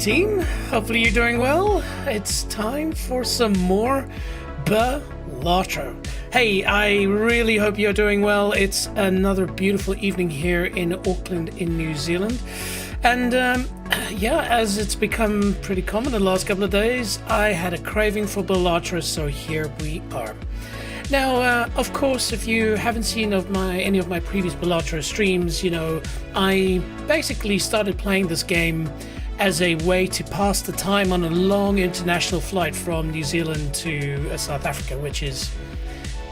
team. Hopefully you're doing well. It's time for some more Balatro. Hey, I really hope you're doing well. It's another beautiful evening here in Auckland in New Zealand. And as it's become pretty common the last couple of days, I had a craving for Balatro, so here we are. Now, of course, if you haven't seen any of my previous Balatro streams, I basically started playing this game as a way to pass the time on a long international flight from New Zealand to South Africa, which is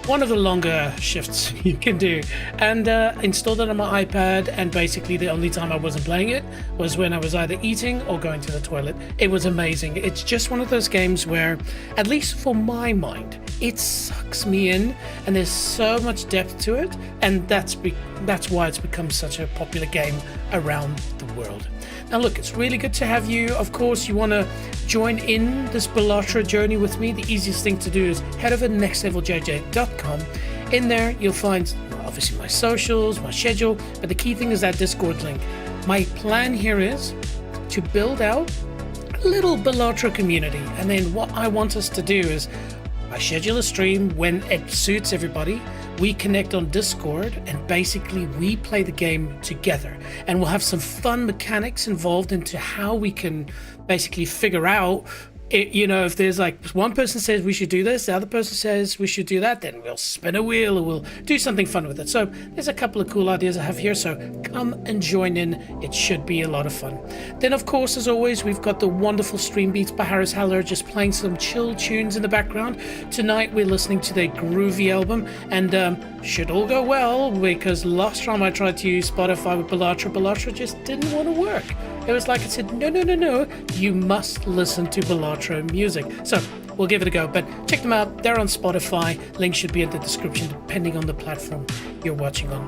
one of the longer shifts you can do, and installed it on my iPad, and basically the only time I wasn't playing it was when I was either eating or going to the toilet. It was amazing. It's just one of those games where, at least for my mind, it sucks me in, and there's so much depth to it, and that's why it's become such a popular game around the world. Now look, it's really good to have you. Of course, you want to join in this Balatro journey with me. The easiest thing to do is head over to nextleveljj.com. In there, you'll find obviously my socials, my schedule, but the key thing is that Discord link. My plan here is to build out a little Balatro community, and then what I want us to do is I schedule a stream when it suits everybody. We connect on Discord and basically we play the game together, and we'll have some fun mechanics involved into how we can basically figure out if there's like one person says we should do this, the other person says we should do that, then we'll spin a wheel or we'll do something fun with it. So there's a couple of cool ideas I have here, so come and join in. It should be a lot of fun. Then of course, as always, we've got the wonderful stream beats by Harris Heller, just playing some chill tunes in the background. Tonight we're listening to their groovy album, and should all go well, because last time I tried to use Spotify with Balatro just didn't want to work. It was like it said, no, you must listen to Balatro music. So we'll give it a go, but check them out. They're on Spotify. Link should be in the description, depending on the platform you're watching on.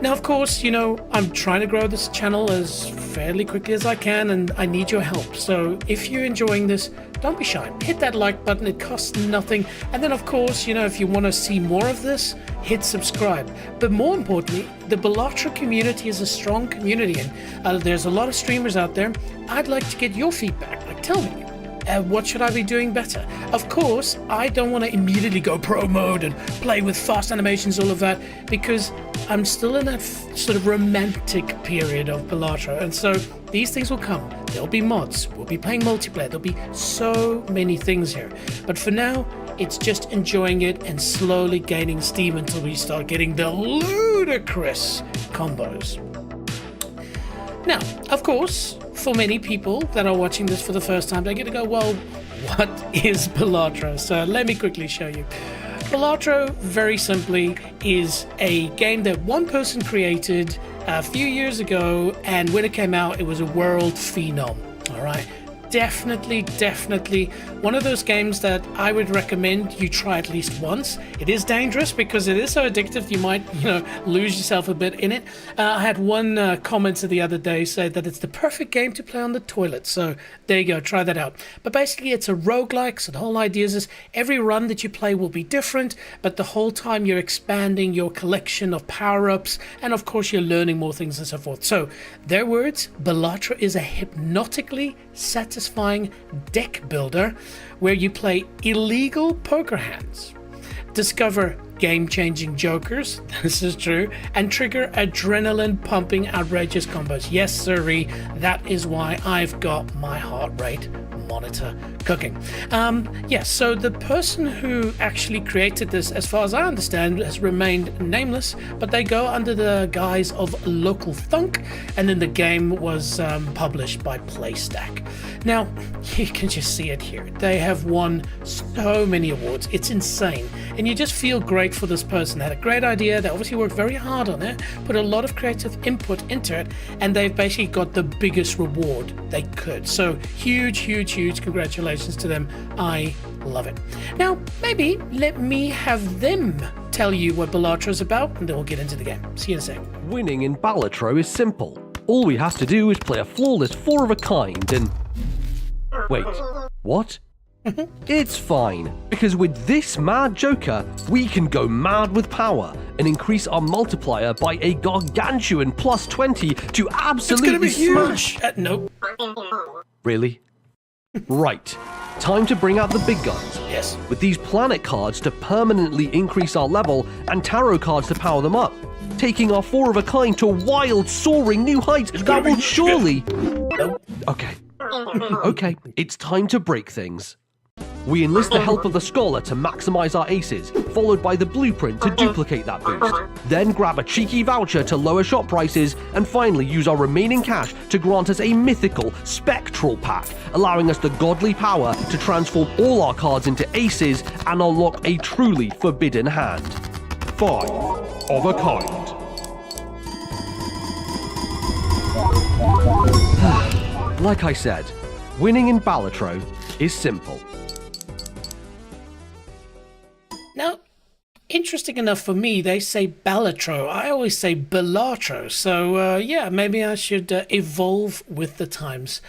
Now, of course, I'm trying to grow this channel as fairly quickly as I can, and I need your help. So if you're enjoying this, don't be shy. Hit that like button. It costs nothing. And then, of course, if you want to see more of this, hit subscribe. But more importantly, the Balatro community is a strong community, and there's a lot of streamers out there. I'd like to get your feedback. Like, tell me, what should I be doing better? Of course, I don't want to immediately go pro mode and play with fast animations, all of that, because I'm still in that sort of romantic period of Balatro, and so these things will come. There'll be mods, we'll be playing multiplayer, there'll be so many things here. But for now, it's just enjoying it and slowly gaining steam until we start getting the ludicrous combos. Now, of course, for many people that are watching this for the first time, they're going to go, well, what is Balatro? So let me quickly show you. Balatro, very simply, is a game that one person created a few years ago, and when it came out, it was a world phenom. All right. Definitely one of those games that I would recommend you try at least once. It is dangerous because it is so addictive, you might lose yourself a bit in it. I had one comment the other day say that it's the perfect game to play on the toilet, so there you go, try that out. But basically it's a roguelike, so the whole idea is every run that you play will be different, but the whole time you're expanding your collection of power-ups, and of course you're learning more things and so forth. So their words, Balatro is a hypnotically satisfying deck builder where you play illegal poker hands, discover game-changing jokers, this is true, and trigger adrenaline-pumping outrageous combos. Yes, sirree, that is why I've got my heart rate monitor cooking. So the person who actually created this, as far as I understand, has remained nameless, but they go under the guise of Local Thunk, and then the game was published by PlayStack. Now, you can just see it here. They have won so many awards. It's insane. And you just feel great for this person. They had a great idea. They obviously worked very hard on it, put a lot of creative input into it, and they've basically got the biggest reward they could. So huge congratulations to them. I love it. Now, maybe let me have them tell you what Balatro is about, and then we'll get into the game. See you in a sec. Winning in Balatro is simple. All we have to do is play a flawless 4 of a kind and... Wait, what? It's fine, because with this mad joker, we can go mad with power and increase our multiplier by a gargantuan +20 to absolutely it's gonna be smash. Huge. Nope. Really? Right. Time to bring out the big guns. Yes. With these planet cards to permanently increase our level and tarot cards to power them up. Taking our 4 of a kind to wild, soaring new heights that will surely... Okay. Okay, it's time to break things. We enlist the help of the scholar to maximize our aces, followed by the blueprint to duplicate that boost. Then grab a cheeky voucher to lower shop prices, and finally use our remaining cash to grant us a mythical, spectral pack, allowing us the godly power to transform all our cards into aces and unlock a truly forbidden hand. 5 of a kind. Like I said, winning in Balatro is simple. Now, interesting enough for me, they say Balatro. I always say Balatro. So, yeah, maybe I should evolve with the times.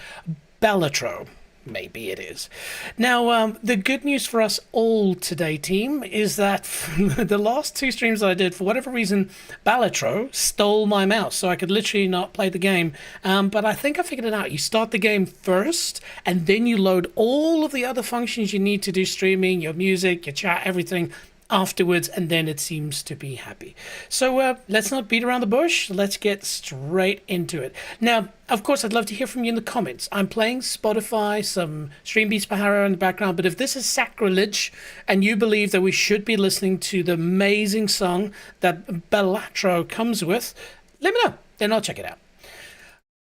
Balatro. Maybe it is. Now, the good news for us all today, team, is that the last 2 streams I did, for whatever reason, Balatro stole my mouse, so I could literally not play the game. But I think I figured it out. You start the game first, and then you load all of the other functions you need to do streaming, your music, your chat, everything, afterwards, and then it seems to be happy. So let's not beat around the bush. Let's get straight into it. Now, of course, I'd love to hear from you in the comments. I'm playing Spotify, some stream beats per hour in the background, but if this is sacrilege and you believe that we should be listening to the amazing song that Balatro comes with, let me know. Then I'll check it out.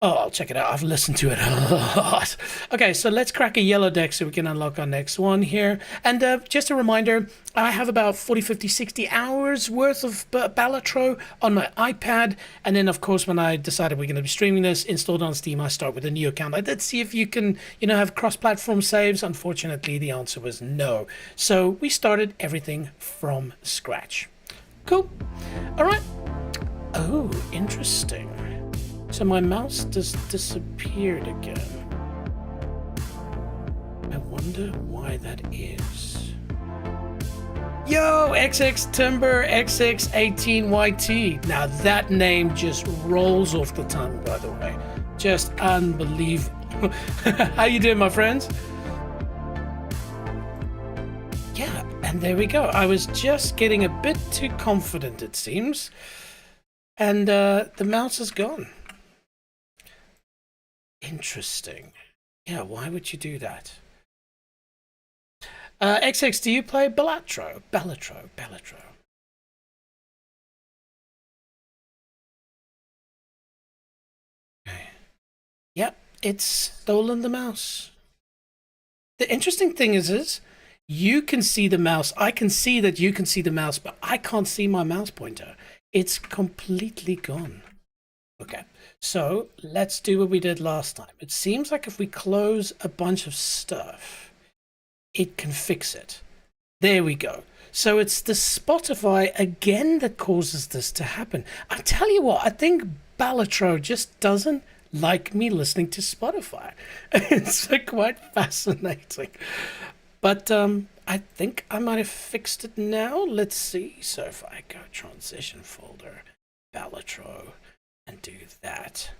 Oh, I'll check it out. I've listened to it a lot. Okay, so let's crack a yellow deck so we can unlock our next one here. And just a reminder, I have about 40, 50, 60 hours worth of Balatro on my iPad. And then, of course, when I decided we're going to be streaming this, installed on Steam, I start with a new account. I did see if you can, have cross-platform saves. Unfortunately, the answer was no. So we started everything from scratch. Cool. All right. Oh, interesting. So my mouse just disappeared again. I wonder why that is. Yo, XX Timber XX18YT. Now that name just rolls off the tongue, by the way. Just unbelievable. How you doing, my friends? Yeah, and there we go. I was just getting a bit too confident, it seems. And the mouse is gone. Interesting. Yeah, why would you do that? XX, do you play Balatro? Balatro. Okay. Yep, it's stolen the mouse. The interesting thing is you can see the mouse. I can see that you can see the mouse, but I can't see my mouse pointer. It's completely gone. Okay. So let's do what we did last time. It seems like if we close a bunch of stuff, it can fix it. There we go. So it's the Spotify again that causes this to happen. I tell you what, I think Balatro just doesn't like me listening to Spotify. It's quite fascinating. But I think I might have fixed it now. Let's see. So if I go transition folder, Balatro, and do that.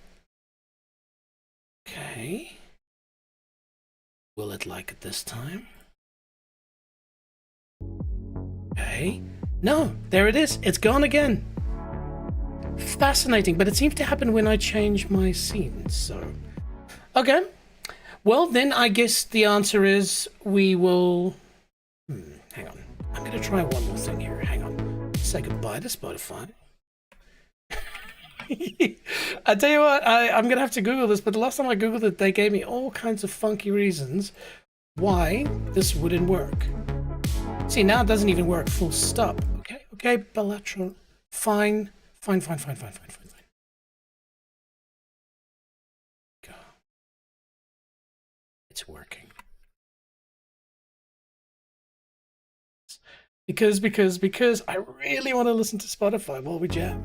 Okay. Will it like it this time? Okay. No, there it is. It's gone again. Fascinating, but it seems to happen when I change my scenes, so. Okay. Well, then I guess the answer is we will... hang on. I'm going to try one more thing here. Hang on. Say goodbye to Spotify. I tell you what, I'm going to have to Google this, but the last time I Googled it, they gave me all kinds of funky reasons why this wouldn't work. See, now it doesn't even work, full stop. Okay, Balatro. Fine. Go. It's working. Because I really want to listen to Spotify while we jam.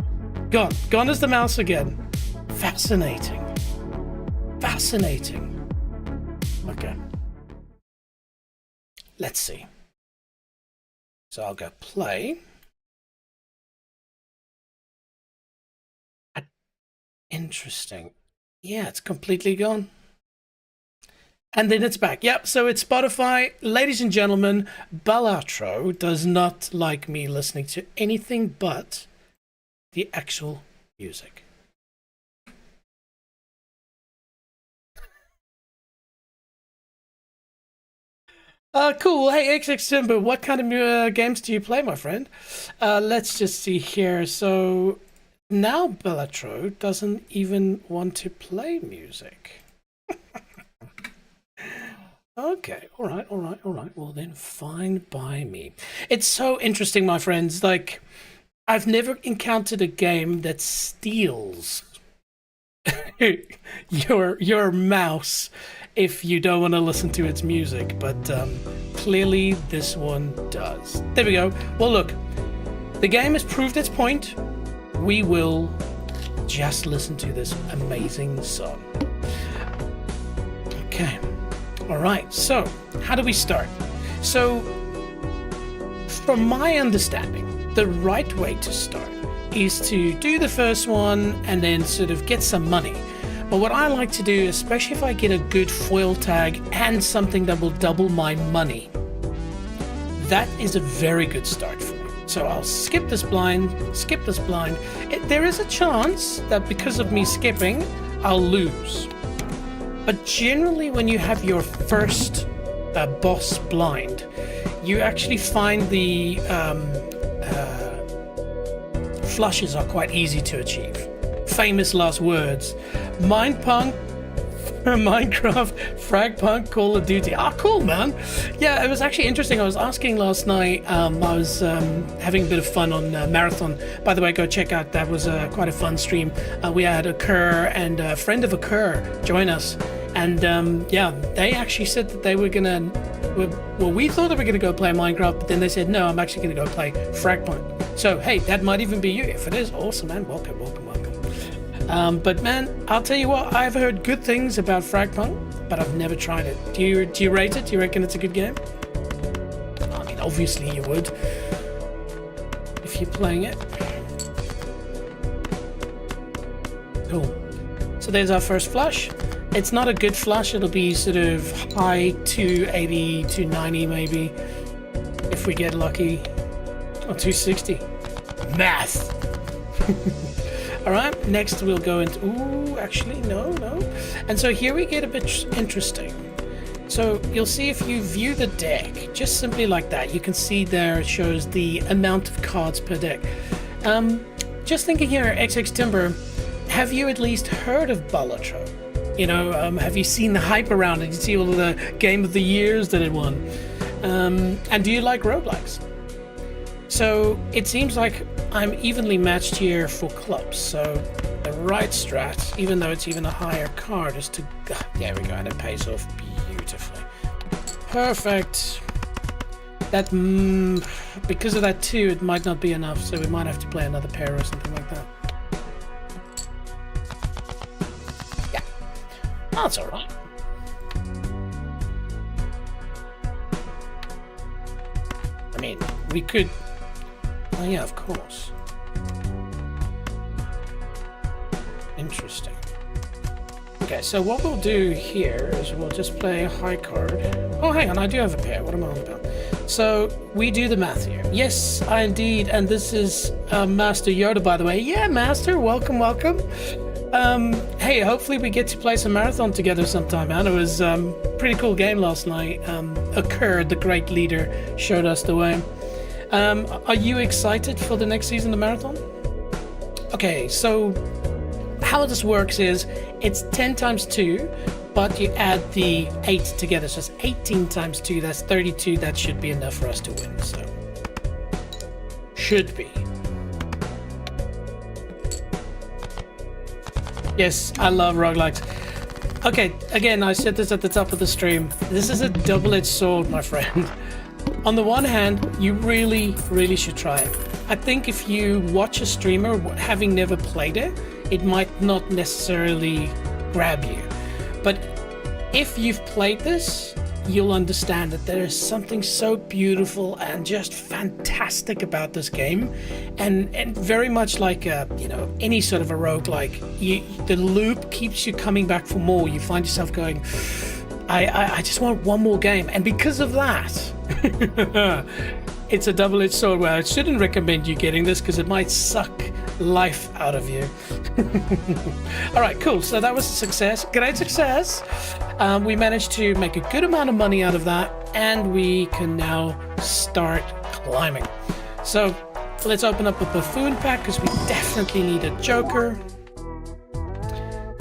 Gone is the mouse again. Fascinating. Okay. Let's see. So I'll go play. Interesting. Yeah, it's completely gone. And then it's back. Yep, so it's Spotify. Ladies and gentlemen, Balatro does not like me listening to anything but the actual music. Cool. Hey, XX Timber, what kind of games do you play, my friend? Let's just see here. So now Balatro doesn't even want to play music. Okay, all right. Well, then fine by me. It's so interesting, my friends. Like, I've never encountered a game that steals your mouse if you don't want to listen to its music, but clearly this one does. There we go. Well, look, the game has proved its point. We will just listen to this amazing song. Okay. All right, so how do we start? So, from my understanding, the right way to start is to do the first one and then sort of get some money. But what I like to do, especially if I get a good foil tag and something that will double my money, that is a very good start for me. So I'll skip this blind. There is a chance that because of me skipping, I'll lose. But generally, when you have your first boss blind, you actually find the flushes are quite easy to achieve. Famous last words. Minecraft, Fragpunk, Call of Duty. Ah, cool, man. Yeah, it was actually interesting. I was asking last night. I was having a bit of fun on Marathon. By the way, go check out. That was quite a fun stream. We had a Kerr and a friend of a Kerr join us. And yeah, they actually said that they were gonna. Well, we thought they were gonna go play Minecraft, but then they said no. I'm actually gonna go play Fragpunk. So hey, that might even be you. If it is, awesome, man. Welcome. But man, I'll tell you what. I've heard good things about Fragpunk, but I've never tried it. Do you rate it? Do you reckon it's a good game? I mean, obviously you would if you're playing it. Cool. So there's our first flush. It's not a good flush. It'll be sort of high 280, 290 maybe, if we get lucky. Or 260. Math! Alright, next we'll go into... Ooh, actually, no. And so here we get a bit interesting. So you'll see if you view the deck, just simply like that, you can see there it shows the amount of cards per deck. Just thinking here, XX Timber, have you at least heard of Balatro? You know, have you seen the hype around it? You see all of the Game of the Years that it won? And do you like roguelikes? So it seems like I'm evenly matched here for clubs. So the right strat, even though it's even a higher card, is to... There we go, and it pays off beautifully. Perfect. That... because of that 2, it might not be enough, so we might have to play another pair or something like that. That's alright. I mean, we could... Oh yeah, of course. Interesting. Okay, so what we'll do here is we'll just play a high card. Oh, hang on, I do have a pair. What am I on about? So, we do the math here. Yes, I indeed. And this is Master Yoda, by the way. Yeah, Master, welcome. Hey, hopefully we get to play some Marathon together sometime, man. It was a pretty cool game last night. Occurred, the great leader, showed us the way. Are you excited for the next season of Marathon? Okay, so how this works is it's 10 times 2, but you add the 8 together. So it's 18 times 2, that's 32. That should be enough for us to win, so. Should be. Yes, I love roguelikes. Okay, again, I said this at the top of the stream. This is a double-edged sword, my friend. On the one hand, you really should try it. I think if you watch a streamer having never played it, it might not necessarily grab you. But if you've played this, you'll understand that there is something so beautiful and just fantastic about this game, and very much like any sort of a roguelike, the loop keeps you coming back for more. You find yourself going, I just want one more game, and because of that, it's a double-edged sword where I shouldn't recommend you getting this because it might suck life out of you. All right, cool. So that was a success, great success. We managed to make a good amount of money out of that, and we can now start climbing. So let's open up a buffoon pack because we definitely need a joker.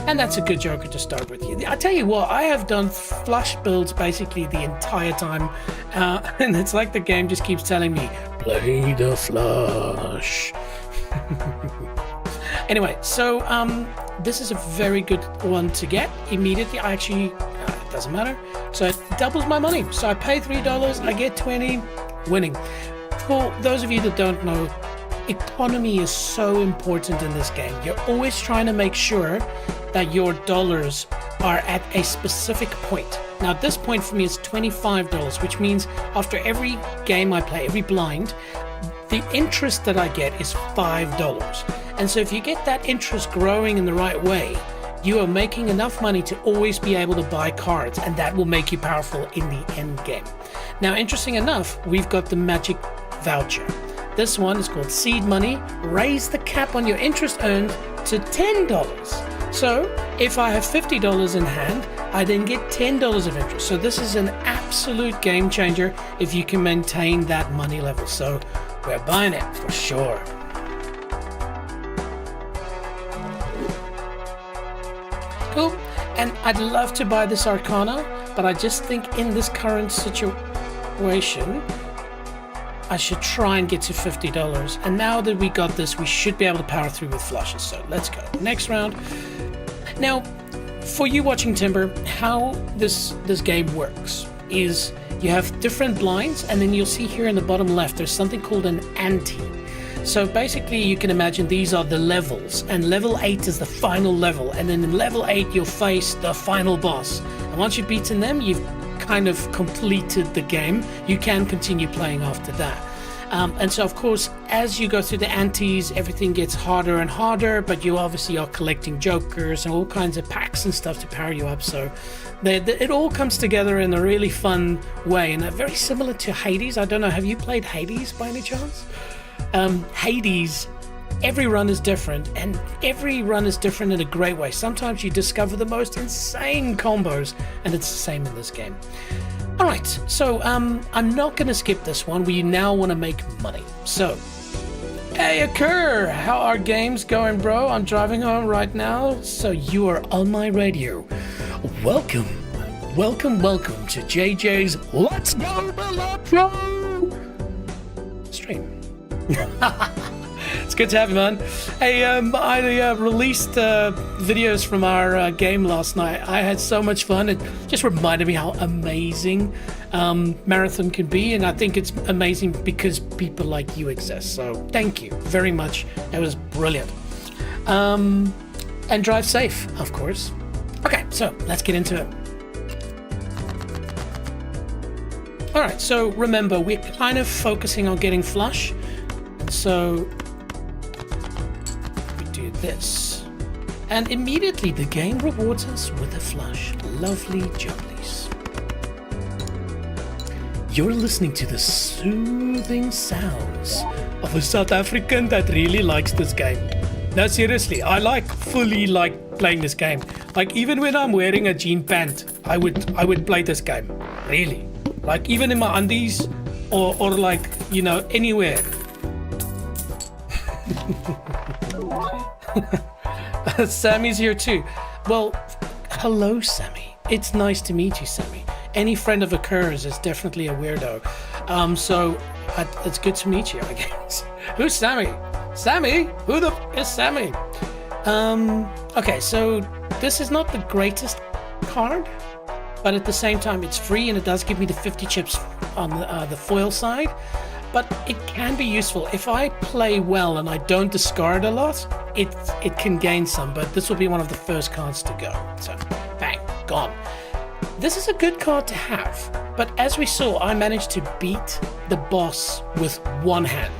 And that's a good joker to start with. I tell you what, I have done flush builds basically the entire time. And it's like the game just keeps telling me, play the flush. Anyway, so this is a very good one to get immediately. I actually, it doesn't matter. So it doubles my money. So I pay $3, I get 20, winning. For those of you that don't know, economy is so important in this game. You're always trying to make sure that your dollars are at a specific point. Now at this point for me it's $25, which means after every game I play, every blind, the interest that I get is $5. And so if you get that interest growing in the right way, you are making enough money to always be able to buy cards, and that will make you powerful in the end game. Now, interesting enough, we've got the magic voucher. This one is called Seed Money. Raise the cap on your interest earned to $10. So if I have $50 in hand, I then get $10 of interest. So this is an absolute game changer if you can maintain that money level. So we're buying it for sure. Cool. And I'd love to buy this Arcana, but I just think in this current situation, I should try and get to $50. And now that we got this, we should be able to power through with flushes. So let's go. Next round. Now, for you watching Timber, how this game works is you have different blinds, and then you'll see here in the bottom left, there's something called an ante. So basically you can imagine these are the levels, and level 8 is the final level. And then in level 8, you'll face the final boss. And once you've beaten them, you've kind of completed the game. You can continue playing after that. And so, of course, as you go through the antes, everything gets harder and harder, but you obviously are collecting jokers and all kinds of packs and stuff to power you up. So it all comes together in a really fun way, and very similar to Hades. I don't know, have you played Hades by any chance? Hades, every run is different, and every run is different in a great way. Sometimes you discover the most insane combos, and it's the same in this game. All right, so I'm not going to skip this one. We now want to make money. So, hey, Occur, how are games going, bro? I'm driving home right now, so you are on my radio. Welcome to JJ's Let's Go Balatro stream. It's good to have you, man. Hey, I released videos from our game last night. I had so much fun. It just reminded me how amazing Marathon can be, and I think it's amazing because people like you exist. So thank you very much. It was brilliant. And drive safe, of course. Okay, so let's get into it. All right, so remember, we're kind of focusing on getting flush. So we do this, and immediately the game rewards us with a flush. Lovely jollies. You're listening to the soothing sounds of a South African that really likes this game. No, seriously, I fully like playing this game. Like, even when I'm wearing a jean pant, I would play this game. Really. Like, even in my undies or like, you know, anywhere. Sammy's here too. Well, hello, Sammy. It's nice to meet you, Sammy. Any friend of Occur's is definitely a weirdo. So it's good to meet you, I guess. Who's Sammy? Sammy? Who the is Sammy? Okay, so this is not the greatest card, but at the same time it's free, and it does give me the 50 chips on the foil side. But it can be useful. If I play well and I don't discard a lot, it can gain some, but this will be one of the first cards to go. So, bang, gone. This is a good card to have, but as we saw, I managed to beat the boss with one hand.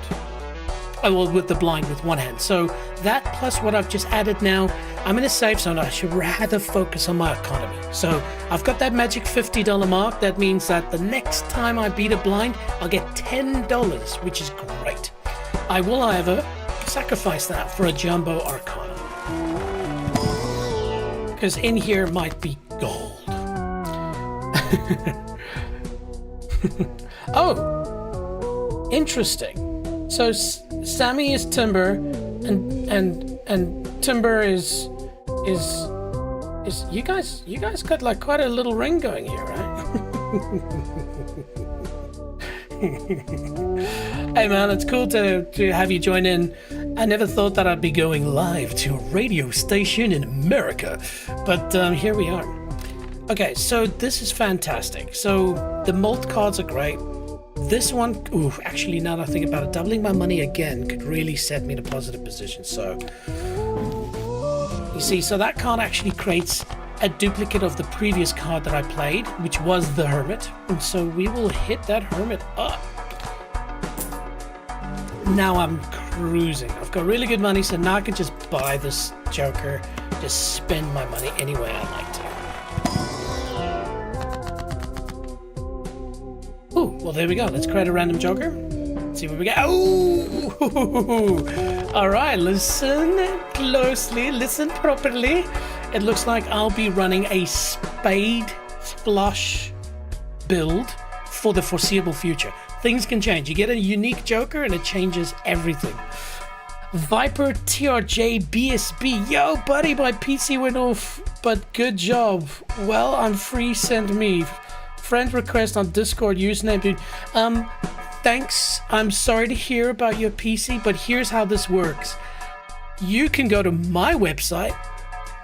well, with the blind with one hand. So that plus what I've just added now, I'm in a safe zone. I should rather focus on my economy. So I've got that magic $50 mark. That means that the next time I beat a blind, I'll get $10, which is great. I will, however, sacrifice that for a jumbo arcana, because in here might be gold. Oh, interesting. So Sammy is Timber, and Timber is you guys got like quite a little ring going here, right? Hey man, it's cool to have you join in. I never thought that I'd be going live to a radio station in America, but here we are. Okay, so this is fantastic. So the malt cards are great. This one, ooh, actually now that I think about it, doubling my money again could really set me in a positive position. So you see, so that card actually creates a duplicate of the previous card that I played, which was the Hermit. And so we will hit that Hermit up. Now I'm cruising. I've got really good money, so now I can just buy this Joker, just spend my money any way I like to. Ooh, well there we go. Let's create a random Joker. See what we get. Oh! All right, listen closely, listen properly. It looks like I'll be running a spade flush build for the foreseeable future. Things can change. You get a unique Joker and it changes everything. Viper TRJ BSB. Yo, buddy, my PC went off, but good job. Well, I'm free, send me. Friend request on Discord, username, dude. Thanks. I'm sorry to hear about your PC, but here's how this works. You can go to my website,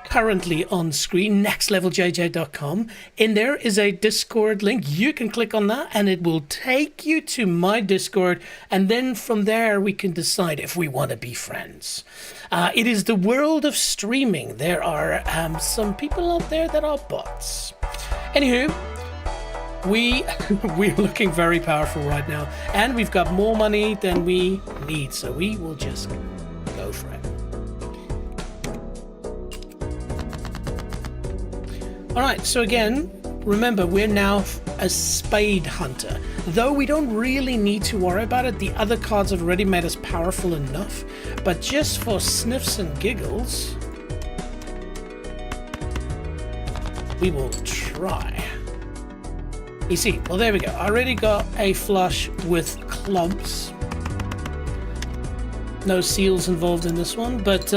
currently on screen, nextleveljj.com. In there is a Discord link. You can click on that and it will take you to my Discord, and then from there we can decide if we want to be friends. It is the world of streaming. There are some people out there that are bots. Anywho, we're looking very powerful right now, and we've got more money than we need, so we will just go for it. All right, so again, remember, we're now a spade hunter. Though we don't really need to worry about it, the other cards have already made us powerful enough, but just for sniffs and giggles, we will try. You see, well there we go. I already got a flush with clubs. No seals involved in this one, but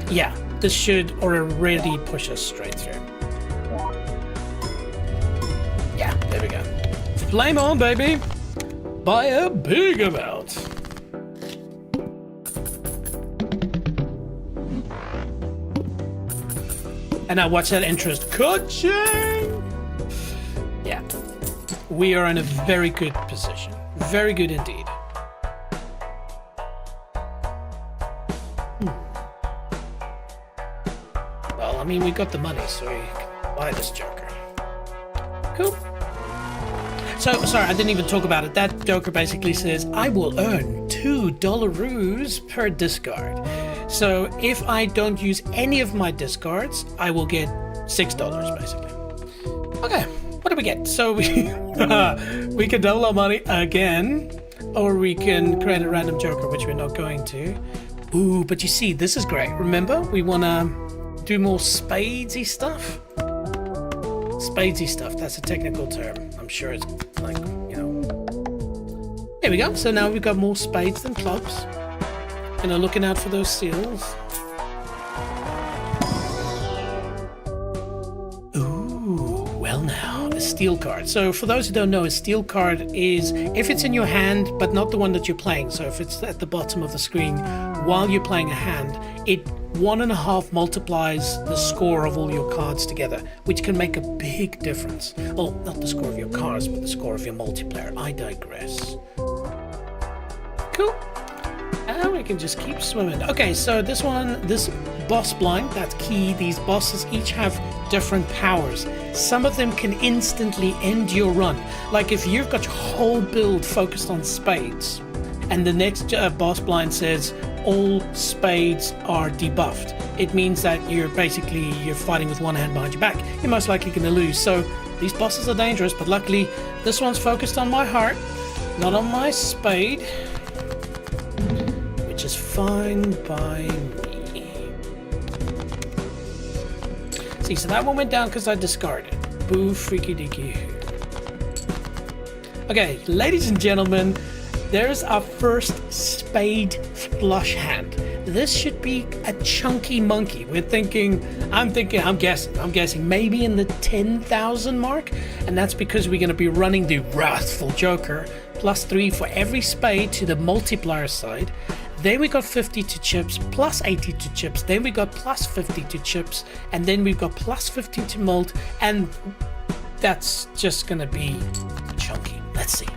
yeah, this should already push us straight through. Yeah, there we go. Flame on, baby! By a big amount. And now watch that interest. Ka-ching! Yeah. We are in a very good position. Very good indeed. Well, I mean, we got the money, so we can buy this Joker. Cool. So, sorry, I didn't even talk about it. That Joker basically says, I will earn $2 per discard. So, if I don't use any of my discards, I will get $6, basically. Okay. What do we get? So we can double our money again, or we can create a random Joker, which we're not going to. Ooh, but you see, this is great. Remember, we want to do more spadesy stuff. Spadesy stuff, that's a technical term. I'm sure it's like, you know. There we go. So now we've got more spades than clubs. You know, looking out for those seals. Steel card. So for those who don't know, a steel card is if it's in your hand but not the one that you're playing, so if it's at the bottom of the screen while you're playing a hand, it 1.5 multiplies the score of all your cards together, which can make a big difference. Well, not the score of your cards, but the score of your multiplayer. I digress. Cool. And we can just keep swimming. Okay, so this boss blind, that's key. These bosses each have different powers. Some of them can instantly end your run. Like if you've got your whole build focused on spades, and the next boss blind says all spades are debuffed. It means that you're fighting with one hand behind your back. You're most likely going to lose. So these bosses are dangerous, but luckily this one's focused on my heart, not on my spade, which is fine by me. See, so that one went down because I discarded. Boo freaky deaky. Okay, ladies and gentlemen, there's our first spade flush hand. This should be a chunky monkey. I'm guessing maybe in the 10,000 mark, and that's because we're going to be running the Wrathful Joker +3 for every spade to the multiplier side. Then we got 50 to chips, plus 80 to chips, then we got plus 50 to chips, and then we've got plus 50 to mult, and that's just going to be chunky. Let's see.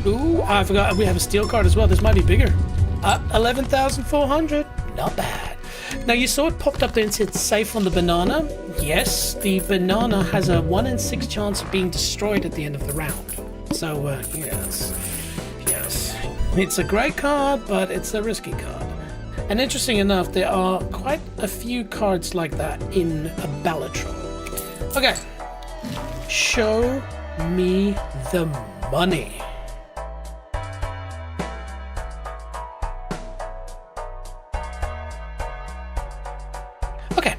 Ooh, I forgot we have a steel card as well. This might be bigger. 11,400. Not bad. Now you saw it popped up there and said safe on the banana. Yes, the banana has a 1 in 6 chance of being destroyed at the end of the round. So, yes. It's a great card, but it's a risky card. And interesting enough, there are quite a few cards like that in a Balatro. Okay. Show me the money. Okay,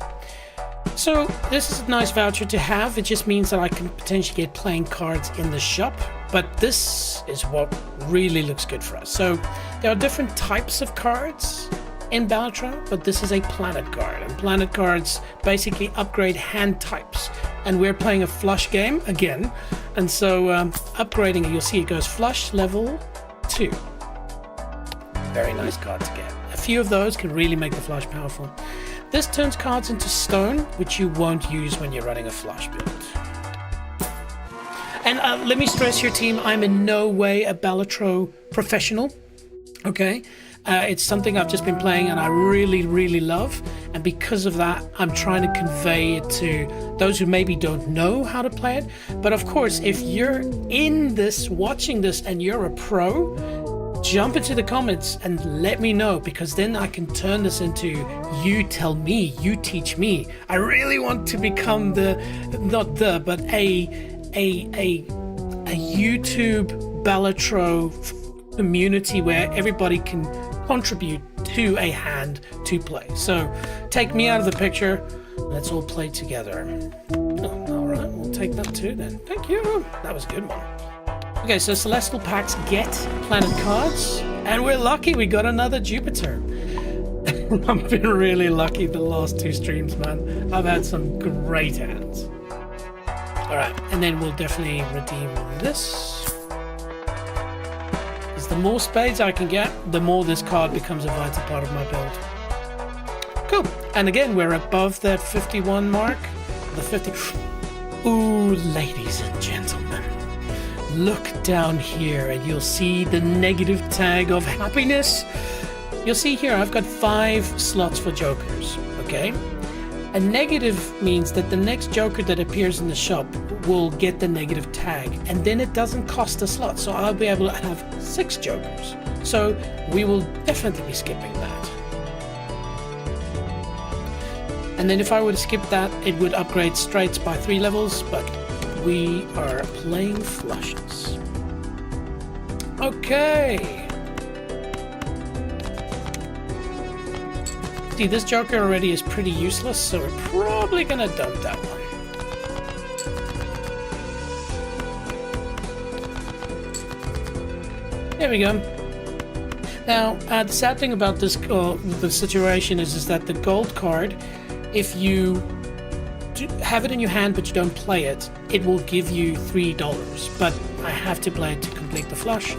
so this is a nice voucher to have. It just means that I can potentially get playing cards in the shop, but this is what really looks good for us. So there are different types of cards in Balatro, but this is a planet card, and planet cards basically upgrade hand types, and we're playing a flush game again, and so upgrading it, you'll see it goes flush level 2. Very nice card to get. A few of those can really make the flush powerful. This turns cards into stone, which you won't use when you're running a flush build. And let me stress here, team, I'm in no way a Balatro professional, okay? It's something I've just been playing and I really, really love. And because of that, I'm trying to convey it to those who maybe don't know how to play it. But of course, if you're in this, watching this, and you're a pro, jump into the comments and let me know, because then I can turn this into you tell me, you teach me. I really want to become a YouTube Balatro community where everybody can contribute to a hand to play. So take me out of the picture. Let's all play together. Oh, all right, we'll take that too then. Thank you. That was a good one. Okay, so Celestial Packs get planet cards, and we're lucky we got another Jupiter. I've been really lucky the last 2 streams, man. I've had some great hands. Alright, and then we'll definitely redeem this. Because the more spades I can get, the more this card becomes a vital part of my build. Cool. And again, we're above that 51 mark. The 50... Ooh, ladies and gentlemen. Look down here and you'll see the negative tag of happiness. You'll see here I've got 5 slots for jokers, okay? A negative means that the next joker that appears in the shop will get the negative tag, and then it doesn't cost a slot, so I'll be able to have 6 jokers. So we will definitely be skipping that. And then if I were to skip that, it would upgrade straights by 3 levels, but we are playing flushes. Okay. See, this joker already is pretty useless, so we're probably gonna dump that one. There we go. Now, the sad thing about this the situation is that the gold card, if you have it in your hand but you don't play it, it will give you $3, but I have to play it to complete the flush.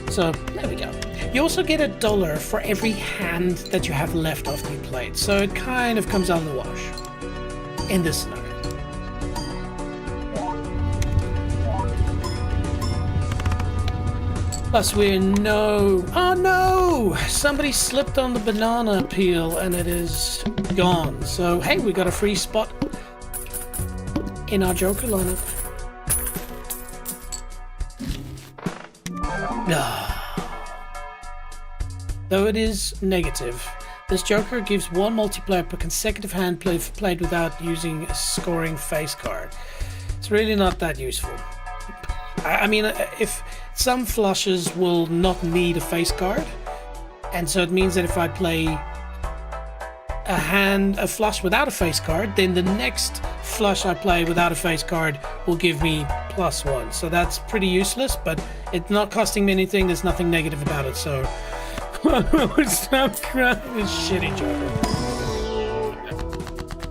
So there we go. You also get $1 for every hand that you have left after you play it, so it kind of comes out in the wash in this scenario. Plus we're no... Oh no! Somebody slipped on the banana peel and it is gone. So, hey, we got a free spot in our Joker lineup. Though it is negative, this Joker gives one multiplayer per consecutive hand played without using a scoring face card. It's really not that useful. I mean, if some flushes will not need a face card, and so it means that if I play a flush without a face card, then the next flush I play without a face card will give me +1. So that's pretty useless, but it's not costing me anything. There's nothing negative about it, so stop crying, this shitty Joker.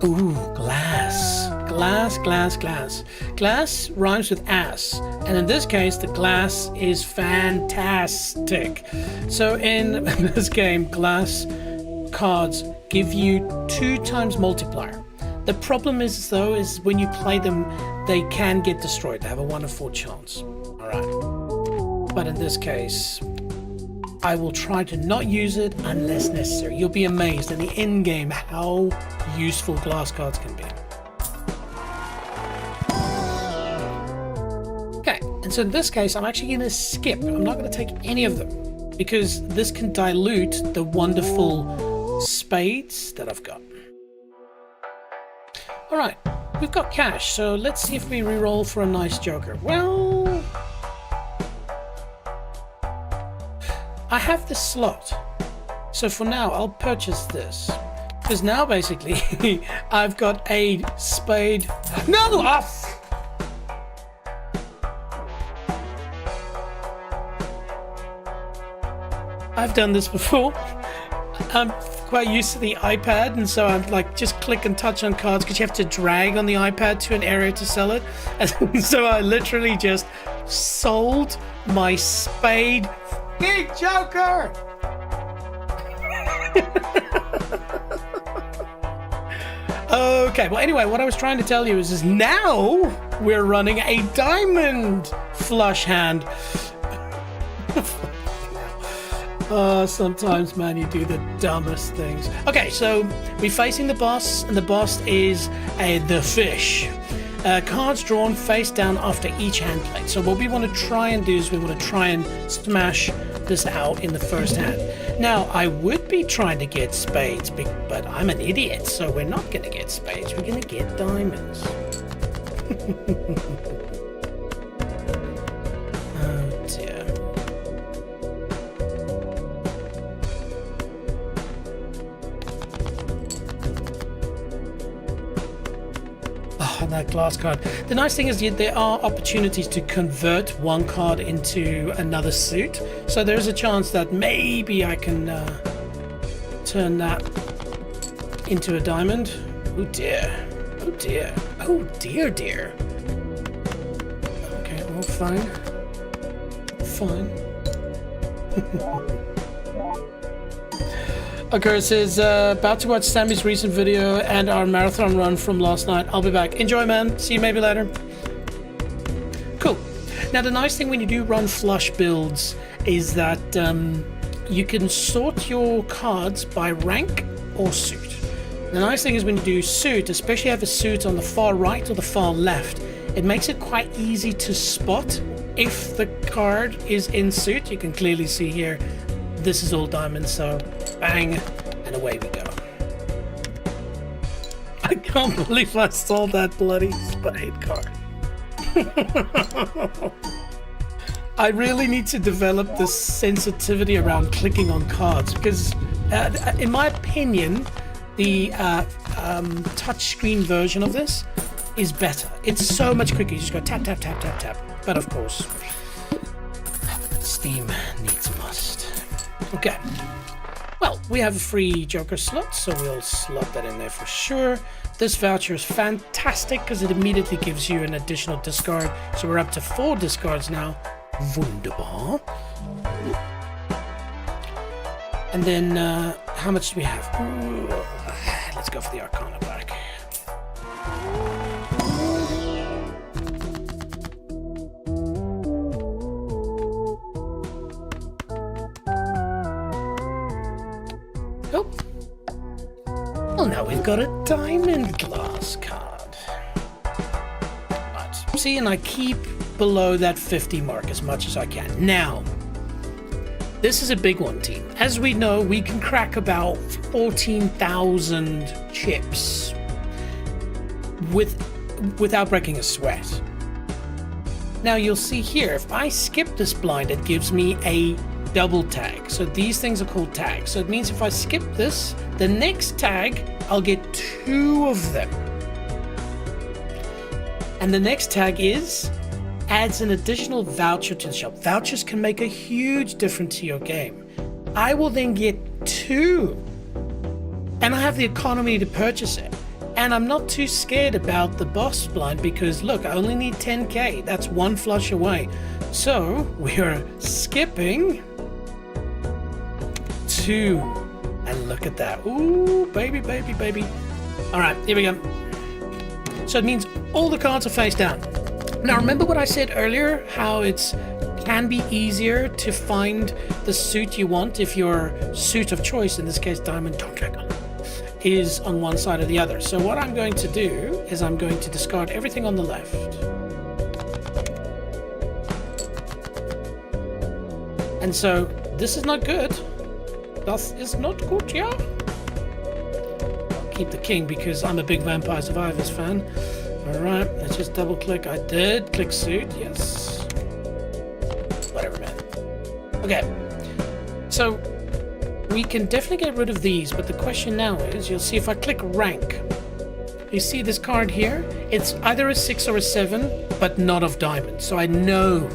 Ooh, glass. Glass rhymes with ass, and in this case the glass is fantastic. So in this game, glass cards give you 2 times multiplier. The problem is though is when you play them, they can get destroyed. They have a 1 in 4 chance. Alright, but in this case I will try to not use it unless necessary. You'll be amazed in the end game how useful glass cards can be. Okay, and so in this case, I'm actually going to skip. I'm not going to take any of them because this can dilute the wonderful spades that I've got. All right, we've got cash, so let's see if we reroll for a nice Joker. Well, I have this slot, so for now I'll purchase this. Because now basically I've got a spade. No! I've done this before. I'm quite used to the iPad, and so I'm like just click and touch on cards because you have to drag on the iPad to an area to sell it. And so I literally just sold my spade. Big Joker! Okay, well anyway, what I was trying to tell you is now we're running a diamond flush hand. Sometimes, man, you do the dumbest things. Okay, so we're facing the boss, and the boss is the fish. Cards drawn face down after each hand plate. So what we want to try and do is we want to try and smash this out in the first hand. Now, I would be trying to get spades, but I'm an idiot, so we're not going to get spades. We're going to get diamonds. Oh, dear. That glass card. The nice thing is there are opportunities to convert one card into another suit, so there's a chance that maybe I can turn that into a diamond. Oh dear, oh dear, oh dear. Okay, well, fine. Okay, it says, about to watch Sammy's recent video and our marathon run from last night. I'll be back. Enjoy, man. See you maybe later. Cool. Now, the nice thing when you do run flush builds is that you can sort your cards by rank or suit. The nice thing is when you do suit, especially if you have a suit on the far right or the far left, it makes it quite easy to spot if the card is in suit. You can clearly see here, this is all diamonds, so bang, and away we go. I can't believe I sold that bloody spade card. I really need to develop this sensitivity around clicking on cards because, in my opinion, the touchscreen version of this is better. It's so much quicker. You just go tap, tap, tap, tap, tap. But of course, Steam needs a must. Okay. Well, we have a free Joker slot, so we'll slot that in there for sure. This voucher is fantastic because it immediately gives you an additional discard. So we're up to 4 discards now. Wunderbar. And then, how much do we have? Ooh, let's go for the Arcana back. Oh. Well, now we've got a diamond glass card. Right. See, and I keep below that 50 mark as much as I can. Now, this is a big one, team. As we know, we can crack about 14,000 chips without breaking a sweat. Now you'll see here, if I skip this blind, it gives me a double tag. So these things are called tags. So it means if I skip this, the next tag, I'll get 2 of them. And the next tag adds an additional voucher to the shop. Vouchers can make a huge difference to your game. I will then get 2. And I have the economy to purchase it. And I'm not too scared about the boss blind because look, I only need 10k. That's 1 flush away. So we are skipping 2. And look at that. Ooh, baby, baby, baby. All right, here we go. So it means all the cards are face down. Now remember what I said earlier, how it can be easier to find the suit you want if your suit of choice, in this case diamond dragon, is on one side or the other. So what I'm going to do is I'm going to discard everything on the left. And so this is not good. Das is not good, yeah? I'll keep the king because I'm a big Vampire Survivors fan. Alright, let's just double click. I did click suit, yes. Whatever, man. Okay, so we can definitely get rid of these, but the question now is, you'll see if I click rank, you see this card here? It's either a 6 or a 7, but not of diamonds. So I know,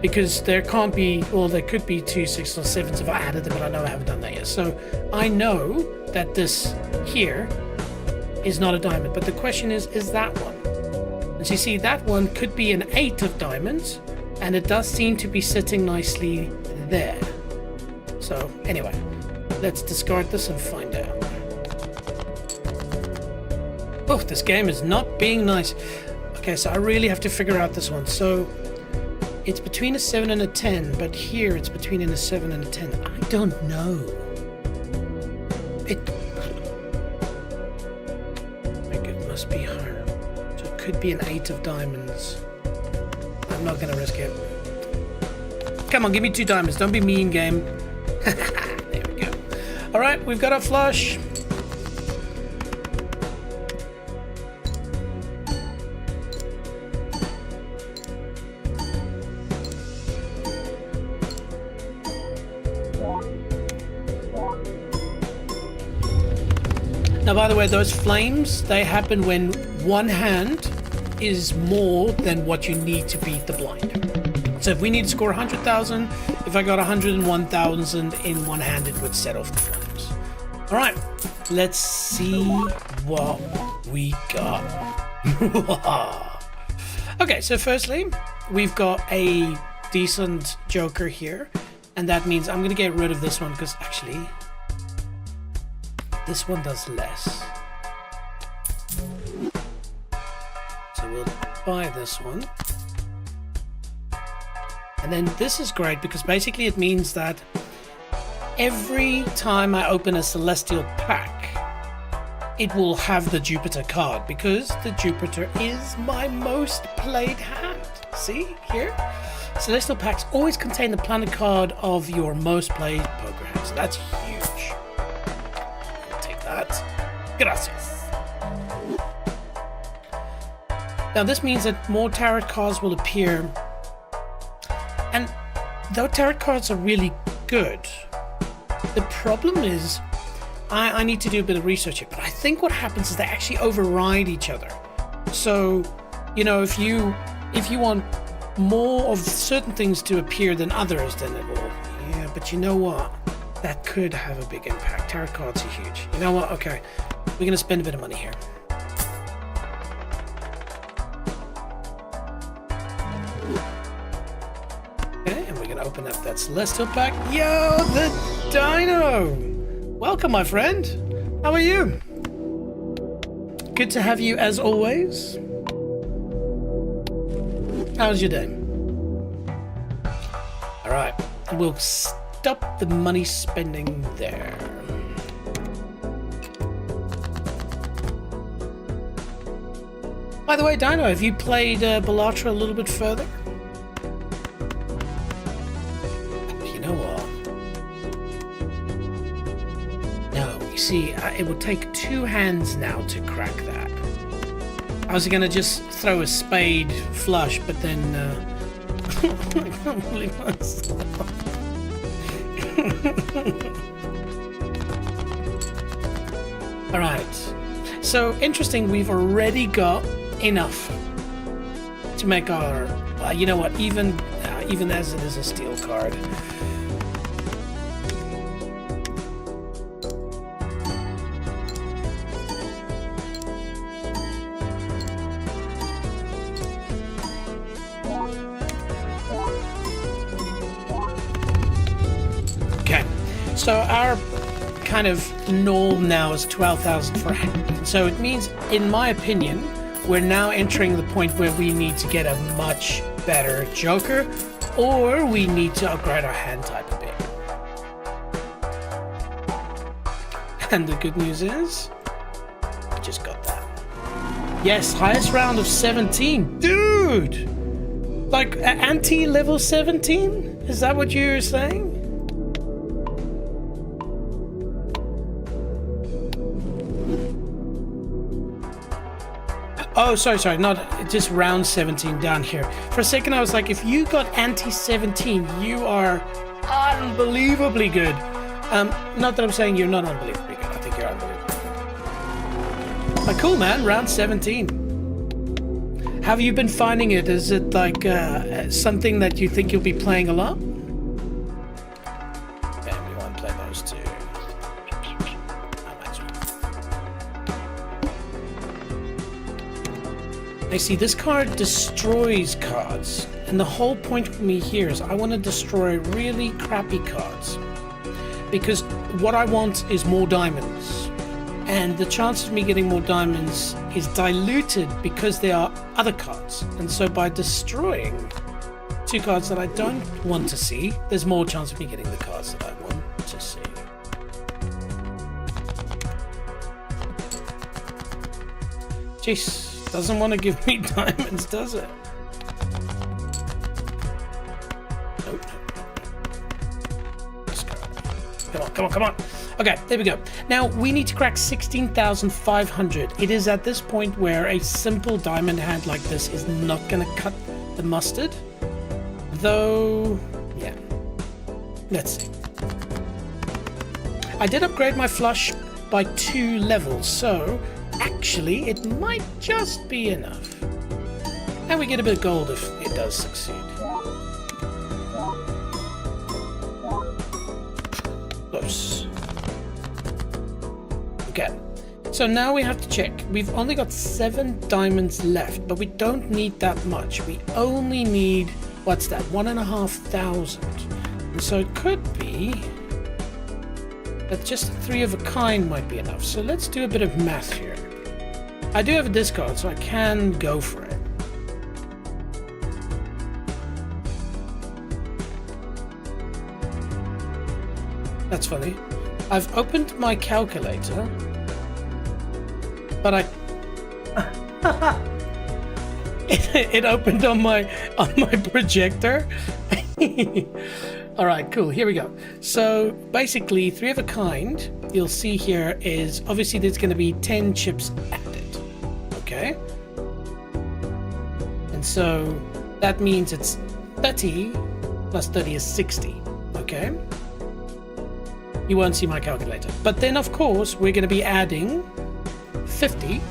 because there can't be, well, there could be 2 6s or 7s if I added them, but I know I haven't done that yet. So I know that this here is not a diamond, but the question is that one? And so you see that one could be an 8 of diamonds, and it does seem to be sitting nicely there. So anyway, let's discard this and find out. Oh, this game is not being nice. Okay, so I really have to figure out this one. So it's between a 7 and a 10, but here it's between a 7 and a 10. I don't know. It must be higher. So it could be an 8 of diamonds. I'm not gonna risk it. Come on, give me 2 diamonds. Don't be mean, game. There we go. All right, we've got our flush. Now, by the way, those flames, they happen when one hand is more than what you need to beat the blind. So if we need to score 100,000, if I got 101,000 in one hand, it would set off the flames. All right, let's see what we got. Okay, so firstly, we've got a decent Joker here, and that means I'm going to get rid of this one because actually this one does less. So we'll buy this one. And then this is great because basically it means that every time I open a Celestial pack, it will have the Jupiter card because the Jupiter is my most played hand. See here? Celestial packs always contain the planet card of your most played program. So that's huge. I'll take that. Gracias. Now this means that more tarot cards will appear. And though tarot cards are really good, the problem is I need to do a bit of research here, but I think what happens is they actually override each other. So, you know, if you want more of certain things to appear than others, then it will. Yeah, but you know what? That could have a big impact. Tarot cards are huge. You know what? Okay, we're going to spend a bit of money here. Okay, and we're going to open up that Celestial pack. Yo, the Dino! Welcome, my friend. How are you? Good to have you as always. How's your day? All right, we'll stop the money spending there. By the way, Dino, have you played Balatro a little bit further? You know what? No, you see, it would take 2 hands now to crack that. I was gonna just throw a spade flush, but then I can't believe myself. Alright, so interesting, we've already got enough to make our, you know what, even as it is a steel card. Okay, so our kind of norm now is 12,000 for a hand. So it means, in my opinion, we're now entering the point where we need to get a much better joker, or we need to upgrade our hand type a bit. And the good news is, I just got that. Yes, highest round of 17. Dude! Like, anti-level 17? Is that what you're saying? Oh, sorry, not just round 17 down here. For a second, I was like, if you got anti-17, you are unbelievably good. Not that I'm saying you're not unbelievably good. I think you're unbelievably good. But cool, man. Round 17. How have you been finding it? Is it like something that you think you'll be playing a lot? Yeah, we want to play those two. I see this card destroys cards, and the whole point for me here is I want to destroy really crappy cards, because what I want is more diamonds, and the chance of me getting more diamonds is diluted because there are other cards, and so by destroying 2 cards that I don't want to see, there's more chance of me getting the cards that I want to see. Jeez. Doesn't want to give me diamonds, does it? Nope. Let's go. Come on. Okay, there we go. Now, we need to crack 16,500. It is at this point where a simple diamond hand like this is not going to cut the mustard. Though, yeah. Let's see. I did upgrade my flush by 2 levels, so actually, it might just be enough. And we get a bit of gold if it does succeed. Close. Okay. So now we have to check. We've only got 7 diamonds left, but we don't need that much. We only need, what's that, 1,500. And so it could be that just 3 of a kind might be enough. So let's do a bit of math here. I do have a discard, so I can go for it. That's funny. I've opened my calculator, but it opened on my projector. All right, cool. Here we go. So basically, 3 of a kind, you'll see here is obviously there's going to be 10 chips added. Okay. And so that means it's 30 plus 30 is 60. Okay. You won't see my calculator. But then, of course, we're going to be adding 50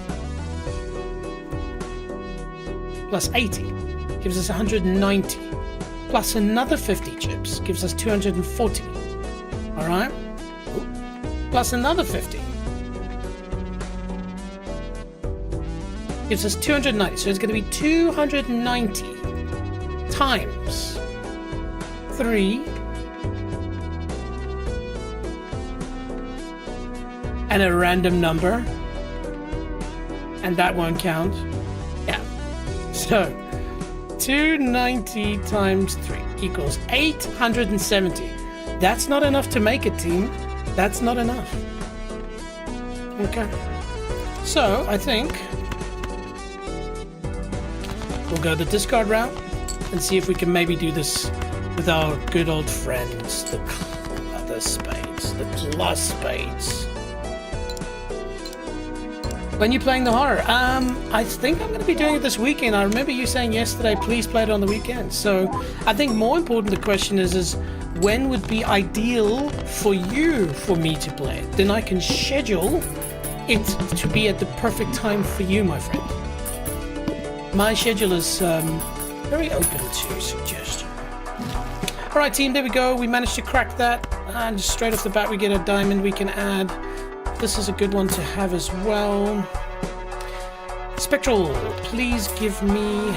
plus 80 gives us 190. Plus another 50 chips gives us 240. All right? Plus another 50 gives us 290. So it's going to be 290 times 3 and a random number. And that won't count. Yeah. So 290 times 3 equals 870. That's not enough to make it, team. That's not enough. Okay. So I think we'll go the discard route and see if we can maybe do this with our good old friends, the spades, the plus spades. When you're playing the horror, I think I'm going to be doing it this weekend. I remember you saying yesterday, please play it on the weekend. So I think more important, the question is when would be ideal for you for me to play it? Then I can schedule it to be at the perfect time for you, my friend. My schedule is very open to suggestion. All right, team, there we go. We managed to crack that. And just straight off the bat, we get a diamond we can add. This is a good one to have as well. Spectral, please give me...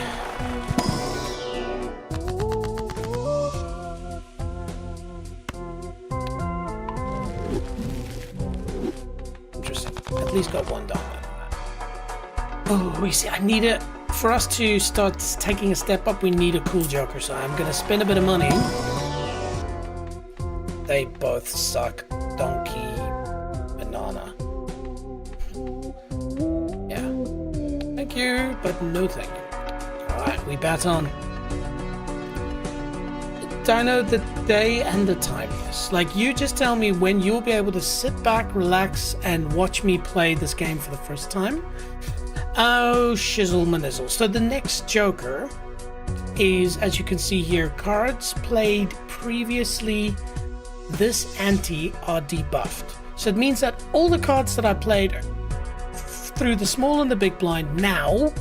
Interesting. At least got one diamond. Oh, we see. I need it. For us to start taking a step up, we need a cool joker. So I'm going to spend a bit of money. They both suck. Donkey. Banana. Yeah. Thank you, but no thank you. Alright, we bat on. I know the day and the time, yes. Like, you just tell me when you'll be able to sit back, relax, and watch me play this game for the first time. Oh, shizzle manizzle. So the next joker is, as you can see here, cards played previously this ante are debuffed. So it means that all the cards that I played through the small and the big blind now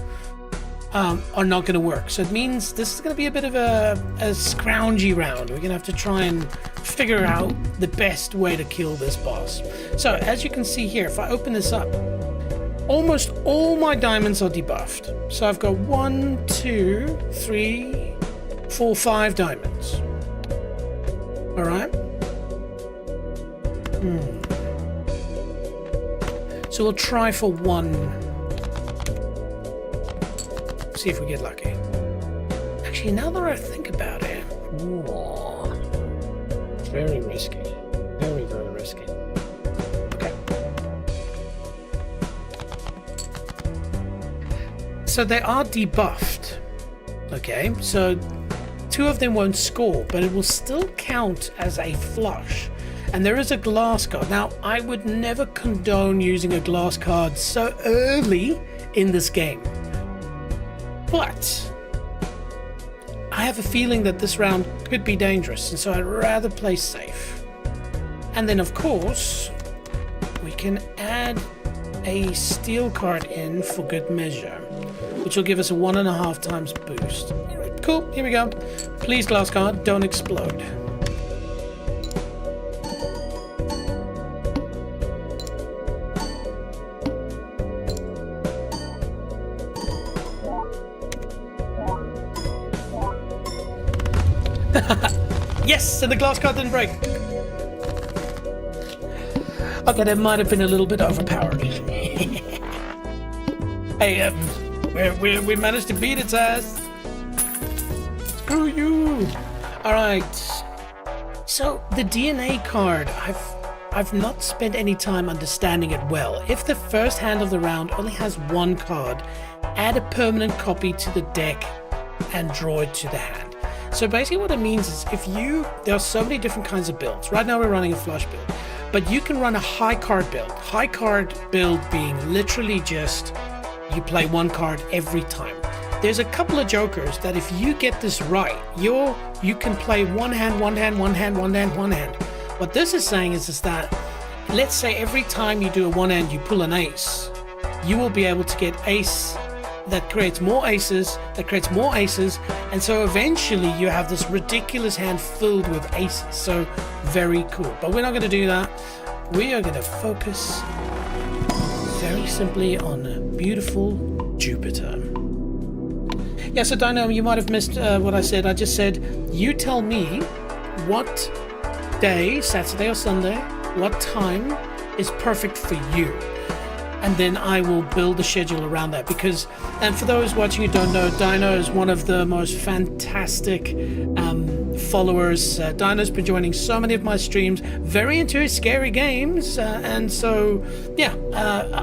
are not going to work. So it means this is going to be a bit of a scroungy round. We're going to have to try and figure out the best way to kill this boss. So as you can see here, if I open this up, almost all my diamonds are debuffed. So I've got 1, 2, 3, 4, 5 diamonds. All right. So we'll try for 1. See if we get lucky. Actually, now that I think about it, very risky. Very, very risky. Okay. So they are debuffed. Okay, so 2 of them won't score, but it will still count as a flush. And there is a glass card. Now, I would never condone using a glass card so early in this game. But I have a feeling that this round could be dangerous, and so I'd rather play safe. And then, of course, we can add a steel card in for good measure, which will give us a 1.5 times boost. Cool, here we go. Please, glass card, don't explode. Yes, and the glass card didn't break. Okay, that might have been a little bit overpowered. Hey, we managed to beat its ass. Screw you. All right. So the DNA card, I've not spent any time understanding it well. If the first hand of the round only has 1 card, add a permanent copy to the deck and draw it to the hand. So basically what it means is there are so many different kinds of builds. Right now we're running a flush build, but you can run a high card build. High card build being literally just you play 1 card every time. There's a couple of jokers that if you get this right, you can play 1 hand, 1 hand, 1 hand, 1 hand, 1 hand. What this is saying is that let's say every time you do a 1 hand, you pull an ace, you will be able to get ace that creates more aces, and so eventually you have this ridiculous hand filled with aces. So very cool. But we're not going to do that. We are going to focus very simply on beautiful Jupiter. Yeah, so Dino, you might have missed what I said. I just said, you tell me what day, Saturday or Sunday, what time is perfect for you. And then I will build the schedule around that and for those watching who don't know, Dino is one of the most fantastic followers. Dino's been joining so many of my streams, very into scary games, and so yeah,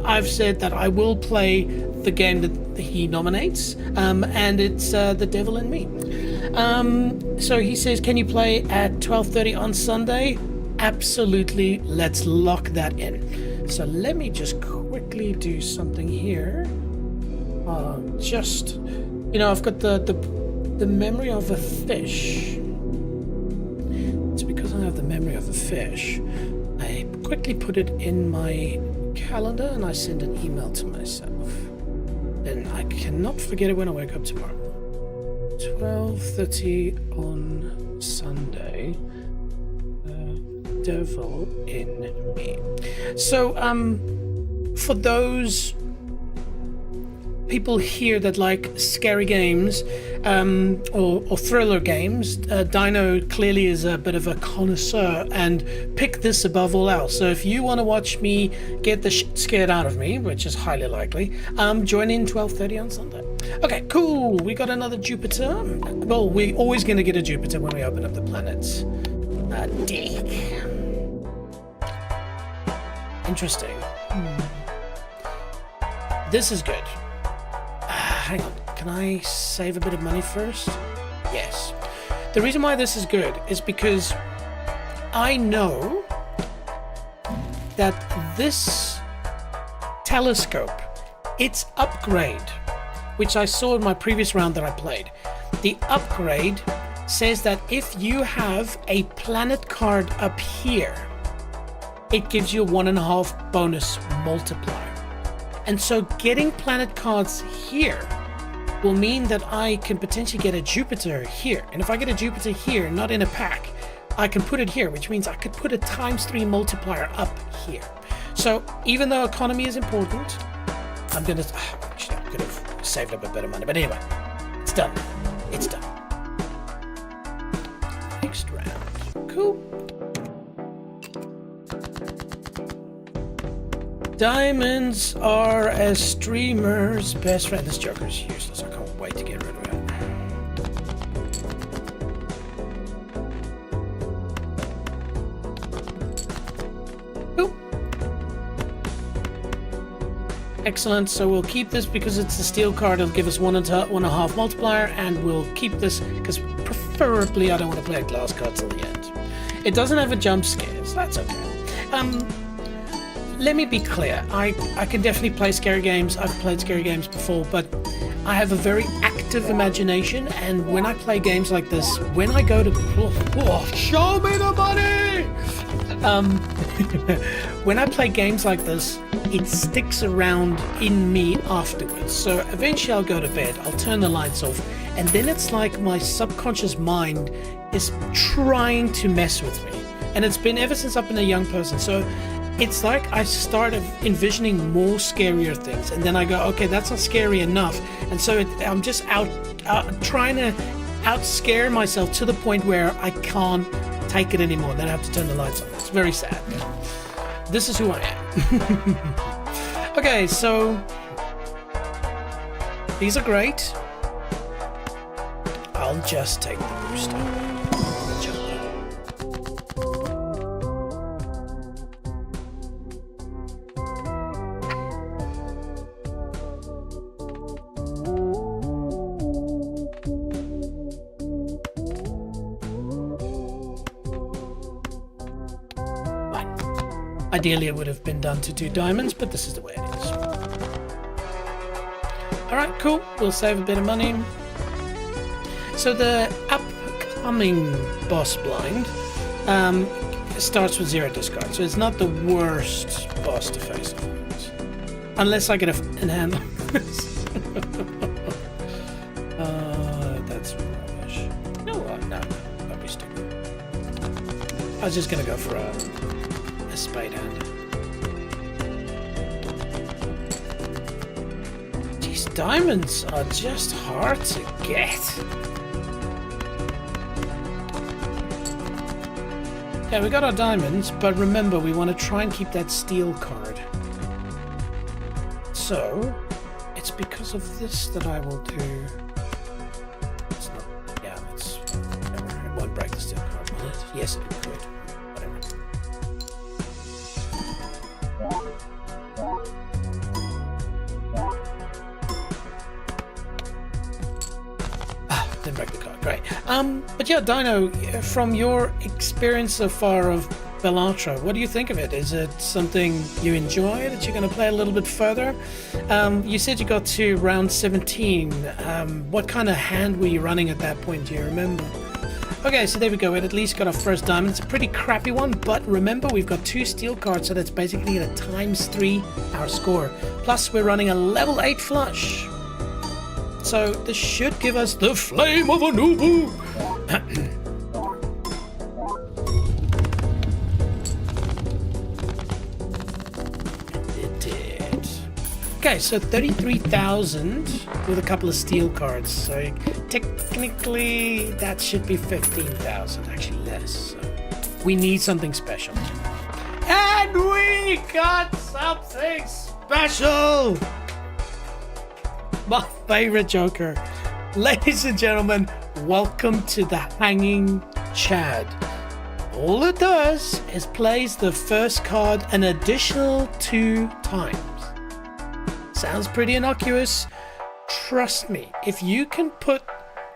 I've said that I will play the game that he nominates, and it's The Devil in Me. So he says, can you play at 12:30 on Sunday? Absolutely, let's lock that in. So let me just quickly do something here. Just, you know, I've got the memory of a fish. It's because I have the memory of a fish. I quickly put it in my calendar and I send an email to myself. Then I cannot forget it when I wake up tomorrow. 12:30 on Sunday. Devil in Me. So, for those people here that like scary games, or thriller games, Dino clearly is a bit of a connoisseur and picked this above all else. So if you want to watch me get the shit scared out of me, which is highly likely, join in 12:30 on Sunday. Okay, cool. We got another Jupiter. Well, we're always going to get a Jupiter when we open up the planets. Dick. Interesting. This is good. Hang on. Can I save a bit of money first? Yes. The reason why this is good is because I know that this telescope, its upgrade, which I saw in my previous round that I played, the upgrade says that if you have a planet card up here, it gives you a 1.5 bonus multiplier. And so getting planet cards here will mean that I can potentially get a Jupiter here. And if I get a Jupiter here, not in a pack, I can put it here, which means I could put a ×3 multiplier up here. So even though economy is important, I'm gonna, actually I could have saved up a bit of money, but anyway, it's done. It's done. Next round. Cool. Diamonds are a streamer's best friend. This Joker is useless. I can't wait to get rid of it. Cool. Excellent. So we'll keep this because it's a steel card. It'll give us 1.5 multiplier, and we'll keep this because preferably I don't want to play a glass card till the end. It doesn't have a jump scare, so that's okay. Let me be clear, I can definitely play scary games. I've played scary games before, but I have a very active imagination, and when I play games like this, when I go to... show me the money! When I play games like this, it sticks around in me afterwards. So eventually I'll go to bed, I'll turn the lights off, and then it's like my subconscious mind is trying to mess with me. And it's been ever since I've been a young person. So it's like I started envisioning more scarier things, and then I go, okay, that's not scary enough, and so I'm just trying to scare myself to the point where I can't take it anymore. Then I have to turn the lights on. It's very sad. This is who I am. Okay, so these are great. I'll just take the booster. Ideally, it would have been done to 2 diamonds, but this is the way it is. Alright, cool. We'll save a bit of money. So the upcoming boss blind starts with 0 discard, so it's not the worst boss to face off against. Unless I get an hand on this. That's rubbish. No, no, don't be stupid. I was just going to go for a spade hand. These diamonds are just hard to get. Yeah, we got our diamonds, but remember, we want to try and keep that steel card. So, it's because of this that I will do... It's not... Yeah, it's... It won't break this Yes, it could. Whatever. Didn't break the card. Great. But yeah, Dino, from your experience so far of Balatro, what do you think of it? Is it something you enjoy, that you're going to play a little bit further? You said you got to round 17. What kind of hand were you running at that point? Do you remember? Okay, so there we go. We at least got our first diamond. It's a pretty crappy one, but remember, we've got 2 steel cards, so that's basically a ×3 our score. Plus, we're running a level 8 flush. So this should give us the flame of Anubu. It did. Okay, so 33,000 with a couple of steel cards. So technically that should be 15,000, actually less. So we need something special. And we got something special! My favorite Joker. Ladies and gentlemen, welcome to the Hanging Chad. All it does is plays the first card an additional 2 times. Sounds pretty innocuous. Trust me, if you can put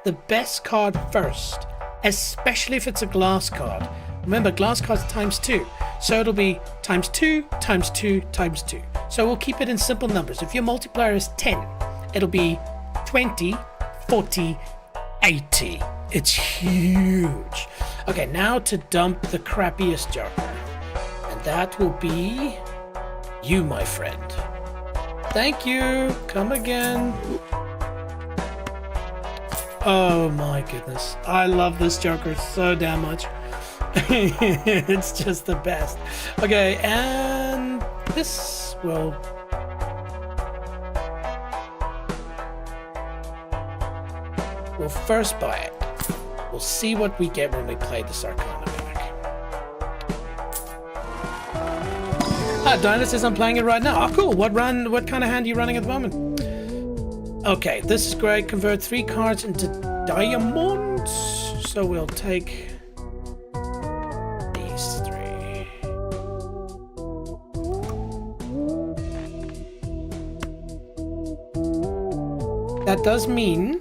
the best card first, especially if it's a glass card. Remember, glass cards ×2. So it'll be ×2, ×2, ×2. So we'll keep it in simple numbers. If your multiplier is 10, it'll be 20, 40, 80. It's huge. Okay, now to dump the crappiest Joker. And that will be you, my friend. Thank you. Come again. Oh my goodness. I love this Joker so damn much. It's just the best. Okay, and this will... We'll first buy it. We'll see what we get when we play this Arcana back. Dino says I'm playing it right now. Oh, cool. What kind of hand are you running at the moment? Okay, this is great. Convert 3 cards into diamonds. So we'll take these 3. That does mean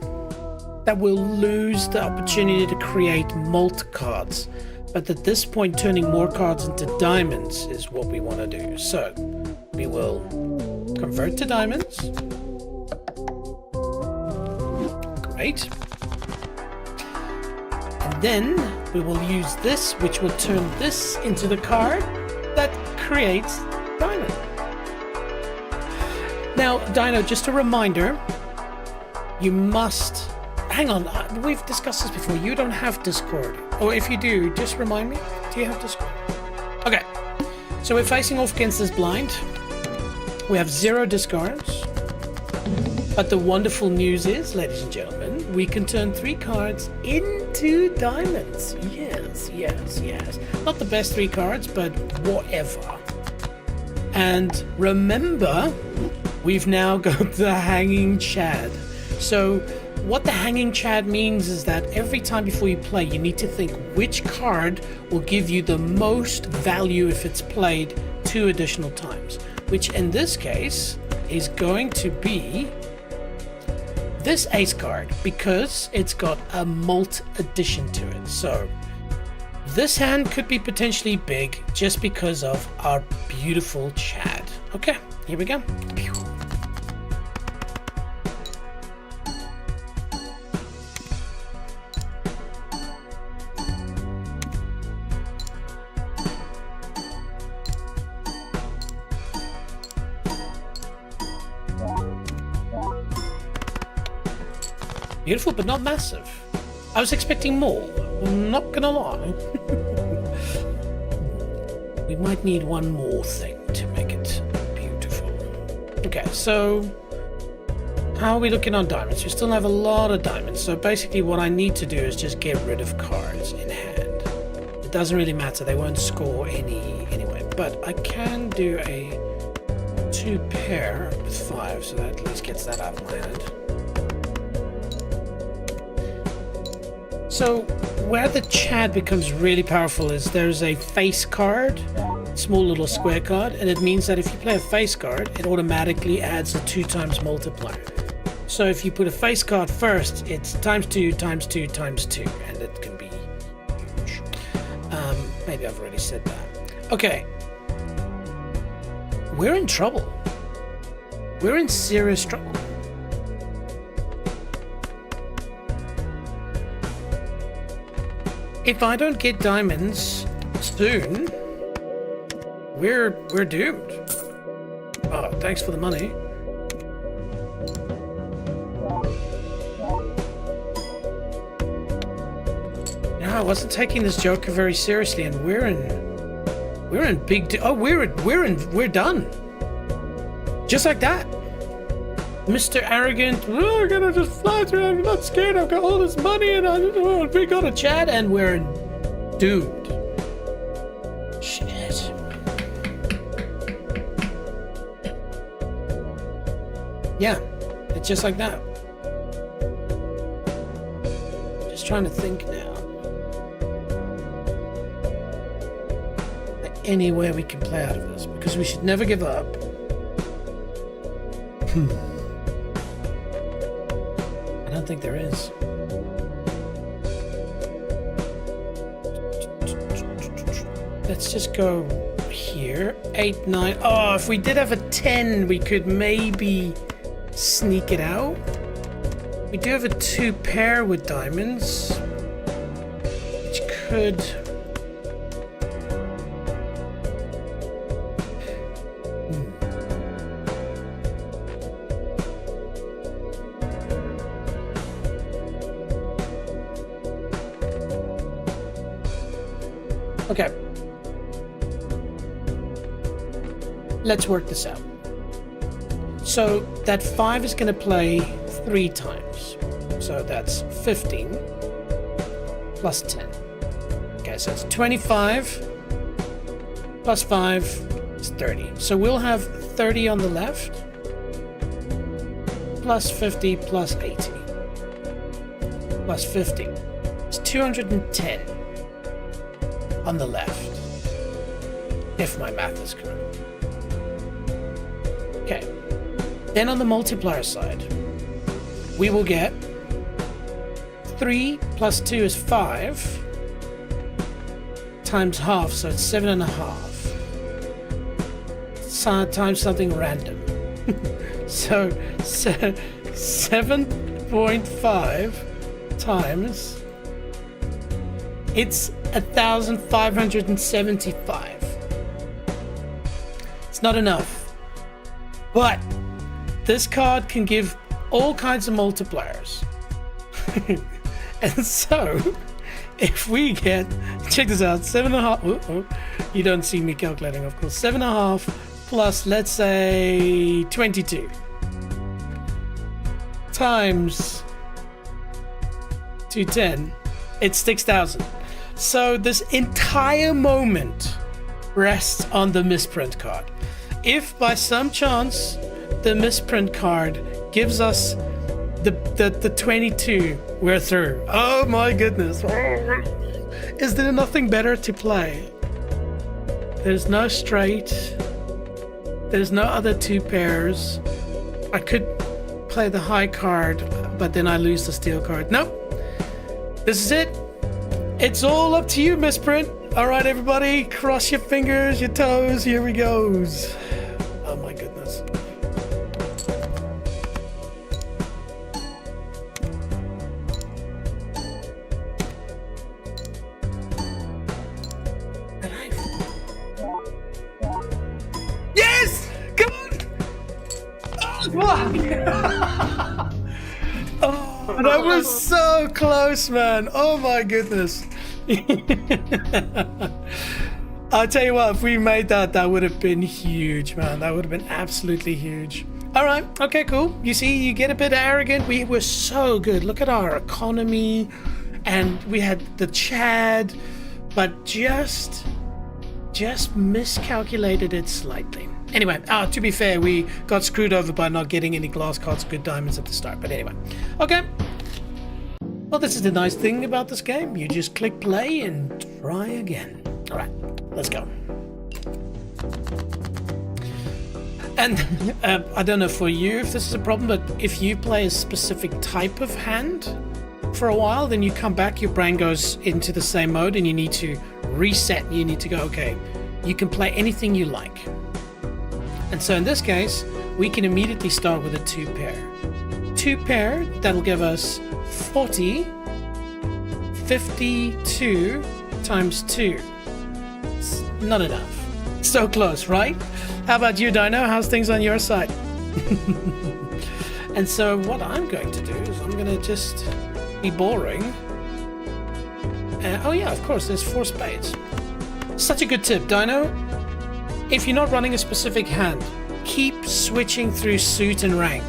that we'll lose the opportunity to create mult cards, but at this point turning more cards into diamonds is what we want to do. So we will convert to diamonds. Great. And then we will use this, which will turn this into the card that creates diamond. Now, Dino, just a reminder, you must... Hang on, we've discussed this before. You don't have Discord. Or if you do, just remind me. Do you have Discord? Okay. So we're facing off against this blind. We have 0 discards. But the wonderful news is, ladies and gentlemen, we can turn 3 cards into diamonds. Yes, yes, yes. Not the best 3 cards, but whatever. And remember, we've now got the Hanging Chad. So what the Hanging Chad means is that every time before you play, you need to think which card will give you the most value if it's played 2 additional times, which in this case is going to be this ace card, because it's got a mult addition to it. So this hand could be potentially big just because of our beautiful Chad. Okay, here we go. Pew. Beautiful, but not massive. I was expecting more. I'm not gonna lie. We might need one more thing to make it beautiful. Okay, so how are we looking on diamonds? We still have a lot of diamonds. So basically what I need to do is just get rid of cards in hand. It doesn't really matter. They won't score anyway. But I can do a 2 pair with 5, so that at least gets that out of my hand. So where the Chad becomes really powerful is there's a face card, small little square card, and it means that if you play a face card, it automatically adds a 2 times multiplier. So if you put a face card first, it's times 2 times 2 times 2, and it can be huge. Maybe I've already said that. Okay. We're in trouble. We're in serious trouble. If I don't get diamonds soon, we're doomed. Oh, thanks for the money. You know, I wasn't taking this Joker very seriously, and we're in big. Oh, we're done. Just like that. Mr. Arrogant, oh, I'm gonna just fly through, I'm not scared, I've got all this money and we got a Chad and we're doomed. Shit. Yeah, it's just like that. Just trying to think now. Any way we can play out of this, because we should never give up. I don't think there is. Let's just go here. 8, 9. Oh, if we did have a 10, we could maybe sneak it out. We do have a 2 pair with diamonds, which could... Okay. Let's work this out. So that 5 is going to play 3 times. So that's 15 plus 10. Okay, so it's 25 plus 5 is 30. So we'll have 30 on the left plus 50 plus 80 plus 50. It's 210. On the left, if my math is correct. Okay, then on the multiplier side, we will get 3 plus 2 is 5 times half, so it's 7.5 times something random. So 7.5 times, it's 1,575. It's not enough. But this card can give all kinds of multipliers. And so, if we get, check this out, 7.5, you don't see me calculating, of course, 7.5 plus, let's say, 22 times 210, it's 6,000. So this entire moment rests on the misprint card. If by some chance the misprint card gives us the 22, we're through. Oh my goodness. Is there nothing better to play? There's no straight. There's no other 2 pairs. I could play the high card, but then I lose the steel card. Nope. This is it. It's all up to you, misprint. All right, everybody, cross your fingers, your toes. Here we goes. Oh my goodness. Yes! Come on! Oh, that was so close, man. Oh my goodness. I'll tell you what, if we made that, that would have been huge, man. That would have been absolutely huge. All right, okay, cool. You see, you get a bit arrogant. We were so good. Look at our economy, and we had the Chad, but just miscalculated it slightly. Anyway, to be fair, we got screwed over by not getting any glass cards, good diamonds at the start. But anyway, okay. Well, this is the nice thing about this game. You just click play and try again. All right, let's go. And I don't know for you if this is a problem, but if you play a specific type of hand for a while, then you come back, your brain goes into the same mode and you need to reset. You need to go, okay, you can play anything you like. And so in this case, we can immediately start with a 2-pair. 2-pair, that'll give us 40, 52 times 2. It's not enough. So close, right? How about you, Dino? How's things on your side? And so what I'm going to do is I'm going to just be boring. Oh yeah, of course, there's 4 spades. Such a good tip, Dino. If you're not running a specific hand, keep switching through suit and rank.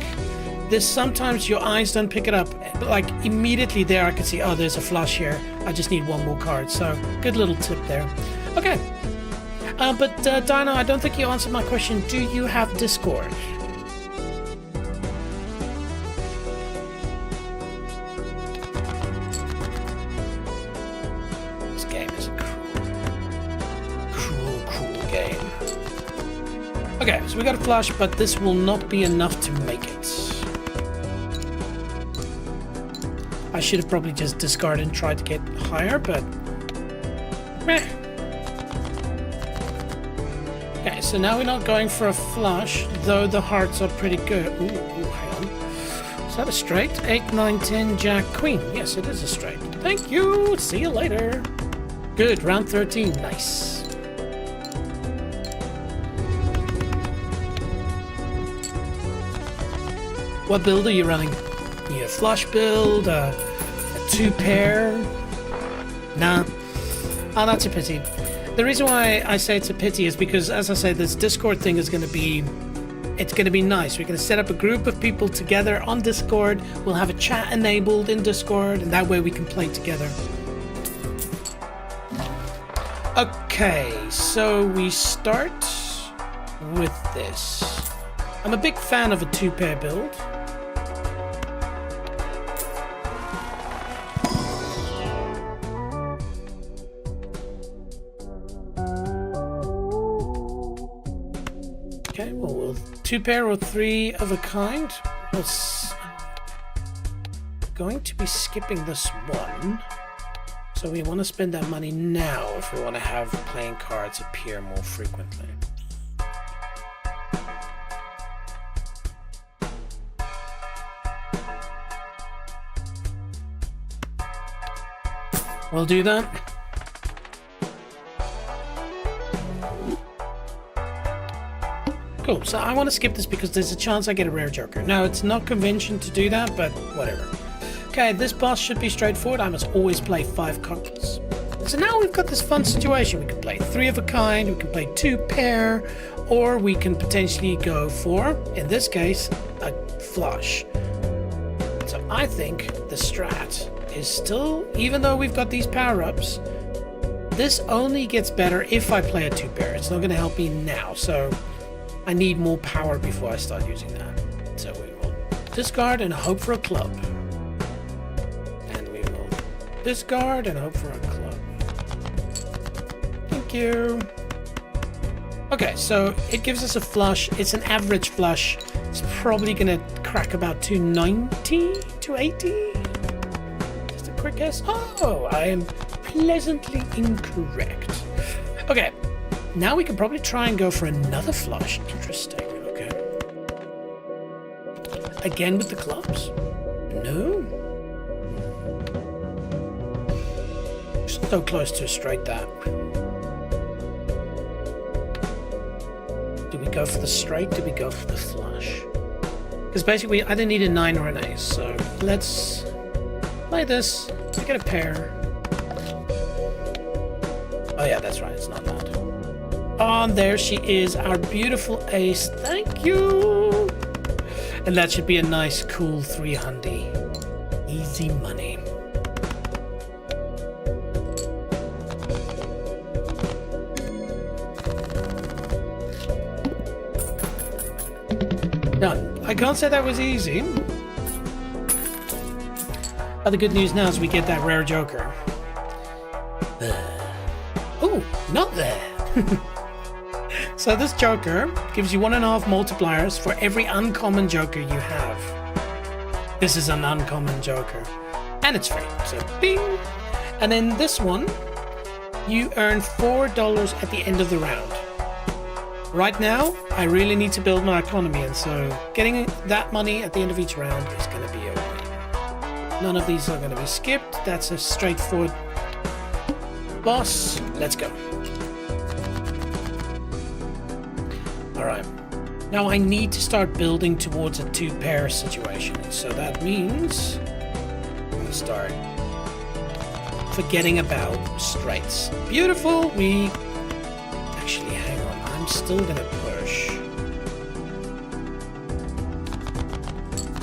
There's sometimes your eyes don't pick it up. Like immediately there I can see, oh, there's a flush here. I just need one more card. So good little tip there. Okay. But Dino, I don't think you answered my question. Do you have Discord? This game is a cruel game. Okay, so we got a flush, but this will not be enough to make it. I should have probably just discarded and tried to get higher, but meh. Okay, so now we're not going for a flush, though the hearts are pretty good. Ooh, hang on. Is that a straight? 8, 9, 10, Jack, Queen. Yes, it is a straight. Thank you. See you later. Good. Round 13. Nice. What build are you running? You a flush build? A 2-pair? Nah. Oh, that's a pity. The reason why I say it's a pity is because, as I say, this Discord thing is going to be... It's going to be nice. We're going to set up a group of people together on Discord. We'll have a chat enabled in Discord, and that way we can play together. Okay, so we start with this. I'm a big fan of a 2-pair build. Okay, well, we'll 2-pair or 3 of a kind. We're going to be skipping this one. So we want to spend that money now if we want to have playing cards appear more frequently. We'll do that. Cool, so I want to skip this because there's a chance I get a rare joker. Now, it's not convention to do that, but whatever. Okay, this boss should be straightforward. I must always play 5 cards. So now we've got this fun situation. We can play 3 of a kind, we can play 2-pair, or we can potentially go for, in this case, a flush. So I think the strat is still, even though we've got these power-ups, this only gets better if I play a 2-pair. It's not going to help me now, so I need more power before I start using that. So we will discard and hope for a club. And we will discard and hope for a club. Thank you. Okay, so it gives us a flush. It's an average flush. It's probably going to crack about 290, 280. Just a quick guess. Oh, I am pleasantly incorrect. Okay. Now we can probably try and go for another flush. Interesting. Okay. Again with the clubs? No. So close to a straight that. Do we go for the straight? Do we go for the flush? Because basically I either need a 9 or an ace. So let's play this. We get a pair. Oh yeah, that's right. It's not that. Oh, and there she is, our beautiful ace. Thank you. And that should be a nice, cool 300. Easy money. Done. I can't say that was easy. But the good news now is we get that rare joker. Oh, not there. So this joker gives you 1.5 multipliers for every uncommon joker you have. This is an uncommon joker. And it's free. So bing! And then this one, you earn $4 at the end of the round. Right now, I really need to build my economy, and so getting that money at the end of each round is going to be a win. None of these are going to be skipped. That's a straightforward boss. Let's go. Alright. Now I need to start building towards a 2-pair situation. So that means I'm going to start forgetting about straights. Beautiful. We... Actually, hang on. I'm still going to push.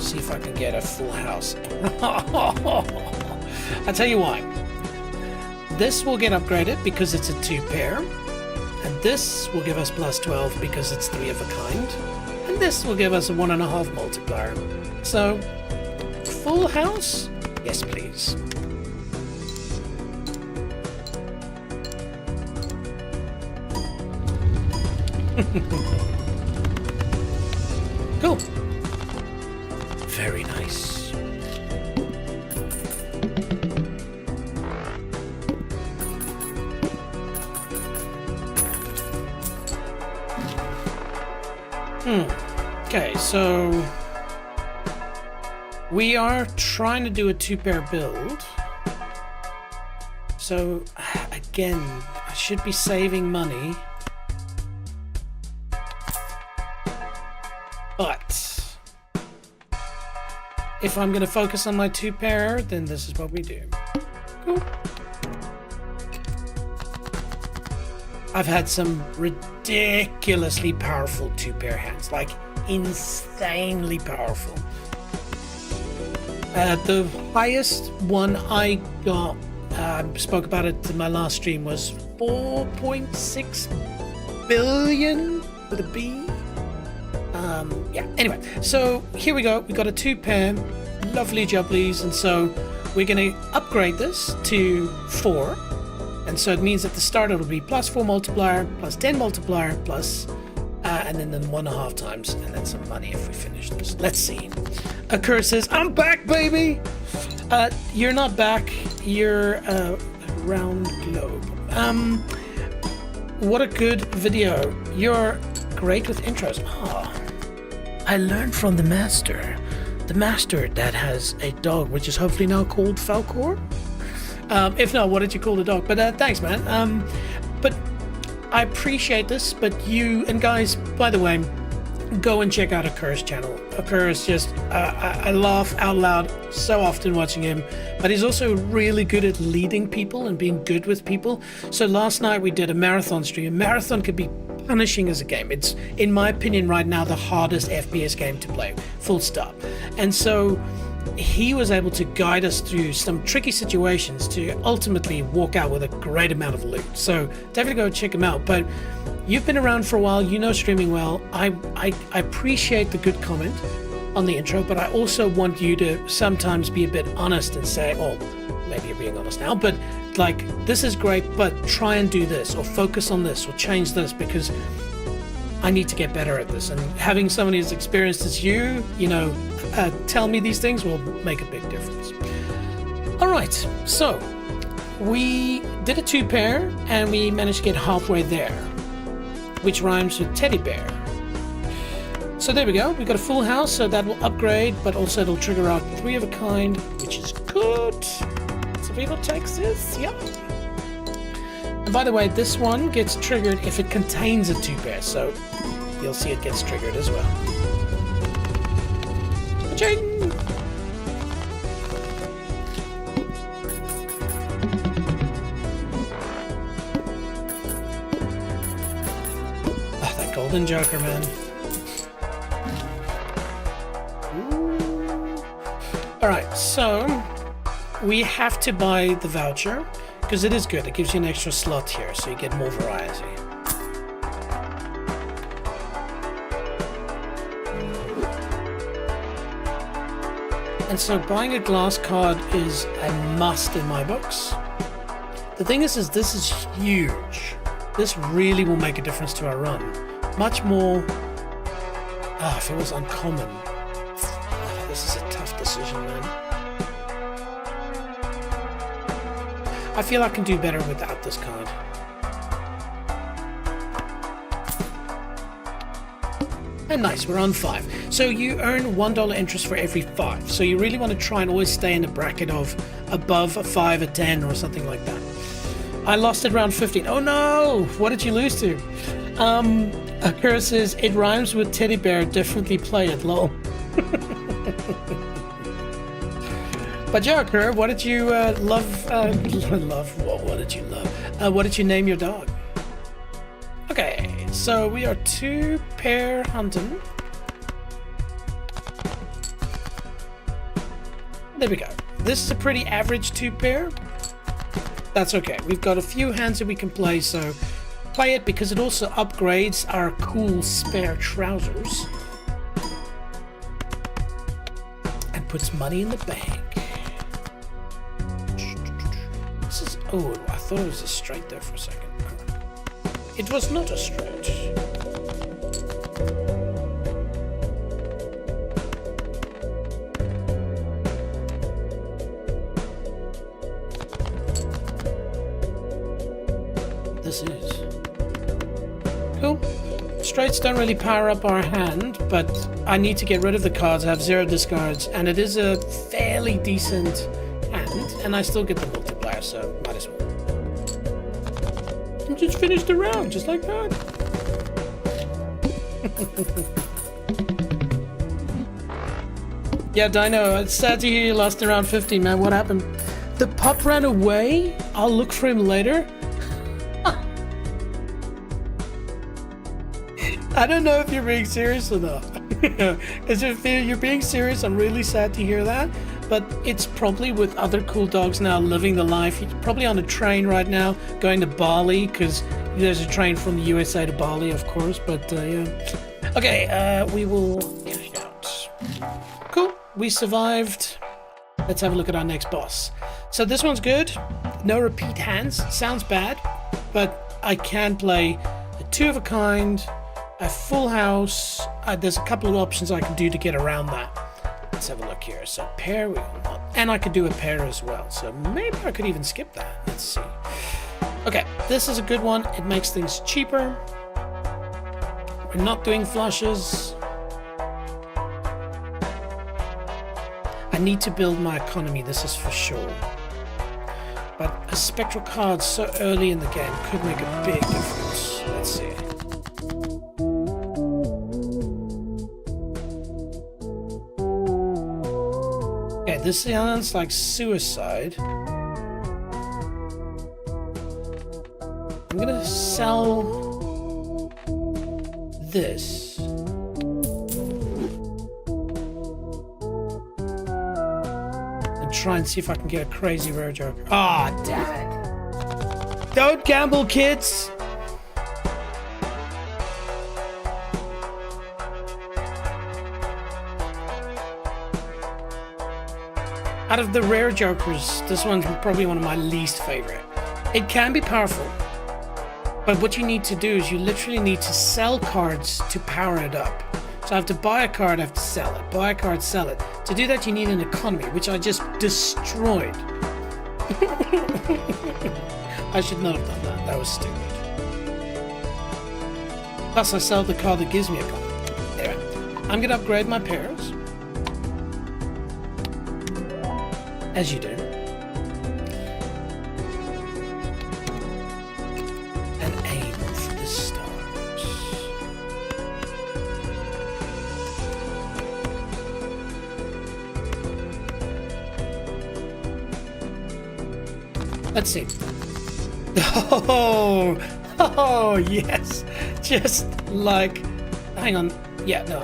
See if I can get a full house. I'll tell you why. This will get upgraded because it's a 2-pair. And this will give us plus 12 because it's 3 of a kind. And this will give us a 1.5 multiplier. So, full house? Yes, please. Cool. Very nice. Okay, so we are trying to do a 2-pair build. So again, I should be saving money. But if I'm going to focus on my 2-pair, then this is what we do. Cool. I've had some ridiculously powerful 2-pair hands, like insanely powerful. The highest one I got, spoke about it in my last stream, was 4.6 billion with a B. Yeah, anyway, so here we go. We got a 2-pair, lovely jubblies, and so we're going to upgrade this to 4. And so it means at the start it'll be plus 4 multiplier, plus 10 multiplier, plus, and then 1.5 times, and then some money if we finish this. Let's see. Occur says, I'm back, baby! You're not back. You're a round globe. What a good video. You're great with intros. Oh, I learned from the master. The master that has a dog, which is hopefully now called Falcor. If not, what did you call the dog? But thanks, man. But I appreciate this. But you and guys, by the way, go and check out Occur's channel. Occur is just, I laugh out loud so often watching him. But he's also really good at leading people and being good with people. So last night we did a marathon stream. A marathon could be punishing as a game. It's, in my opinion, right now the hardest FPS game to play. Full stop. And so he was able to guide us through some tricky situations to ultimately walk out with a great amount of loot. So definitely go check him out. But you've been around for a while, you know streaming well. I appreciate the good comment on the intro, but I also want you to sometimes be a bit honest and say, oh, maybe you're being honest now, but like, this is great, but try and do this, or focus on this, or change this, because I need to get better at this. And having somebody as experienced as you know, tell me these things will make a big difference. All right, so we did a 2-pair and we managed to get halfway there, which rhymes with teddy bear. So there we go. We got a full house, so that will upgrade, but also it'll trigger out 3 of a kind, which is good. Seville, Texas, yep. And by the way, this one gets triggered if it contains a 2-pair, so you'll see it gets triggered as well. Cha-ching! Oh, that golden joker, man. Alright, so we have to buy the voucher because it is good. It gives you an extra slot here, so you get more variety. And so buying a glass card is a must in my books. The thing is this is huge. This really will make a difference to our run. Much more... if it was uncommon. This is a tough decision, man. I feel I can do better without this card. And nice, we're on 5. So you earn $1 interest for every 5. So you really want to try and always stay in the bracket of above a 5, a 10, or something like that. I lost at round 15. Oh no! What did you lose to? Akira says, it rhymes with teddy bear, differently play it, lol. But yeah, Akira, what did you love? What did you love? What did you name your dog? Okay, so we are 2 pair hunting. There we go. This is a pretty average 2 pair. That's okay. We've got a few hands that we can play, so play it because it also upgrades our cool spare trousers. And puts money in the bank. This is... Oh, I thought it was a straight there for a second. It was not a straight. This is cool. Straights don't really power up our hand, but I need to get rid of the cards. I have 0 discards, and it is a fairly decent hand, and I still get the multiplier, so might as well. And just finish the round, just like that. Yeah, Dino, it's sad to hear you lost in round 15, man. What happened? The pup ran away? I'll look for him later. I don't know if you're being serious or not. As if you're being serious, I'm really sad to hear that. But it's probably with other cool dogs now living the life. He's probably on a train right now going to Bali, because there's a train from the USA to Bali, of course. But yeah. Okay, we will get it out. Cool, we survived. Let's have a look at our next boss. So this one's good. No repeat hands. Sounds bad, but I can play a 2 of a kind, a full house. There's a couple of options I can do to get around that. Let's have a look here. So pair we will not, and I could do a pair as well. So maybe I could even skip that. Let's see. Okay, this is a good one. It makes things cheaper. We're not doing flushes. I need to build my economy, this is for sure. But a spectral card so early in the game could make a big difference. Let's see. Okay, this sounds like suicide. I'm gonna sell this. And try and see if I can get a crazy rare joker. Ah, oh, damn it. Don't gamble, kids! Out of the rare jokers, this one's probably one of my least favorite. It can be powerful, but what you need to do is you literally need to sell cards to power it up. So I have to buy a card, I have to sell it. Buy a card, sell it. To do that, you need an economy, which I just destroyed. I should not have done that. That was stupid. Plus, I sell the card that gives me a economy. There. I'm going to upgrade my pairs. As you do. And aim for the stars. Let's see. Oh, yes. Just like, hang on. Yeah, no,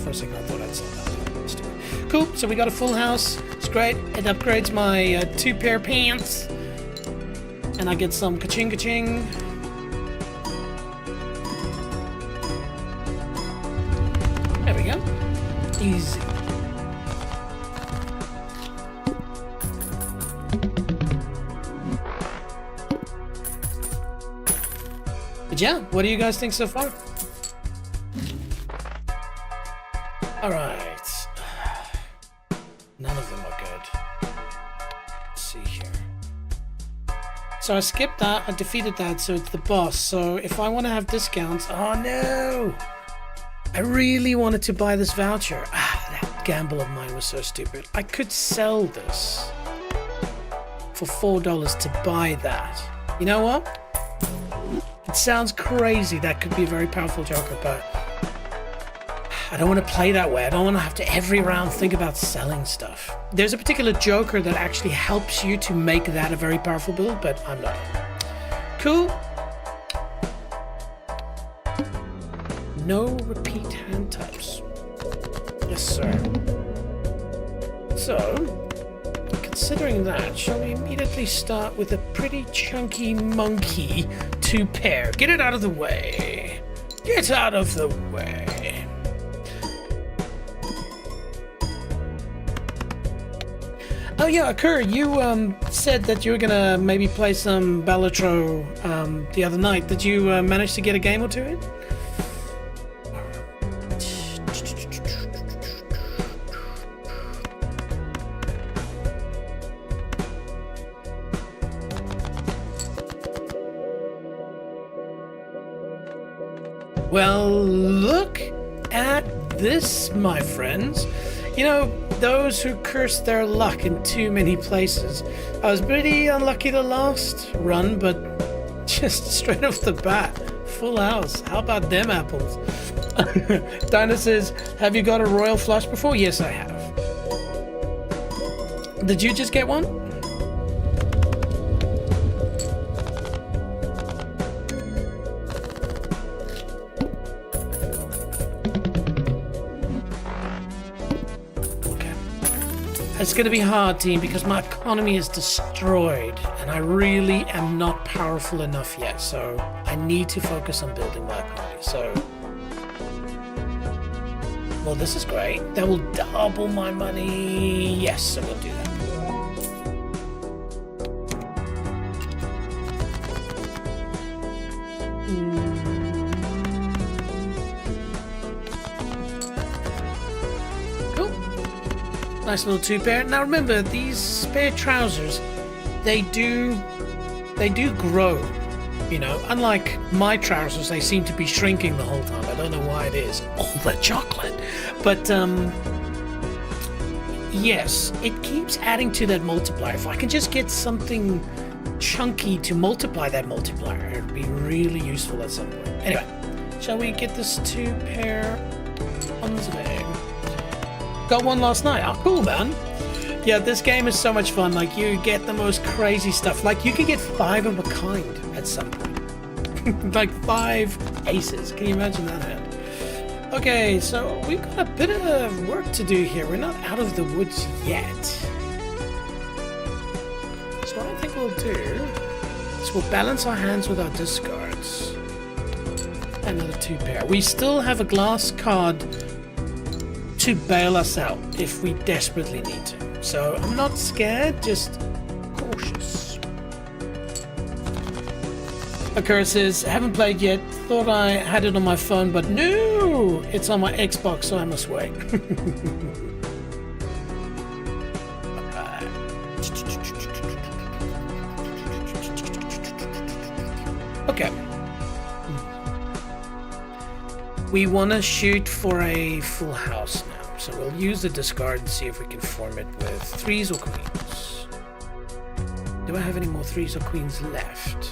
for a second I thought I'd saw that. Let's do it. Cool, so we got a full house. It's great. It upgrades my 2 pair pants. And I get some ka-ching ka-ching. There we go. Easy. But yeah, what do you guys think so far? Alright. None of them are good. Let's see here. So I skipped that, I defeated that, so it's the boss. So if I want to have discounts... Oh no! I really wanted to buy this voucher. That gamble of mine was so stupid. I could sell this for $4 to buy that. You know what? It sounds crazy. That could be a very powerful Joker, but I don't want to play that way. I don't want to have to every round think about selling stuff. There's a particular Joker that actually helps you to make that a very powerful build, but I'm not. Cool. No repeat hand types. Yes, sir. So, considering that, shall we immediately start with a pretty chunky monkey 2-pair? Get it out of the way. Get out of the way. Oh yeah, Kerr, you said that you were gonna maybe play some Balatro the other night. Did you manage to get a game or two in? Well, look at this, my friends. You know, those who curse their luck in too many places. I was pretty unlucky the last run, but just straight off the bat, full house. How about them apples? Dinah says, have you got a royal flush before? Yes, I have. Did you just get one? It's going to be hard, team, because my economy is destroyed and I really am not powerful enough yet, so I need to focus on building my economy. So, well, this is great. That will double my money. Yes, so we'll do that. Nice little 2-pair. Now remember, these spare trousers, they do grow, you know. Unlike my trousers, they seem to be shrinking the whole time. I don't know why it is. All the chocolate. But yes, it keeps adding to that multiplier. If I can just get something chunky to multiply that multiplier, it would be really useful at some point. Anyway, shall we get this 2-pair on the way? Got one last night. Oh, cool, man. Yeah, this game is so much fun. Like, you get the most crazy stuff. Like, you can get 5 of a kind at some point. Like 5 aces. Can you imagine that? Okay, so we've got a bit of work to do here. We're not out of the woods yet. So what I think we'll do is we'll balance our hands with our discards. Another 2-pair. We still have a glass card to bail us out if we desperately need to. So I'm not scared, just cautious. Akira says, haven't played yet, thought I had it on my phone, but no! It's on my Xbox, so I must wait. Okay. We want to shoot for a full house now, so we'll use the discard and see if we can form it with 3s or queens. Do I have any more 3s or queens left?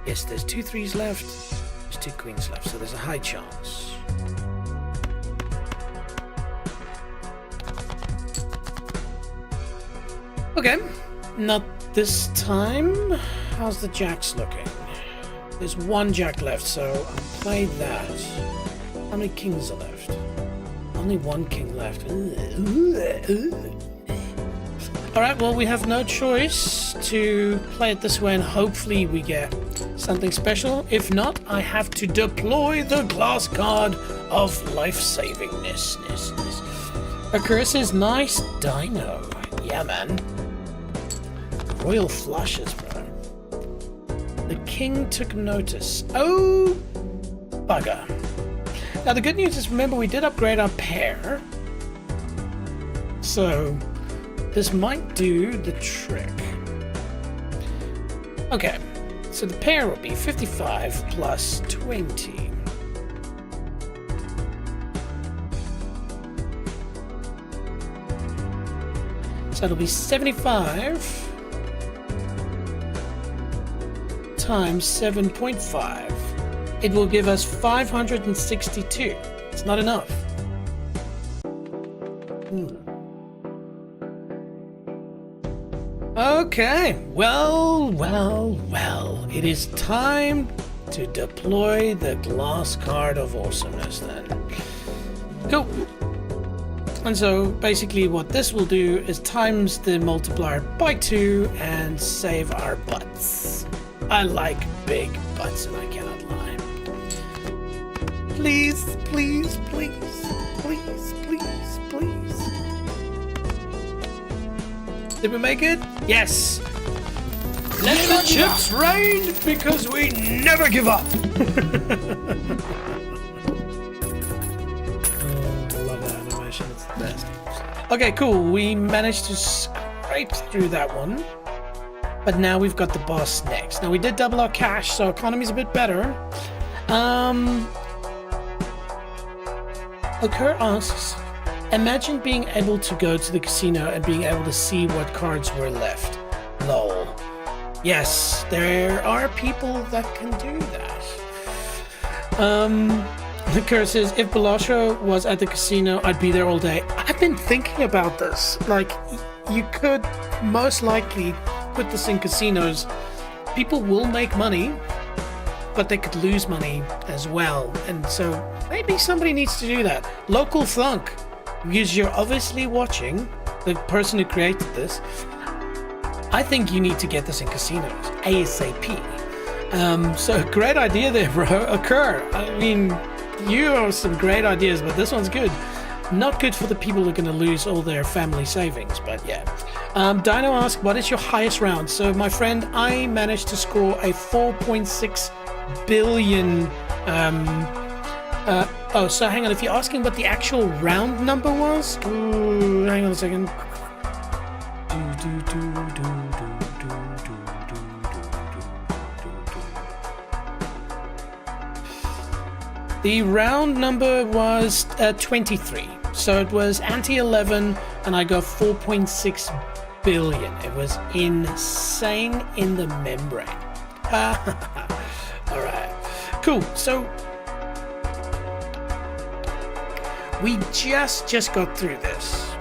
Yes, there's 2 3s left, there's 2 queens left, so there's a high chance. Okay, not this time. How's the jacks looking? There's 1 jack left, so I'll play that. How many kings are left? Only 1 king left. Alright, well, we have no choice to play it this way, and hopefully we get something special. If not, I have to deploy the glass card of life-savingness. Akira says, nice dino. Yeah, man. Royal flushes, bro. The king took notice. Oh, bugger. Now the good news is, remember, we did upgrade our pair. So this might do the trick. Okay, so the pair will be 55 plus 20. So it'll be 75 times 7.5. It will give us 562. It's not enough. Okay, well. It is time to deploy the glass card of awesomeness then. Cool. And so basically what this will do is times the multiplier by 2 and save our butts. I like big butts and I cannot lie. Please. Did we make it? Yes! Let the chips rain because we never give up! Oh, I love that animation, it's the best. Okay, cool. We managed to scrape through that one. But now we've got the boss next. Now we did double our cash, so economy's a bit better. Occur asks, imagine being able to go to the casino and being able to see what cards were left. Lol. Yes, there are people that can do that. The curse says, if Balatro was at the casino, I'd be there all day. I've been thinking about this. Like, you could most likely put this in casinos. People will make money, but they could lose money as well. And so maybe somebody needs to do that. Local thunk, because you're obviously watching the person who created this. I think you need to get this in casinos ASAP. So great idea there, bro. Occur. I mean, you have some great ideas, but this one's good. Not good for the people who are going to lose all their family savings, but yeah. Dino asks, what is your highest round? So my friend, I managed to score a 4.6 billion. So hang on. If you're asking what the actual round number was, hang on a second. The round number was 23. So it was anti-11 and I got 4.6 billion. It was insane in the membrane. Alright. Cool. So we just got through this.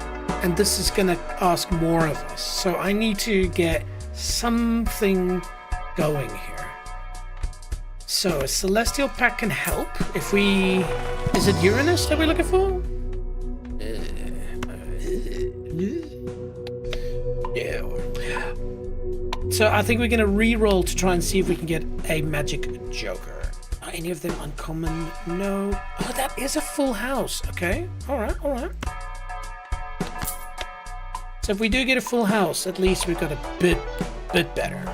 And this is going to ask more of us. So I need to get something going here. So a celestial pack can help. If we... Is it Uranus that we're looking for? Yeah. So I think we're going to re-roll to try and see if we can get a magic joker. Are any of them uncommon? No. Oh, that is a full house. Okay. Alright. So if we do get a full house, at least we've got a bit better.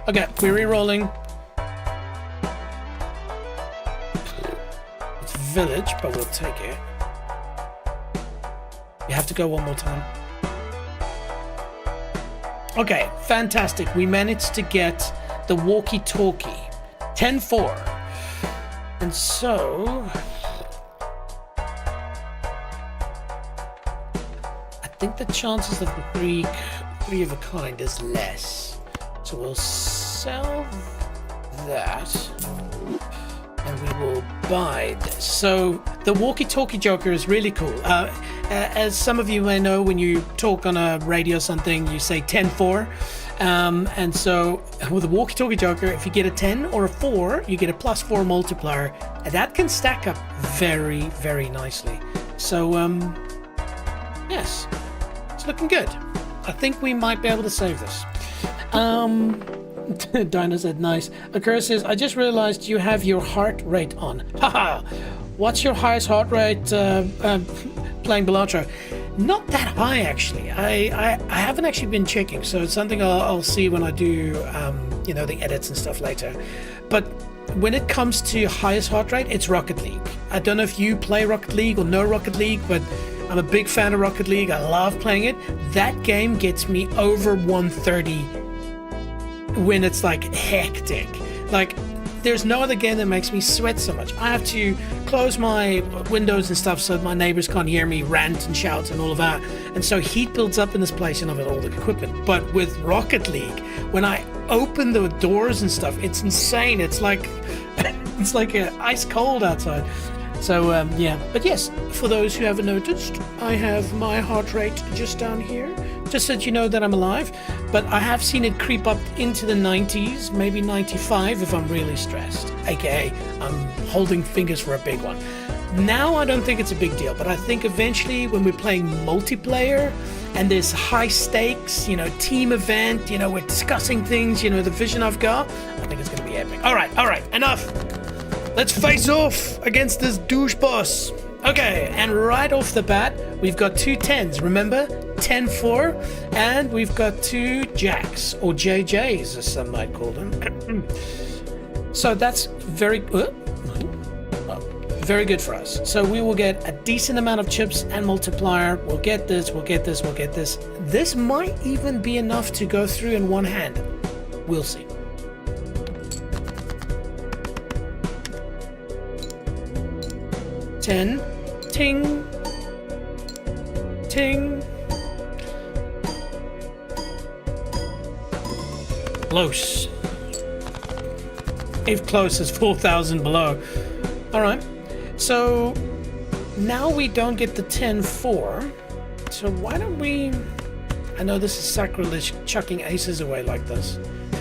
Okay, we're re-rolling. It's village, but we'll take it. You have to go one more time. Okay, fantastic. We managed to get the walkie-talkie. 10-4. And so... I think the chances of the three of a kind is less. So we'll sell that and we will buy this. So the walkie-talkie joker is really cool. As some of you may know, when you talk on a radio or something, you say 10-4. And so with the walkie-talkie joker, if you get a 10 or a 4, you get a +4 multiplier. And that can stack up very, very nicely. So, yes, it's looking good. I think we might be able to save this. Dinah said nice. Akira says, I just realized you have your heart rate on. Haha. What's your highest heart rate playing Balatro? Not that high, actually. I haven't actually been checking, so it's something I'll see when I do, the edits and stuff later. But when it comes to highest heart rate, it's Rocket League. I don't know if you play Rocket League or know Rocket League, but I'm a big fan of Rocket League. I love playing it. That game gets me over 130 when it's like hectic. Like, there's no other game that makes me sweat so much. I have to close my windows and stuff so my neighbors can't hear me rant and shout and all of that. And so heat builds up in this place and I've got all the equipment. But with Rocket League, when I open the doors and stuff, it's insane. It's like ice cold outside. So yeah, but yes, for those who haven't noticed, I have my heart rate just down here, just so that you know that I'm alive. But I have seen it creep up into the 90s, maybe 95 if I'm really stressed, aka I'm holding fingers for a big one. Now I don't think it's a big deal, but I think eventually when we're playing multiplayer and there's high stakes, team event, we're discussing things, the vision I've got, I think it's going to be epic. All right, enough. Let's face off against this douche boss. Okay, and right off the bat, we've got 2 10s, remember? 10-4, and we've got 2 jacks, or JJs, as some might call them. So that's very good for us. So we will get a decent amount of chips and multiplier. We'll get this. This might even be enough to go through in one hand. We'll see. Ten, ting, ting. Close. If close is 4,000 below. All right. So now we don't get the 10-4. So why don't we? I know this is sacrilege, chucking aces away like this.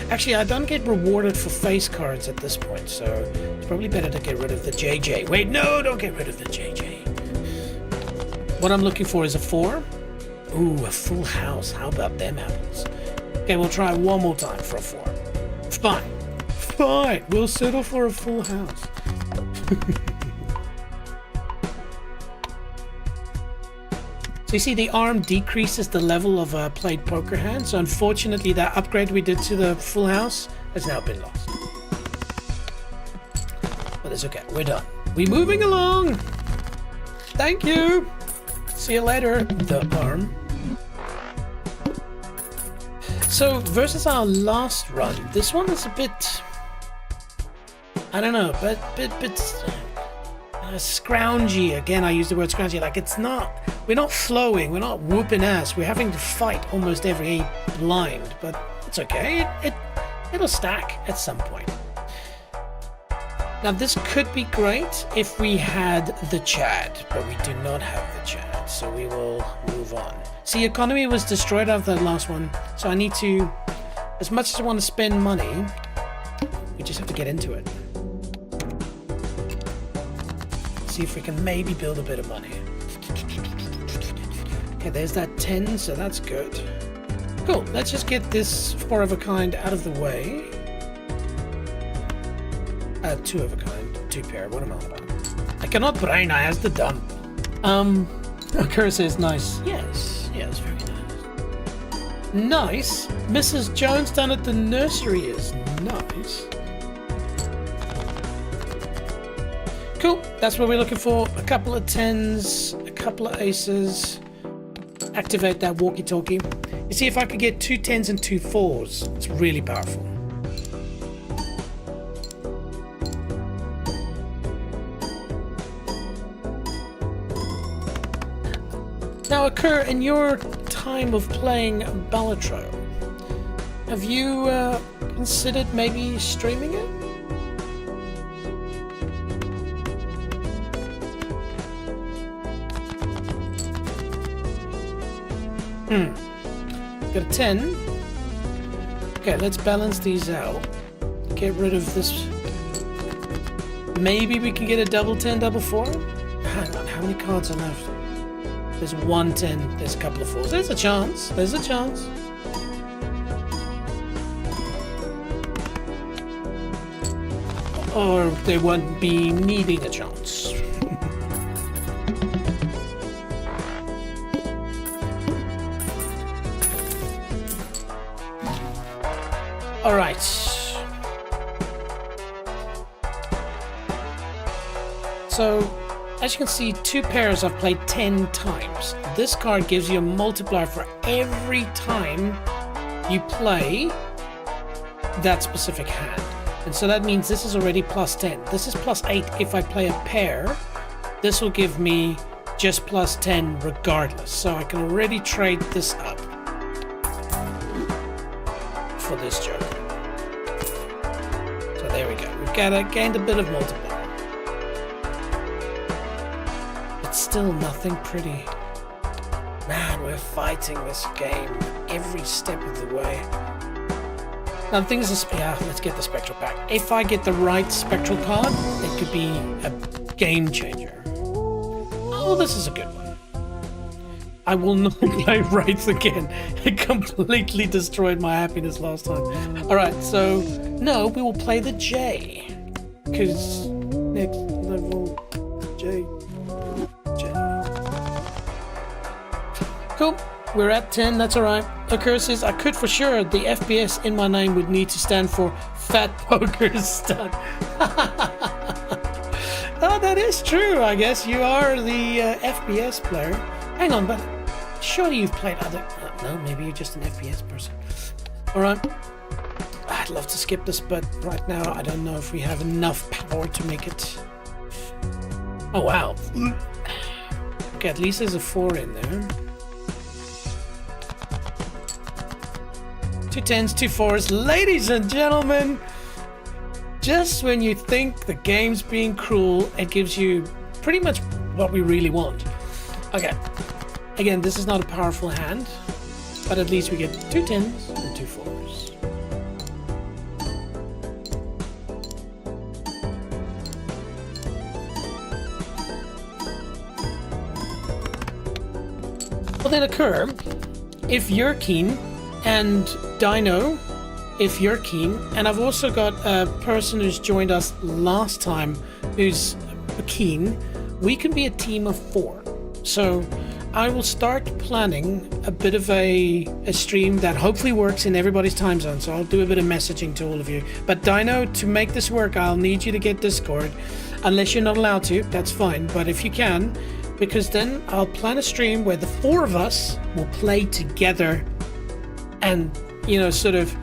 Actually, I don't get rewarded for face cards at this point, so it's probably better to get rid of the JJ. Wait, no, don't get rid of the JJ. What I'm looking for is a 4. Ooh, a full house. How about them apples? Okay, we'll try one more time for a 4. Fine. We'll settle for a full house. So you see, the arm decreases the level of a played poker hand. So unfortunately, that upgrade we did to the full house has now been lost. But it's okay. We're done. We're moving along. Thank you. See you later, the arm. So versus our last run, this one is a bit, I don't know, but scroungy. Again, I use the word scroungy. Like, we're not flowing, we're not whooping ass. We're having to fight almost every blind, but it's okay. It'll stack at some point. Now, this could be great if we had the Chad, but we do not have the Chad, so we will move on. See, economy was destroyed after the last one, so I need to, as much as I want to spend money, we just have to get into it. See if we can maybe build a bit of money. Okay, there's that 10, so that's good. Cool, let's just get this 4 of a kind out of the way. 2 of a kind, 2 pair, what am I about? I cannot brain, I has to dump. Kerr says nice. Yes, very nice. Nice? Mrs. Jones down at the nursery is nice. Cool, that's what we're looking for. A couple of 10s, a couple of aces. Activate that walkie-talkie. You see, if I could get 2 10s and 2 4s, it's really powerful. Now, Kerr, in your time of playing Balatro, have you considered maybe streaming it? Got a 10. Okay, let's balance these out. Get rid of this. Maybe we can get a double 10, double 4? Hang on, how many cards are left? There's 1 10, there's a couple of 4s. There's a chance. Or they won't be needing a chance. All right. So, as you can see, 2 pairs I've played 10 times. This card gives you a multiplier for every time you play that specific hand. And so that means this is already plus 10. This is plus 8 if I play a pair. This will give me just plus 10 regardless. So I can already trade this up for this joker. So there we go. We've gained a bit of multiplier. Still nothing pretty. Man, we're fighting this game every step of the way. Now the thing is, let's get the spectral pack. If I get the right spectral card, it could be a game changer. Oh, this is a good one. I will not play Wraith again. It completely destroyed my happiness last time. Alright, so no, we will play the J. Because next level J. Cool, we're at 10, that's alright. Occurrences, I could for sure, the FPS in my name would need to stand for Fat Poker Stud. Oh, that is true, I guess. You are the FPS player. Hang on, but surely you've played other... no, maybe you're just an FPS person. Alright. I'd love to skip this, but right now I don't know if we have enough power to make it. Oh, wow. Okay, at least there's a 4 in there. 2 10s, 2 4s. Ladies and gentlemen, just when you think the game's being cruel, it gives you pretty much what we really want. Okay. Again, this is not a powerful hand, but at least we get 2 10s and 2 4s. Well then occur, if you're keen, and Dino, if you're keen, and I've also got a person who's joined us last time who's keen, we can be a team of 4. So I will start planning a bit of a stream that hopefully works in everybody's time zone. So I'll do a bit of messaging to all of you. But Dino, to make this work, I'll need you to get Discord. Unless you're not allowed to, that's fine. But if you can, because then I'll plan a stream where the 4 of us will play together. And, you know, sort of,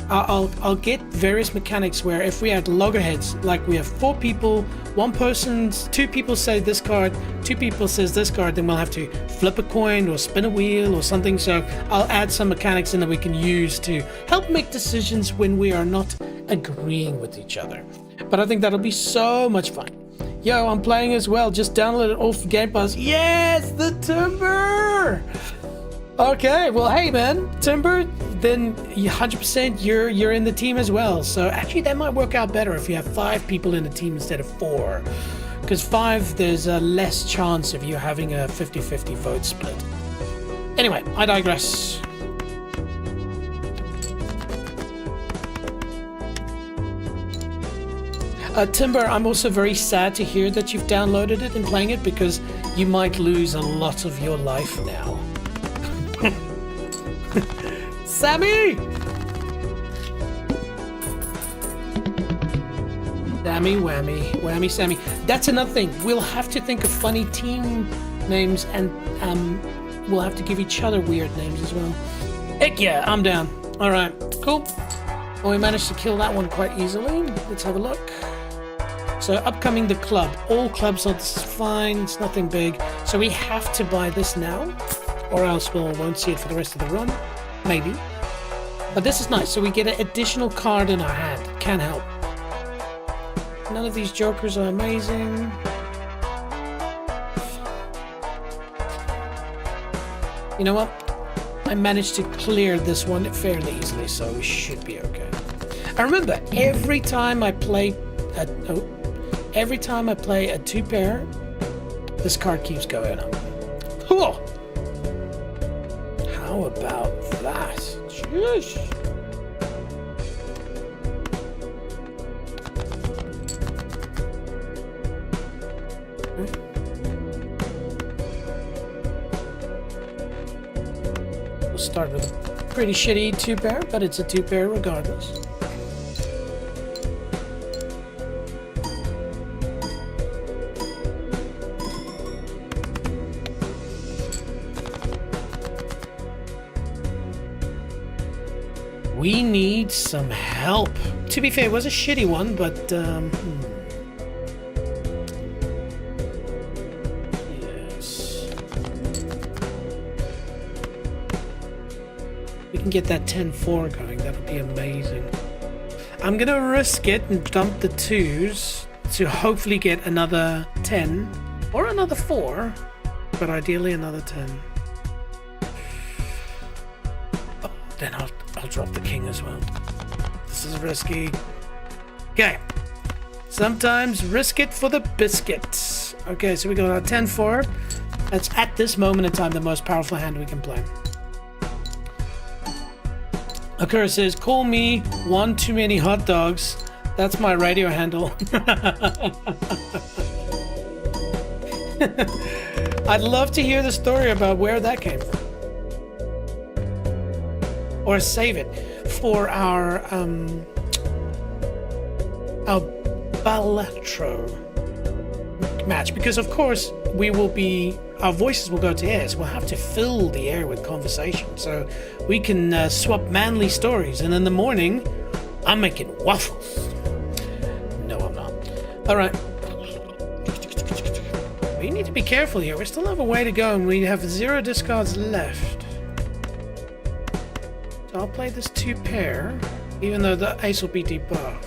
I'll get various mechanics where if we had loggerheads, like we have 4 people, 2 people say this card, 2 people says this card, then we'll have to flip a coin or spin a wheel or something. So I'll add some mechanics in that we can use to help make decisions when we are not agreeing with each other. But I think that'll be so much fun. Yo, I'm playing as well. Just download it off Game Pass. Yes, the Timber! Okay, well, hey, man, Timber, then 100% you're in the team as well. So actually, that might work out better if you have 5 people in the team instead of 4. Because 5, there's a less chance of you having a 50-50 vote split. Anyway, I digress. Timber, I'm also very sad to hear that you've downloaded it and playing it, because you might lose a lot of your life now. Sammy! Sammy, whammy, whammy, Sammy. That's another thing. We'll have to think of funny team names, and we'll have to give each other weird names as well. Heck yeah, I'm down. Alright, cool. Well, we managed to kill that one quite easily. Let's have a look. So upcoming the club. All clubs are fine, it's nothing big. So we have to buy this now, or else we won't see it for the rest of the run. Maybe. But this is nice. So we get an additional card in our hand. Can't help. None of these jokers are amazing. You know what? I managed to clear this one fairly easily, so we should be okay. I remember every time I play a 2-pair, this card keeps going up. Cool. How about that? Sheesh. We'll start with a pretty shitty 2-pair, but it's a 2-pair regardless. We need some help. To be fair, it was a shitty one, but yes. We can get that 10-4 going. That would be amazing. I'm gonna risk it and dump the 2s to hopefully get another 10 or another 4, but ideally another 10. Oh, then I'll drop the king as well. This is risky. Okay. Sometimes risk it for the biscuits. Okay, so we got our 10-4. That's at this moment in time the most powerful hand we can play. Akira says, call me one too many hot dogs. That's my radio handle. I'd love to hear the story about where that came from. Or save it for our Balatro match, because of course our voices will go to air, so we'll have to fill the air with conversation, so we can swap manly stories, and in the morning I'm making waffles. No, I'm not. All right, we need to be careful here. We still have a way to go, and we have 0 discards left. So I'll play this 2 pair, even though the ace will be debuffed.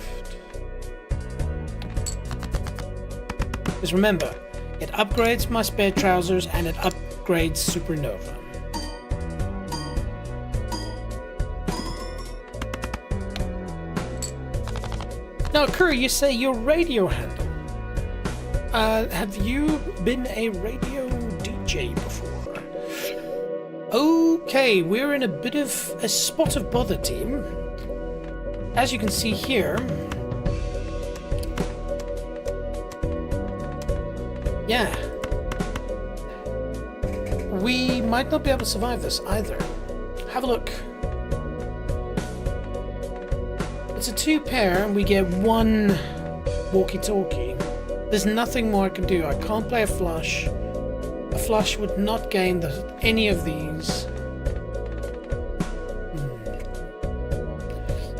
Because remember, it upgrades my spare trousers and it upgrades Supernova. Now, Curry, you say your radio handle. Have you been a radio DJ before? Okay, we're in a bit of a spot of bother, team. As you can see here, yeah, we might not be able to survive this either. Have a look. It's a 2 pair and we get 1 walkie-talkie. There's nothing more I can do. I can't play a flush. A flush would not gain any of these.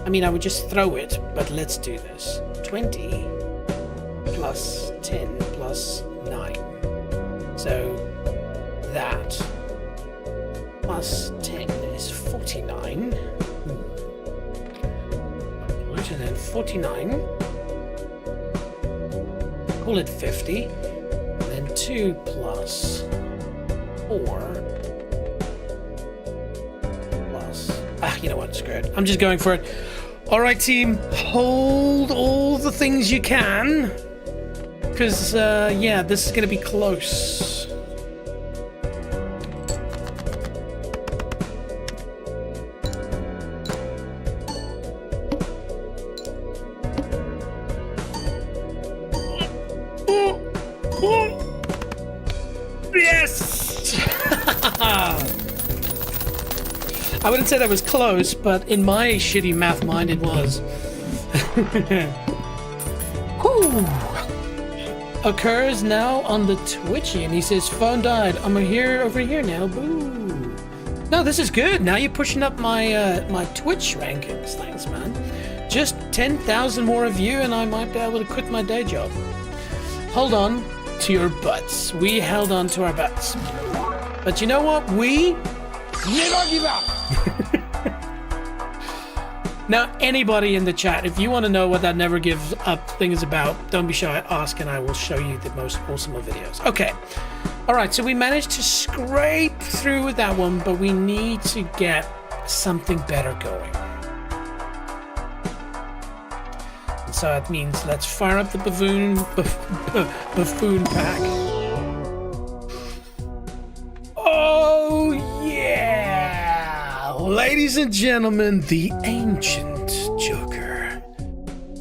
I mean, I would just throw it, but let's do this. 20 plus 10 plus 9. So that plus 10 is 49. And then 49. Call it 50. And then 2 plus 4 plus... you know what? Screw it. I'm just going for it. All right, team. Hold all the things you can. Because, yeah, this is going to be close. Yes! I wouldn't say that was close, but in my shitty math mind, it was. Whew. Occurs now on the Twitchy, and he says, phone died. I'm over here now. Boo. No, this is good. Now you're pushing up my my Twitch rankings. Thanks, man. Just 10,000 more of you, and I might be able to quit my day job. Hold on to your butts. We held on to our butts. But you know what? We never give up. Now, anybody in the chat, if you want to know what that never gives up thing is about, don't be shy, ask, and I will show you the most awesome of videos. Okay. All right, so we managed to scrape through with that one, but we need to get something better going. And so that means let's fire up the buffoon pack. Oh, yeah! Ladies and gentlemen, the ancient Joker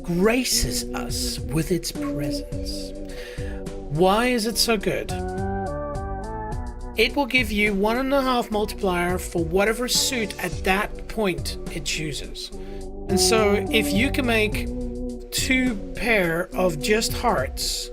graces us with its presence. Why is it so good? It will give you 1.5 multiplier for whatever suit at that point it chooses. And so if you can make 2 pair of just hearts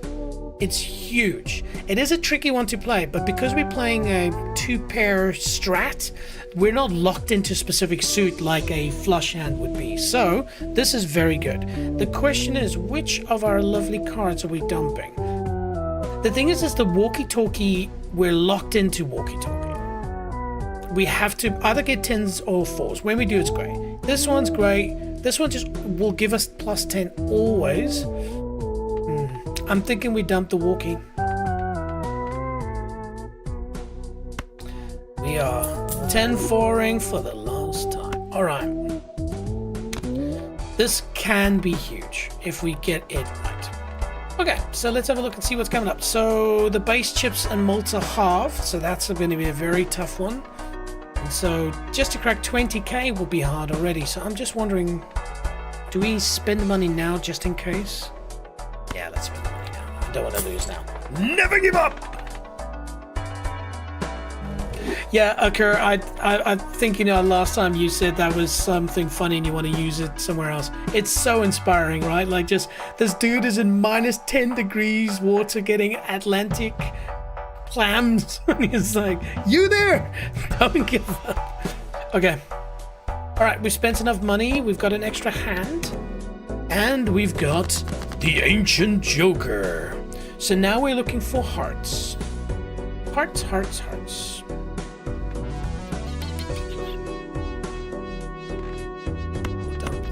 It's huge. It is a tricky one to play, but because we're playing a 2-pair strat, we're not locked into a specific suit like a flush hand would be. So this is very good. The question is, which of our lovely cards are we dumping? The thing is the walkie-talkie, we're locked into walkie-talkie. We have to either get 10s or 4s. When we do, it's great. This one's great. This one just will give us plus 10 always. I'm thinking we dump the walkie. We are 10-4ing for the last time. Alright. This can be huge if we get it right. Okay, so let's have a look and see what's coming up. So the base chips and malts are halved, so that's going to be a very tough one. And so just to crack 20k will be hard already. So I'm just wondering, do we spend money now just in case? Yeah, let's spend the money now. I don't want to lose now. Never give up! Yeah, Okur, I think, last time you said that was something funny and you want to use it somewhere else. It's so inspiring, right? Like, just, this dude is in minus 10 degrees water getting Atlantic clams. And he's like, you there? Don't give up. Okay. Alright, we've spent enough money. We've got an extra hand. And we've got the Ancient Joker. So now we're looking for hearts. Hearts, hearts, hearts.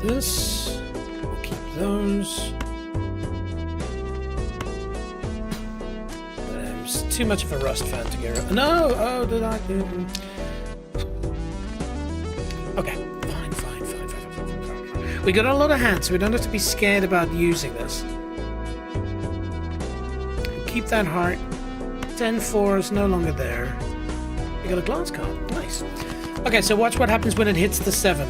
This, we'll keep those. I'm too much of a Rust fan to get rid of. No! Oh, did I do? Okay, fine. We got a lot of hands, so we don't have to be scared about using this. Keep that heart. 10-4 is no longer there. We got a glass card. Nice. Okay, so watch what happens when it hits the 7.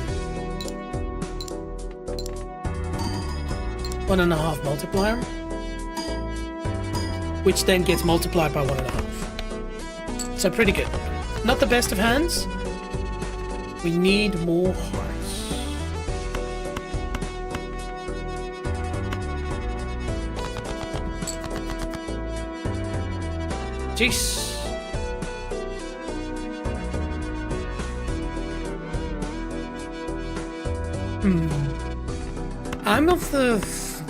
1.5 multiplier, which then gets multiplied by 1.5. So pretty good. Not the best of hands. We need more hearts. Jeez. I'm of the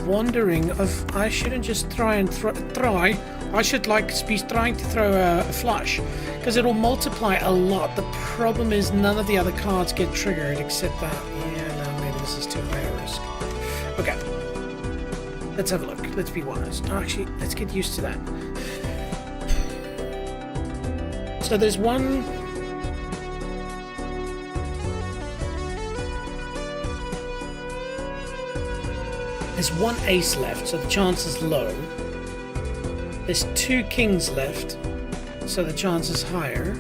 wondering if I shouldn't just try and try. I should be trying to throw a flush, because it'll multiply a lot. The problem is none of the other cards get triggered except that. Yeah, no, maybe this is too high a risk. Okay, let's have a look. Let's be honest. Actually, let's get used to that. So there's one. There's one ace left, so the chance is low. There's 2 kings left, so the chance is higher.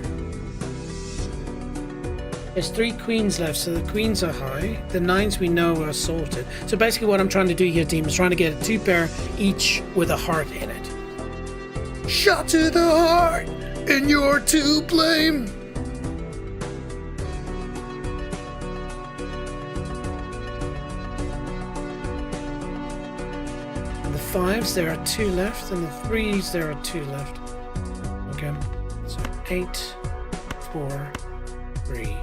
There's 3 queens left, so the queens are high. The 9s we know are sorted. So basically what I'm trying to do here, team, is trying to get a 2-pair each with a heart in it. Shot to the heart, and you're to blame. The 5s, there are 2 left, and the 3s, there are 2 left. Okay, so 8, 4, 3.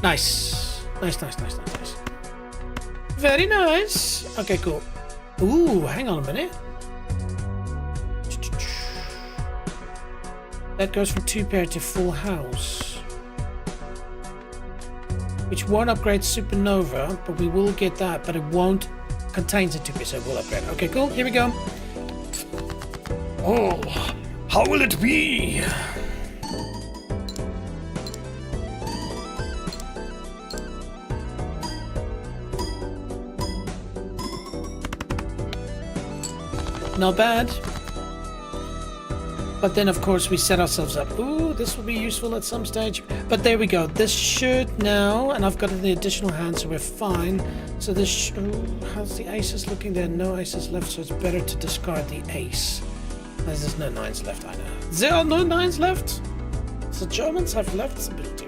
Nice. Nice. Very nice. Okay, cool. Ooh, hang on a minute. That goes from 2-pair to full house, which won't upgrade Supernova, but we will get that, but it won't contain the 2-pair, so we'll upgrade. Okay, cool. Here we go. Oh, how will it be? Not bad. But then, of course, we set ourselves up. Ooh, this will be useful at some stage. But there we go. This should now, and I've got the additional hand, so we're fine. So this, how's the aces looking? There are no aces left, so it's better to discard the ace. There's no 9s left, I know. There are no 9s left? The Germans have left some bit too.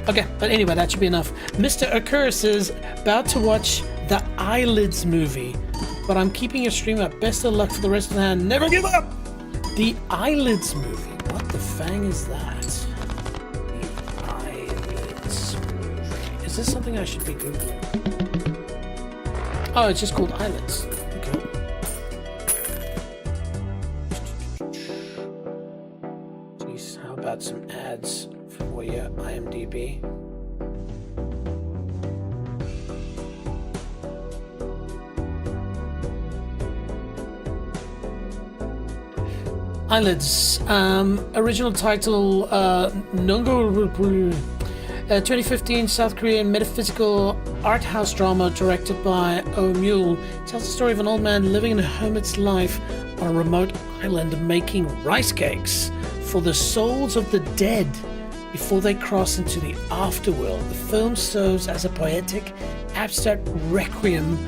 Okay, but anyway, that should be enough. Mr. Accursed is about to watch the Eyelids movie. But I'm keeping your stream up. Best of luck for the rest of the hand. Never give up! The Eyelids movie. What the fang is that? The Eyelids movie. Is this something I should be Googling? Oh, it's just called Eyelids. Okay. Jeez, how about some ads for your IMDb? Eyelids. Original title, Nungo 2015 South Korean metaphysical art house drama directed by Oh Mule. Tells the story of an old man living in a hermit's life on a remote island making rice cakes for the souls of the dead before they cross into the afterworld. The film serves as a poetic, abstract requiem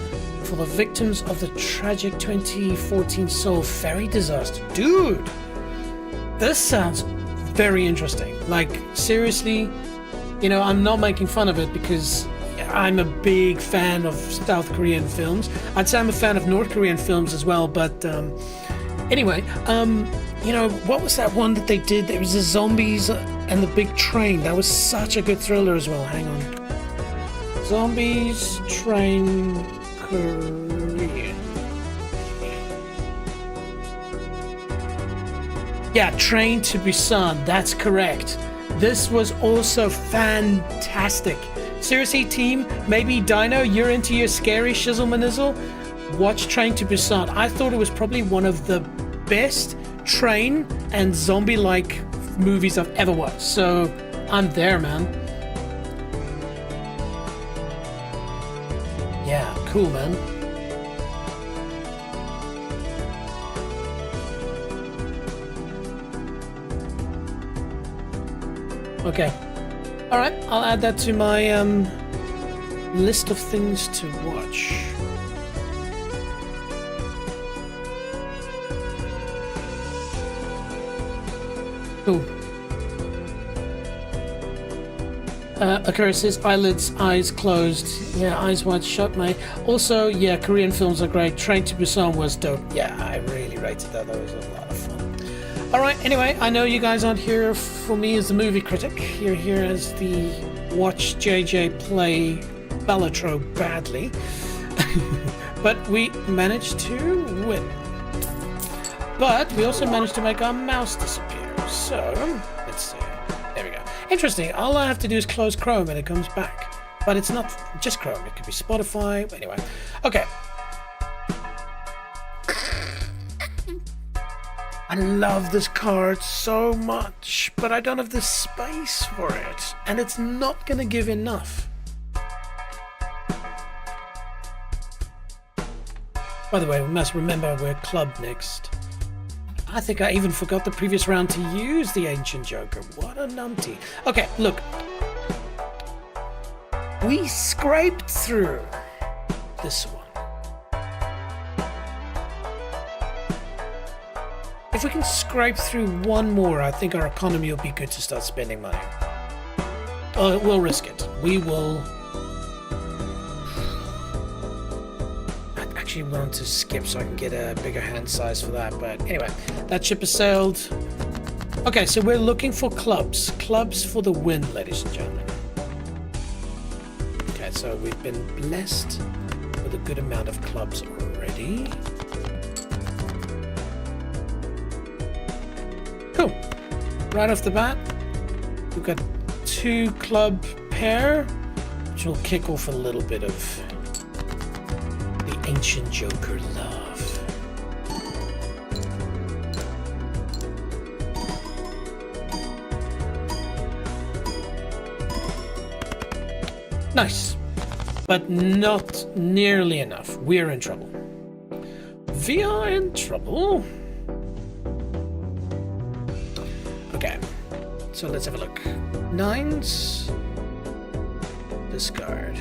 for the victims of the tragic 2014 Seoul ferry disaster. Dude, this sounds very interesting. Like, seriously, you know, I'm not making fun of it because I'm a big fan of South Korean films. I'd say I'm a fan of North Korean films as well, but anyway, you know, what was that one that they did? There was the zombies and the big train. That was such a good thriller as well. Hang on. Zombies, train, Korean. Yeah, Train to Busan. That's correct. This was also fantastic. Seriously, team, maybe Dino, you're into your scary shizzle manizzle? Watch Train to Busan. I thought it was probably one of the best train and zombie-like movies I've ever watched. So, I'm there, man. Yeah, cool, man. Okay. Alright, I'll add that to my list of things to watch. Cool. Akira says, eyelids, eyes closed. Yeah, eyes wide shut, mate. Also, yeah, Korean films are great. Train to Busan was dope. Yeah, I really rated that. That was a lot of fun. Alright, anyway, I know you guys aren't here for me as the movie critic. You're here as the watch JJ play Balatro badly. But we managed to win. But we also managed to make our mouse disappear. So, let's see. There we go. Interesting. All I have to do is close Chrome and it comes back. But it's not just Chrome. It could be Spotify. Anyway. Okay. I love this card so much, but I don't have the space for it. And it's not going to give enough. By the way, we must remember we're club next. I think I even forgot the previous round to use the Ancient Joker. What a numpty. Okay, look. We scraped through this one. If we can scrape through one more, I think our economy will be good to start spending money. We'll risk it. We will... I actually want to skip so I can get a bigger hand size for that, but anyway, that ship has sailed. Okay, so we're looking for clubs. Clubs for the win, ladies and gentlemen. Okay, so we've been blessed with a good amount of clubs already. Cool. Right off the bat, we've got 2 club pair, which will kick off a little bit of the Ancient Joker love. Nice, but not nearly enough. We're in trouble. We are in trouble. Okay, so let's have a look. 9s. Discard.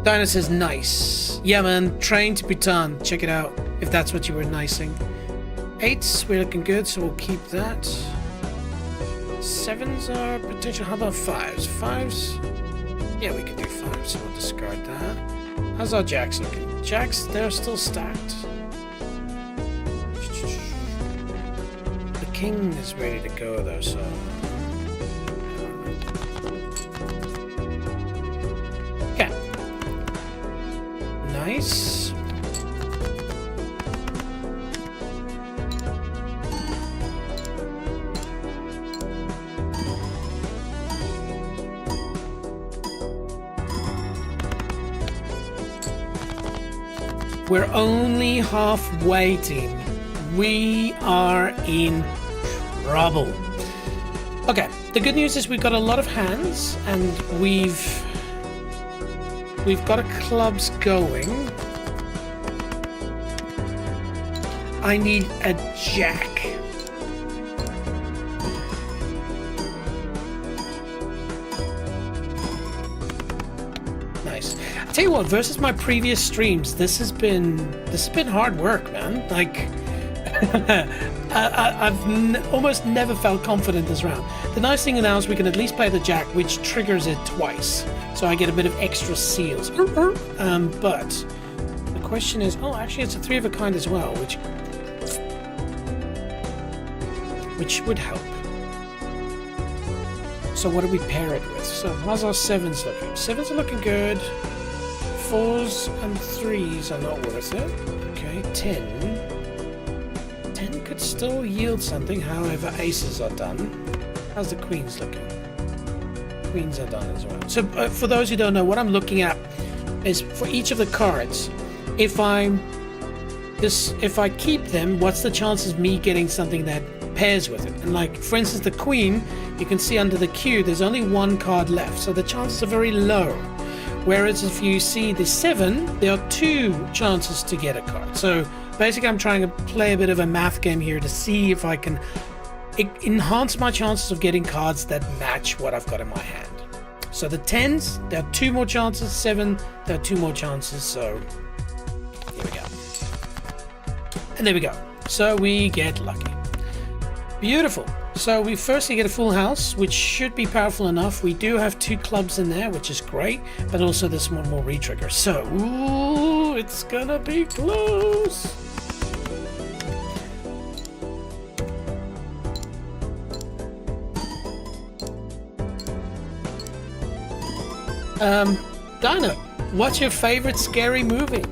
Dinah says nice. Yeah, man. Train to Bhutan. Check it out if that's what you were nicing. 8s. We're looking good, so we'll keep that. 7s are potential. How about 5s? 5s? Yeah, we can do 5s, so we'll discard that. How's our jacks looking? Jacks, they're still stacked. The king is ready to go though, so... Okay. Nice. We're only halfway, team. We are in trouble. Okay, the good news is we've got a lot of hands, and we've got clubs going. I need a jack. Nice. I tell you what, versus my previous streams, this has been hard work, man. Like, I've almost never felt confident this round. The nice thing now is we can at least play the jack, which triggers it twice, so I get a bit of extra seals. But the question is, oh, actually, it's a 3 of a kind as well, which would help. So what do we pair it with? So how's our 7s looking? 7s are looking good. 4s and 3s are not worth it. Okay, 10. 10 could still yield something, however aces are done. How's the queens looking? Queens are done as well. So for those who don't know, what I'm looking at is for each of the cards, if I keep them, what's the chances of me getting something that pairs with it? And like, for instance, the queen, you can see under the Q, there's only 1 card left, so the chances are very low. Whereas if you see the 7, there are 2 chances to get a card. So basically, I'm trying to play a bit of a math game here to see if I can enhance my chances of getting cards that match what I've got in my hand. So the 10s, there are 2 more chances. 7, there are 2 more chances. So here we go. And there we go. So we get lucky. Beautiful. So we firstly get a full house, which should be powerful enough. We do have 2 clubs in there, which is great, but also there's 1 more retrigger. So, ooh, it's gonna be close. Dino, what's your favorite scary movie?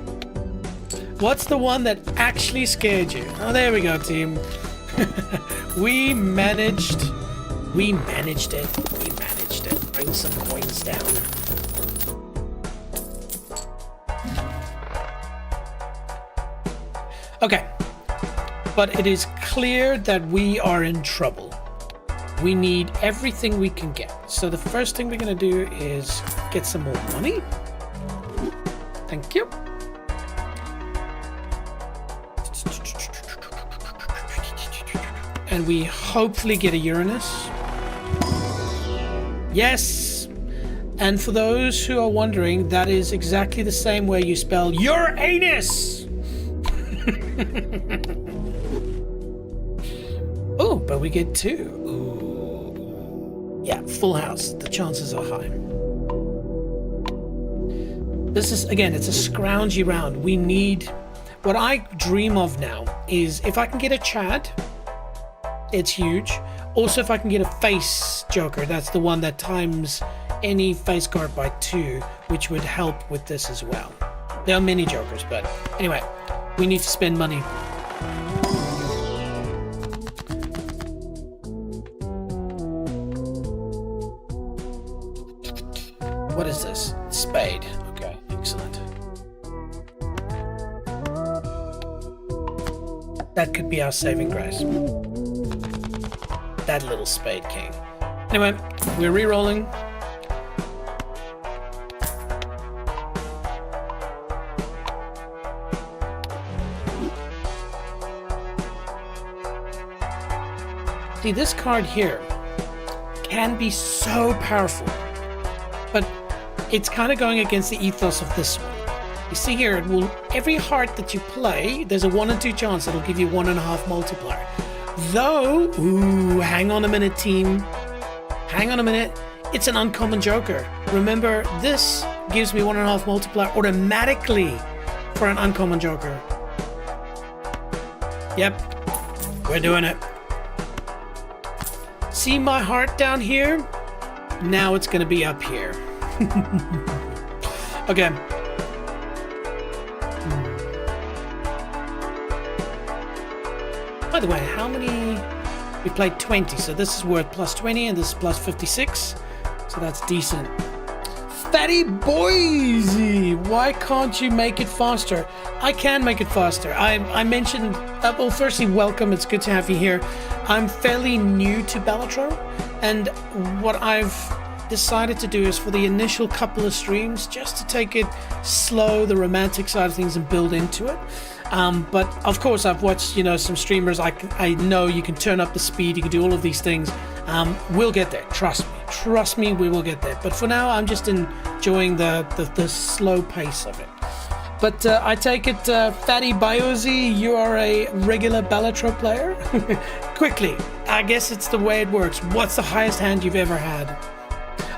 What's the one that actually scared you? Oh, there we go, team. We managed it. Bring some coins down. Okay. But it is clear that we are in trouble. We need everything we can get. So the first thing we're going to do is get some more money. Thank you. And we hopefully get a Uranus. Yes! And for those who are wondering, that is exactly the same way you spell your anus! Oh, but we get 2. Ooh. Yeah, full house. The chances are high. This is, again, it's a scroungy round. We need... What I dream of now is if I can get a Chad... It's huge. Also, if I can get a face joker, that's the one that times any face card by 2, which would help with this as well. There are many jokers, but anyway, we need to spend money. What is this? Spade. Okay, excellent. That could be our saving grace. That little spade king. Anyway, we're re-rolling. See, this card here can be so powerful, but it's kind of going against the ethos of this one. You see here, it will, every heart that you play, there's a 1 in 2 chance it'll give you 1.5 multiplier. Though, ooh, hang on a minute, team. Hang on a minute. It's an uncommon joker. Remember, this gives me 1.5 multiplier automatically for an uncommon joker. Yep, we're doing it. See my heart down here? Now it's gonna be up here. Okay. By the way, how many? We played 20, so this is worth plus 20 and this is plus 56. So that's decent. Fatty Boise, why can't you make it faster? I can make it faster. I mentioned, well, firstly, welcome. It's good to have you here. I'm fairly new to Balatro, and what I've decided to do is for the initial couple of streams, just to take it slow, the romantic side of things, and build into it. But of course, I've watched, some streamers. I know you can turn up the speed, you can do all of these things. We'll get there. Trust me, we will get there. But for now, I'm just enjoying the slow pace of it. But I take it, Fatty Biozi, you are a regular Balatro player? Quickly, I guess it's the way it works. What's the highest hand you've ever had?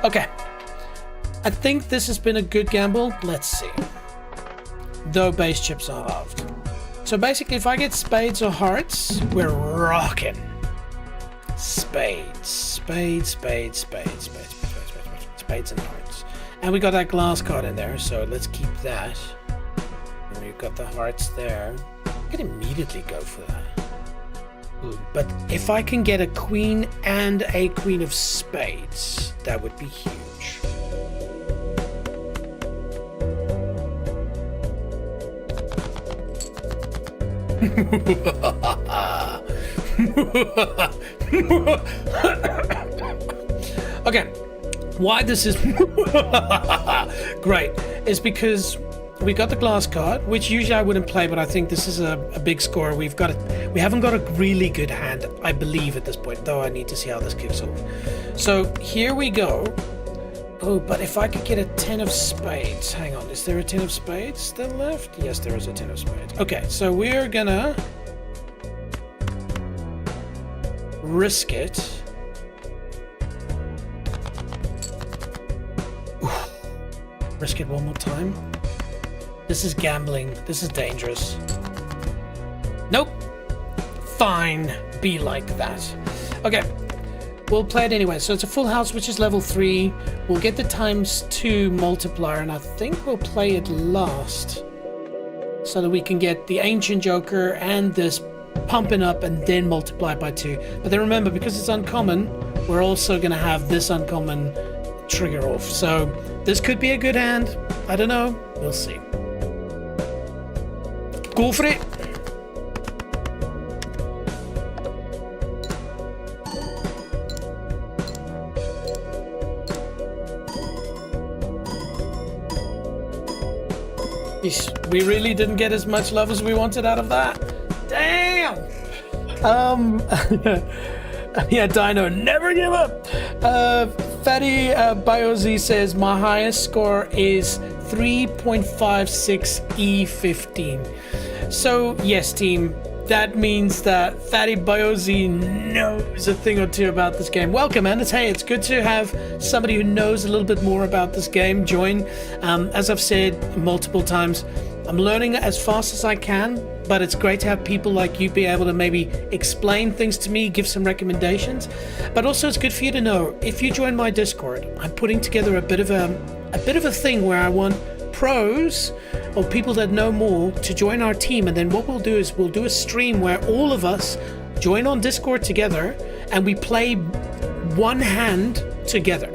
Okay, I think this has been a good gamble. Let's see. Though base chips are loved. So basically, if I get spades or hearts, we're rocking. Spades and hearts. And we got that glass card in there, so let's keep that. And we've got the hearts there. I can immediately go for that. Ooh, but if I can get a queen and a queen of spades, that would be huge. Okay, why this is great is because we got the glass card, which usually I wouldn't play, but I think this is a big score. We haven't got a really good hand, I believe, at this point, though I need to see how this kicks off. So here we go. Oh, but if I could get a 10 of spades. Hang on, is there a 10 of spades still left? Yes, there is a 10 of spades. Okay, so we're gonna risk it. Oof. Risk it one more time. This is gambling. This is dangerous. Nope. Fine. Be like that. Okay. We'll play it anyway. So it's a full house, which is level 3. We'll get the ×2 multiplier, and I think we'll play it last so that we can get the ancient joker and this pumping up and then multiply by 2. But then remember, because it's uncommon, we're also going to have this uncommon trigger off. So this could be a good hand. I don't know. We'll see. Go for it. We really didn't get as much love as we wanted out of that. Damn. Yeah, Dino, never give up. Fatty Biozi says my highest score is 3.56 E15. So yes, team, that means that Fatty Biozi knows a thing or two about this game. Welcome, and it's good to have somebody who knows a little bit more about this game join. As I've said multiple times, I'm learning as fast as I can, but it's great to have people like you be able to maybe explain things to me, give some recommendations. But also it's good for you to know, if you join my Discord, I'm putting together a bit of a thing where I want pros or people that know more to join our team, and then what we'll do is we'll do a stream where all of us join on Discord together and we play one hand together.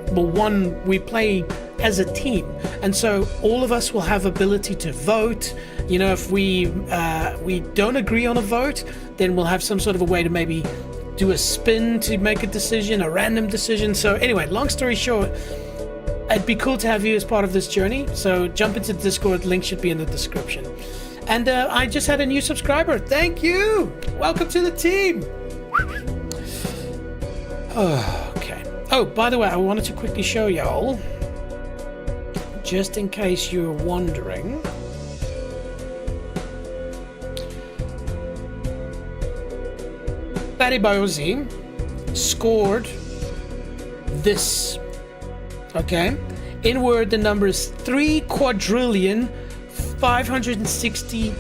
We play as a team, and so all of us will have ability to vote. If we don't agree on a vote, then we'll have some sort of a way to maybe do a spin to make a decision, a random decision. So anyway, long story short, it'd be cool to have you as part of this journey. So jump into the Discord, link should be in the description. And I just had a new subscriber. Thank you. Welcome to the team. Okay. Oh, by the way, I wanted to quickly show y'all, just in case you're wondering. Fatty Biozi scored this. Okay, In Word, the number is 3,560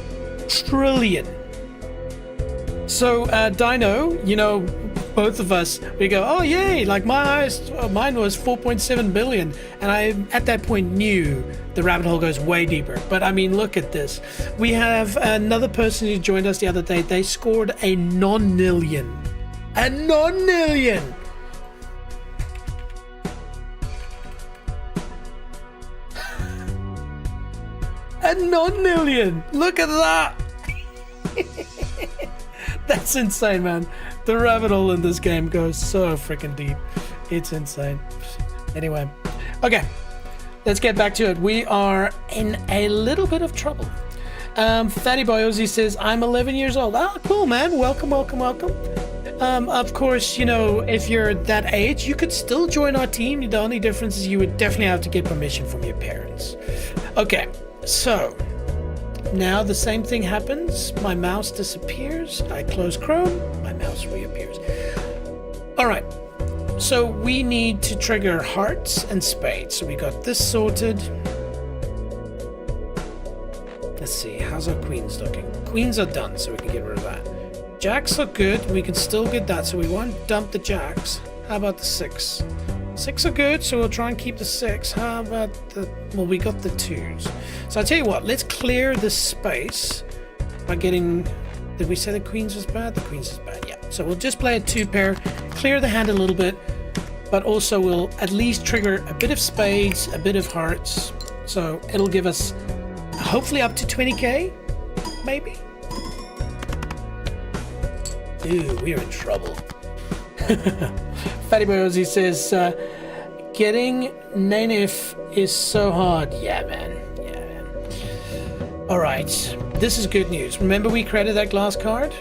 trillion. So, Dino, you know, both of us, we go, oh yay, like mine was 4.7 billion. And I, at that point, knew the rabbit hole goes way deeper. But I mean, look at this. We have another person who joined us the other day. They scored a non-nillion. A non-nillion! A non-nillion! Look at that! That's insane, man. The rabbit hole in this game goes so freaking deep. It's insane. Anyway, okay, let's get back to it. We are in a little bit of trouble. Fatty Boy Ozzy says, I'm 11 years old. Ah, cool, man. Welcome, welcome, welcome. Of course, you know, if you're that age, you could still join our team. The only difference is you would definitely have to get permission from your parents. Okay, so now the same thing happens. My mouse disappears. I close Chrome. My mouse reappears. All right. So we need to trigger hearts and spades. So we got this sorted. Let's see. How's our queens looking? Queens are done, so we can get rid of that. Jacks are good. We can still get that, so we won't dump the jacks. How about the 6? 6 are good, so we'll try and keep the 6. How about the... Well, we got the 2s. So I'll tell you what, let's clear this space by getting... Did we say the queens was bad? The queens is bad, yeah. So we'll just play a 2 pair, clear the hand a little bit, but also we'll at least trigger a bit of spades, a bit of hearts. So it'll give us hopefully up to 20k, maybe? Ooh, we're in trouble. Fatty Boy Ozzy says, getting Nanif is so hard. Yeah, man. Yeah, man. Alright, this is good news. Remember we created that glass card?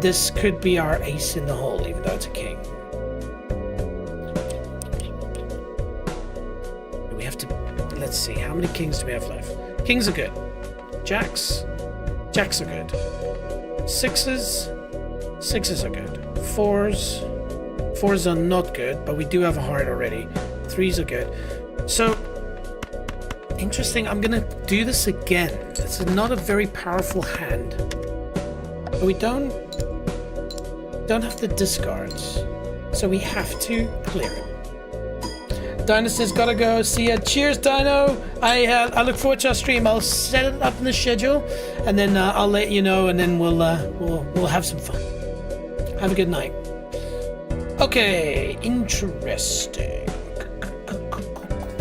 This could be our ace in the hole, even though it's a king. We have to... Let's see, how many kings do we have left? Kings are good. Jacks? Jacks are good. 6s? 6s are good. 4s? 4s are not good, but we do have a heart already. 3s are good. So, interesting. I'm gonna do this again. It's not a very powerful hand. But we don't have the discards. So we have to clear it. Dino says, gotta go. See ya. Cheers, Dino. I look forward to our stream. I'll set it up in the schedule, and then I'll let you know, and then we'll have some fun. Have a good night. Okay, interesting.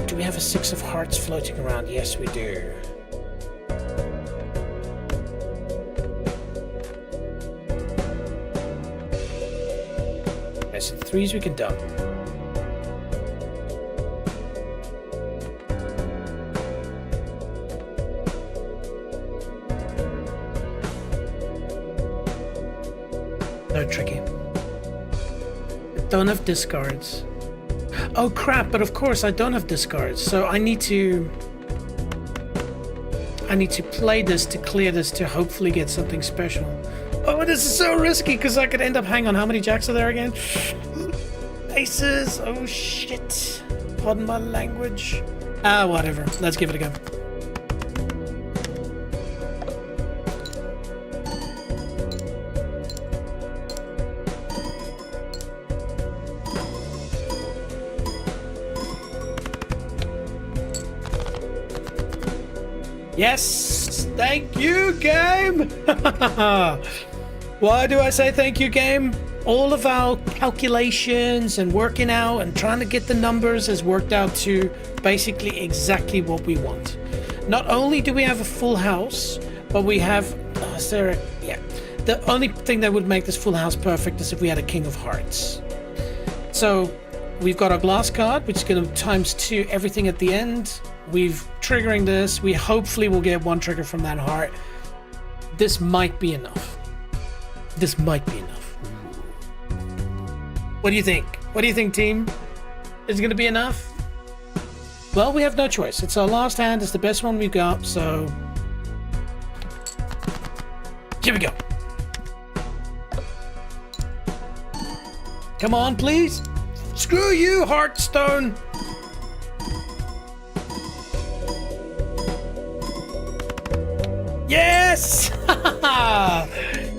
Do we have a 6 of hearts floating around? Yes, we do. Okay, so the 3s we can dump. No tricky. Don't have discards. Oh crap, but of course I don't have discards, so I need to play this to clear this to hopefully get something special. Oh, this is so risky because I could end up, hang on, how many jacks are there again? Aces, oh shit. Pardon my language. Ah, whatever, let's give it a go. Yes! Thank you, game! Why do I say thank you, game? All of our calculations and working out and trying to get the numbers has worked out to basically exactly what we want. Not only do we have a full house, but we have... Sarah, yeah. The only thing that would make this full house perfect is if we had a king of hearts. So, we've got our glass card, which is going to times 2 everything at the end. We've triggering this. We hopefully will get 1 trigger from that heart. This might be enough. This might be enough. What do you think? What do you think, team? Is it going to be enough? Well, we have no choice. It's our last hand. It's the best one we've got, so... Here we go. Come on, please. Screw you, Hearthstone. Yes!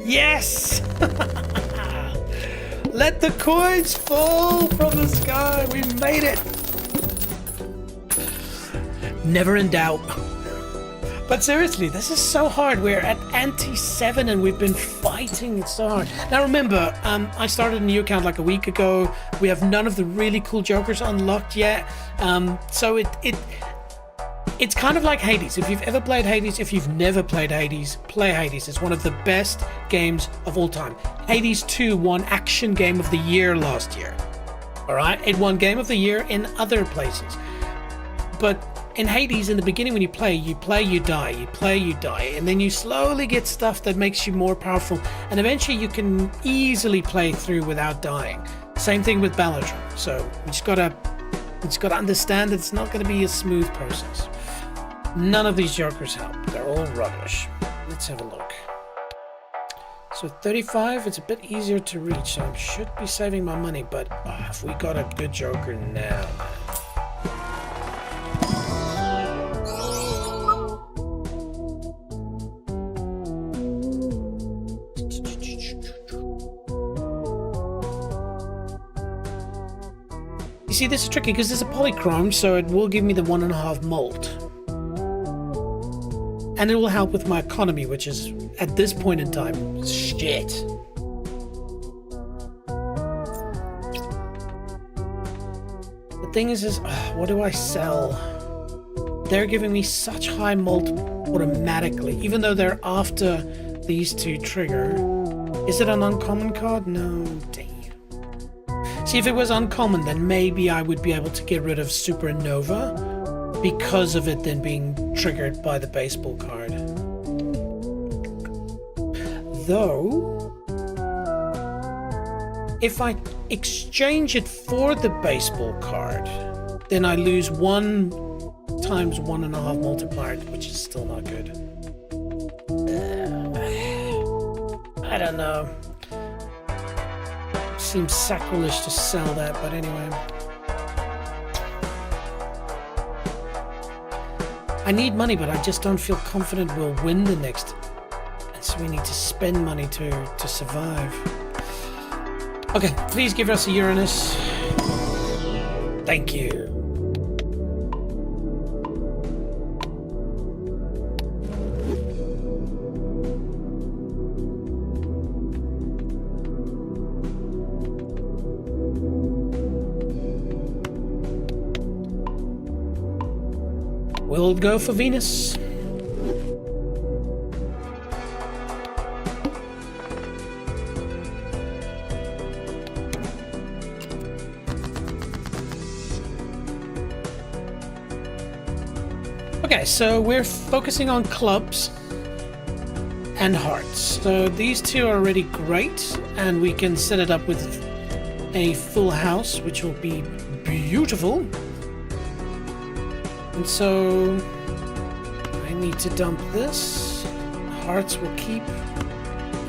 Yes! Let the coins fall from the sky. We made it. Never in doubt. But seriously, this is so hard. We're at ante 7 and we've been fighting it so hard. Now remember, I started a new account like a week ago. We have none of the really cool jokers unlocked yet. So it's kind of like Hades. If you've ever played Hades, if you've never played Hades, play Hades. It's one of the best games of all time. Hades 2 won Action Game of the Year last year. Alright? It won Game of the Year in other places. But in Hades, in the beginning when you play, you die, you play, you die. And then you slowly get stuff that makes you more powerful. And eventually you can easily play through without dying. Same thing with Balatro. So we just gotta understand that it's not going to be a smooth process. None of these jokers help. They're all rubbish. Let's have a look. So 35, it's a bit easier to reach, so I should be saving my money, but have we got a good joker now, man? You see, this is tricky because it's a polychrome, so it will give me the 1.5 molt. And it will help with my economy, which is, at this point in time, shit. The thing is what do I sell? They're giving me such high molt automatically, even though they're after these two trigger. Is it an uncommon card? No, damn. See, if it was uncommon, then maybe I would be able to get rid of Supernova because of it then being triggered by the baseball card. Though, if I exchange it for the baseball card, then I lose 1 times 1.5 multiplier, which is still not good. I don't know. Seems sacrilege to sell that, but anyway. I need money, but I just don't feel confident we'll win the next. And so we need to spend money to survive. Okay, please give us a Uranus. Thank you. We'll go for Venus. Okay, so we're focusing on clubs and hearts. So these two are already great, and we can set it up with a full house, which will be beautiful. And so I need to dump this. Hearts will keep.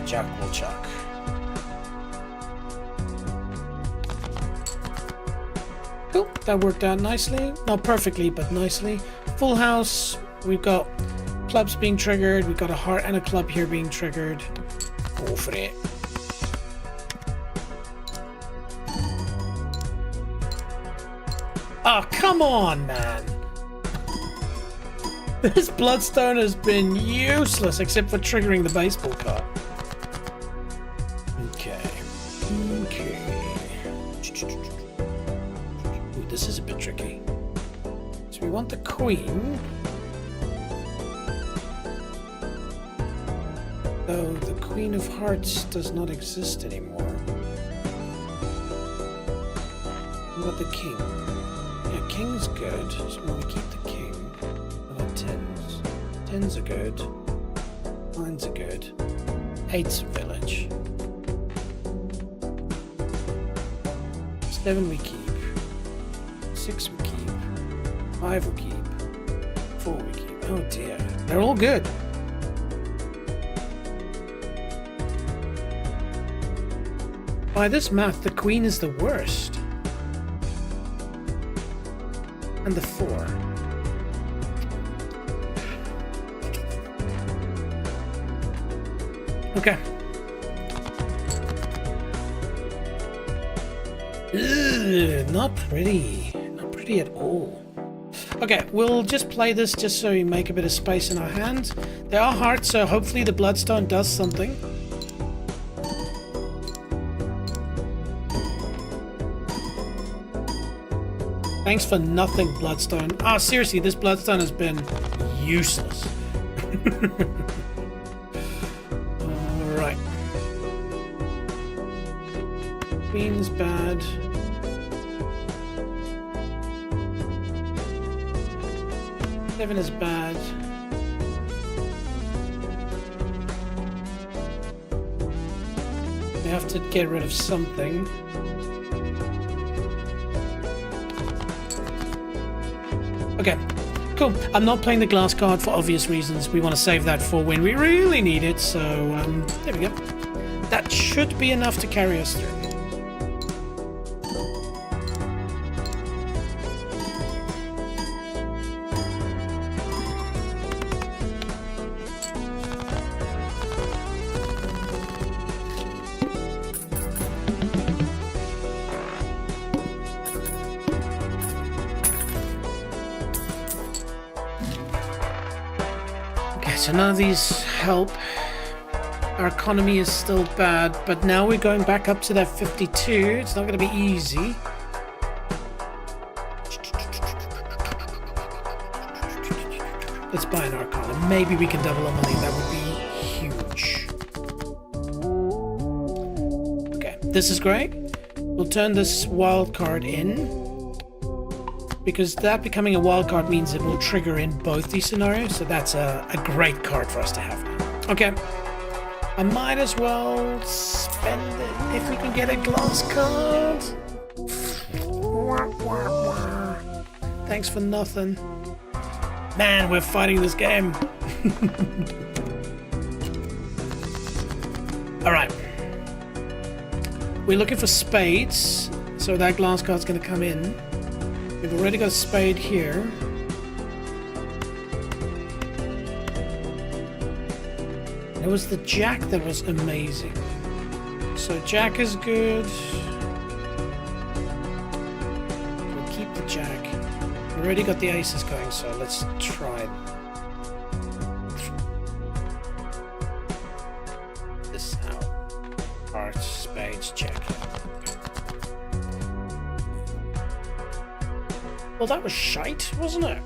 Jack will chuck. Cool, that worked out nicely. Not perfectly, but nicely. Full house. We've got clubs being triggered. We've got a heart and a club here being triggered. Go for it. Oh, come on, man. This Bloodstone has been useless except for triggering the baseball card. Okay. Ooh, this is a bit tricky. So we want the queen. Though the Queen of Hearts does not exist anymore. What about the king? Yeah, king's good. So we want to keep the king. Tens. Tens are good. Nines are good. Eight's a village. 7 we keep. 6 we keep. 5 we keep. 4 we keep. Oh dear. They're all good. By this math, the queen is the worst. And the 4. Okay. Ugh, not pretty. Not pretty at all. Okay, we'll just play this just so we make a bit of space in our hands. They are hearts, so hopefully the bloodstone does something. Thanks for nothing, bloodstone. Ah, seriously, this bloodstone has been useless. Alright. Queen's bad. Seven is bad. We have to get rid of something. Okay, cool. I'm not playing the glass card for obvious reasons. We want to save that for when we really need it. So, there we go. That should be enough to carry us through. So none of these help. Our economy is still bad, but now we're going back up to that 52. It's not going to be easy. Let's buy an Arcana. Maybe we can double our money. That would be huge. Okay, this is great. We'll turn this wild card in, because that becoming a wild card means it will trigger in both these scenarios, so that's a great card for us to have now. Okay, I might as well spend it if we can get a glass card. Thanks for nothing. Man, we're fighting this game. Alright. We're looking for spades, so that glass card's going to come in. We've already got a spade here. It was the jack that was amazing. So jack is good. We'll keep the jack. We already got the aces going, so let's try this out. Hearts, spades, jack. Well, that was shite, wasn't it?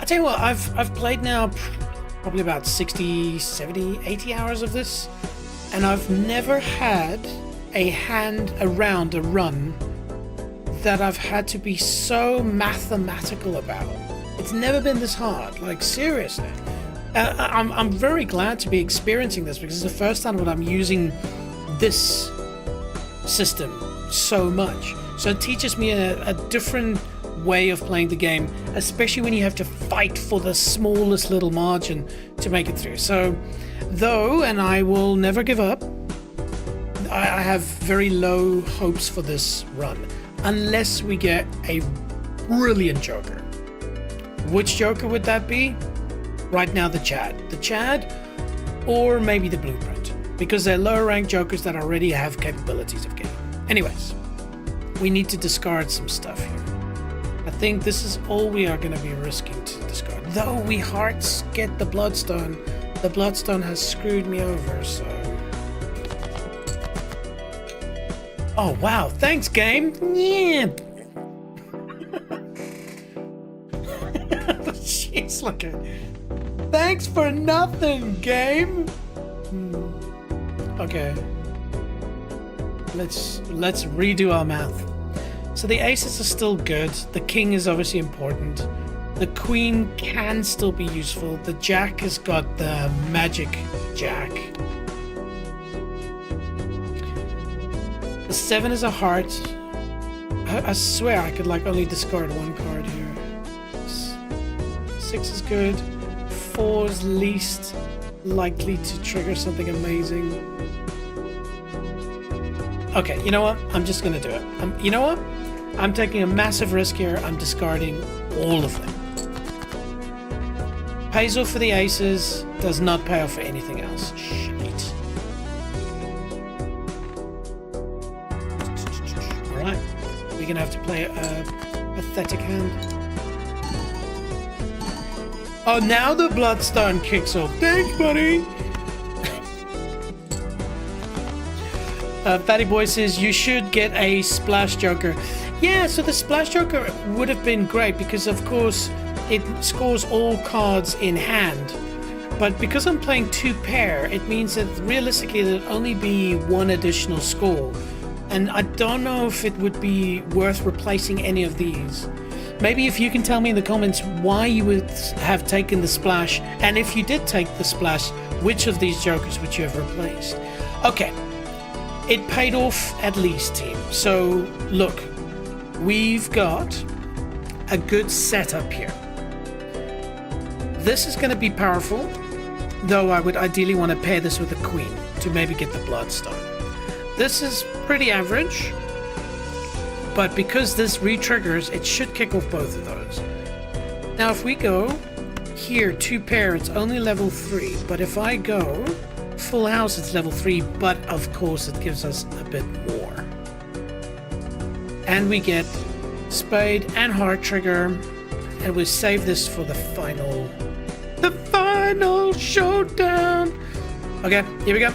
I tell you what, I've played now probably about 60, 70, 80 hours of this, and I've never had a round, a run that I've had to be so mathematical about. It's never been this hard, like seriously. I'm very glad to be experiencing this because it's the first time that I'm using this system so much. So it teaches me a different way of playing the game, especially when you have to fight for the smallest little margin to make it through. So, though, and I will never give up, I have very low hopes for this run, unless we get a brilliant Joker. Which Joker would that be? Right now, the Chad, or maybe the Blueprint, because they're lower ranked Jokers that already have capabilities of game. Anyways, we need to discard some stuff here. I think this is all we are going to be risking to discard. Though we hearts get the Bloodstone has screwed me over, so... Oh wow, thanks game! Yeah! She's looking... Thanks for nothing, game! Okay. Let's redo our math. So the aces are still good. The king is obviously important. The queen can still be useful. The jack has got the magic jack. The 7 is a heart. I swear I could like only discard one card here. 6 is good. 4 is least likely to trigger something amazing. Okay, you know what? I'm just gonna do it. You know what? I'm taking a massive risk here. I'm discarding all of them. Pays off for the aces, does not pay off for anything else. Shit. Alright, we're gonna have to play a pathetic hand. Oh, now the Bloodstone kicks off. Thanks, buddy! Fatty Boy says, you should get a Splash Joker. Yeah, so the Splash Joker would have been great because, of course, it scores all cards in hand. But because I'm playing 2 pair, it means that realistically there'll only be 1 additional score. And I don't know if it would be worth replacing any of these. Maybe if you can tell me in the comments why you would have taken the Splash, and if you did take the Splash, which of these Jokers would you have replaced? Okay, it paid off at least, team. So, look, we've got a good setup here. This is going to be powerful, though I would ideally want to pair this with a Queen to maybe get the Bloodstone. This is pretty average, but because this re-triggers, it should kick off both of those. Now if we go here, 2 pair, it's only level 3, but if I go full house, it's level 3, but of course it gives us a bit more. And we get Spade and Heart Trigger, and we save this for the final showdown. Okay, here we go.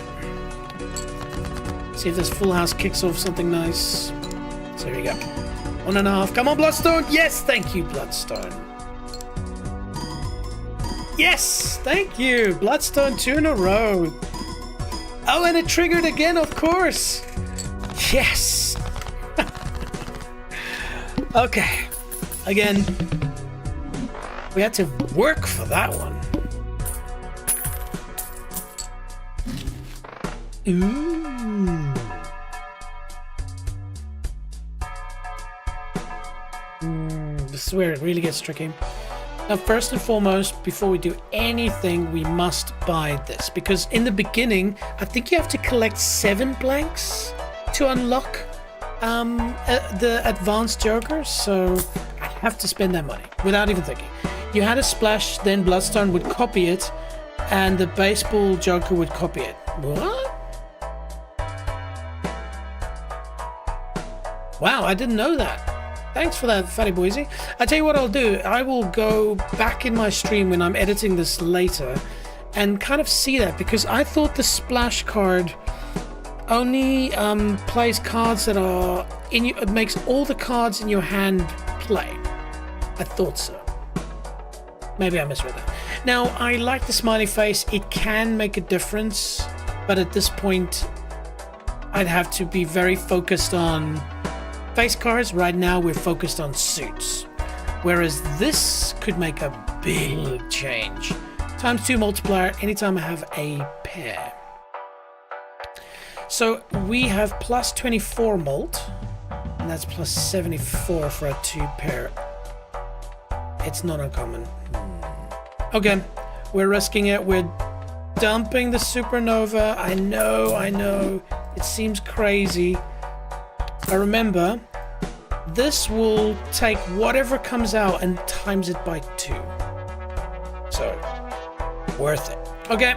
See if this full house kicks off something nice. So here we go. 1.5. Come on, Bloodstone. Yes, thank you, Bloodstone. Yes, thank you. Bloodstone 2 in a row. Oh, and it triggered again, of course. Yes. Okay. Again, we had to work for that one. Ooh. This is where it really gets tricky. Now, first and foremost, before we do anything, we must buy this. Because in the beginning, I think you have to collect 7 blanks to unlock the advanced Jokers. So I have to spend that money without even thinking. You had a Splash, then Bloodstone would copy it, and the Baseball Joker would copy it. What? Wow, I didn't know that. Thanks for that, Fatty Boise. I tell you what I'll do. I will go back in my stream when I'm editing this later and kind of see that, because I thought the Splash card only plays cards that are in you. It makes all the cards in your hand play. I thought so. Maybe I misread that. Now, I like the smiley face. It can make a difference, but at this point, I'd have to be very focused on face cards. Right now we're focused on suits, whereas this could make a big change. ×2 multiplier anytime I have a pair. So we have plus 24 mult, and that's plus 74 for a 2 pair. It's not uncommon. Okay, we're risking it. We're dumping the Supernova. I know it seems crazy. But remember, this will take whatever comes out and times it by 2. So, worth it. Okay,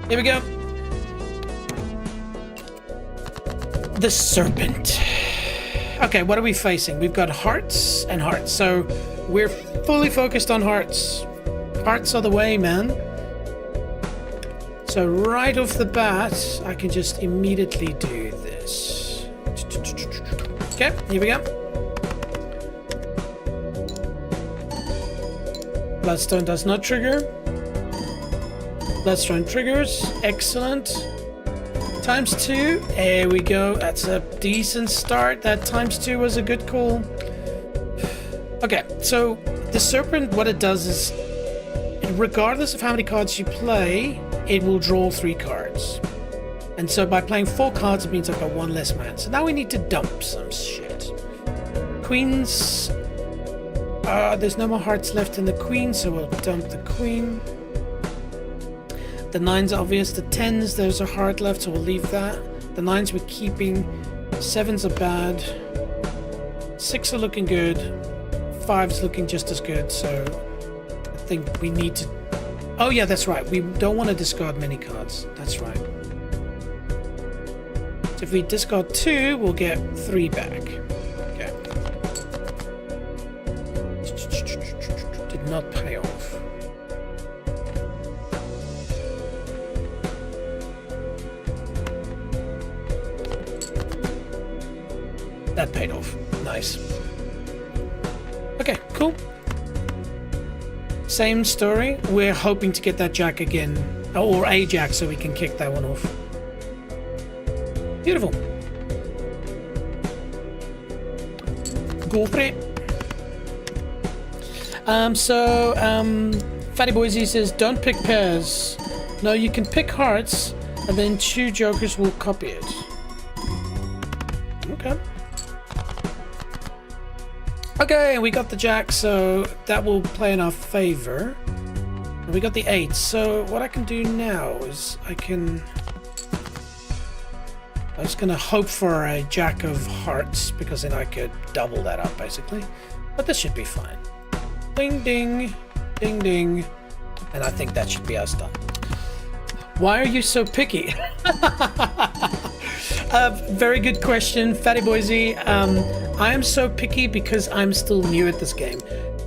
here we go. The Serpent. Okay, what are we facing? We've got hearts and hearts. So, we're fully focused on hearts. Hearts are the way, man. So, right off the bat, I can just immediately do this. Okay, here we go. Bloodstone does not trigger. Bloodstone triggers. Excellent. ×2. There we go. That's a decent start. That ×2 was a good call. Okay, so the Serpent, what it does is, regardless of how many cards you play, it will draw 3 cards. And so by playing 4 cards, it means I've got 1 less man. So now we need to dump some shit. Queens. There's no more hearts left in the Queen, so we'll dump the Queen. The 9's obvious. The 10's, there's a heart left, so we'll leave that. The 9's we're keeping. 7s are bad. 6 are looking good. 5's looking just as good, so I think we need to... Oh yeah, that's right. We don't want to discard many cards. That's right. So if we discard 2, we'll get 3 back. Okay. Did not pay off. That paid off. Nice. Okay, cool. Same story. We're hoping to get that jack again, or a jack, so we can kick that one off. Beautiful. Go for it. Fatty Boise says, don't pick pairs. No, you can pick hearts, and then 2 jokers will copy it. Okay. Okay, we got the jack, so that will play in our favor. And we got the 8, so what I can do now is I'm just gonna hope for a jack of hearts, because then I could double that up, basically. But this should be fine. Ding, ding, ding, ding. And I think that should be us done. Why are you so picky? Very good question, Fatty Boise. I am so picky because I'm still new at this game.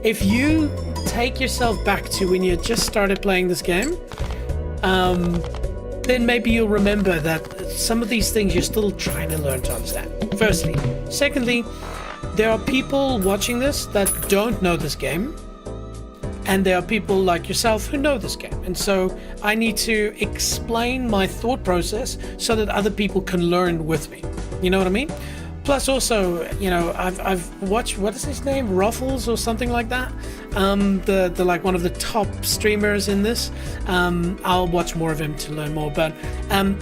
If you take yourself back to when you just started playing this game, then maybe you'll remember that some of these things you're still trying to learn to understand. Firstly. Secondly, there are people watching this that don't know this game, and there are people like yourself who know this game. And so I need to explain my thought process so that other people can learn with me. You know what I mean? Plus also, you know, I've watched, what is his name? Ruffles or something like that? The like one of the top streamers in this. I'll watch more of him to learn more, but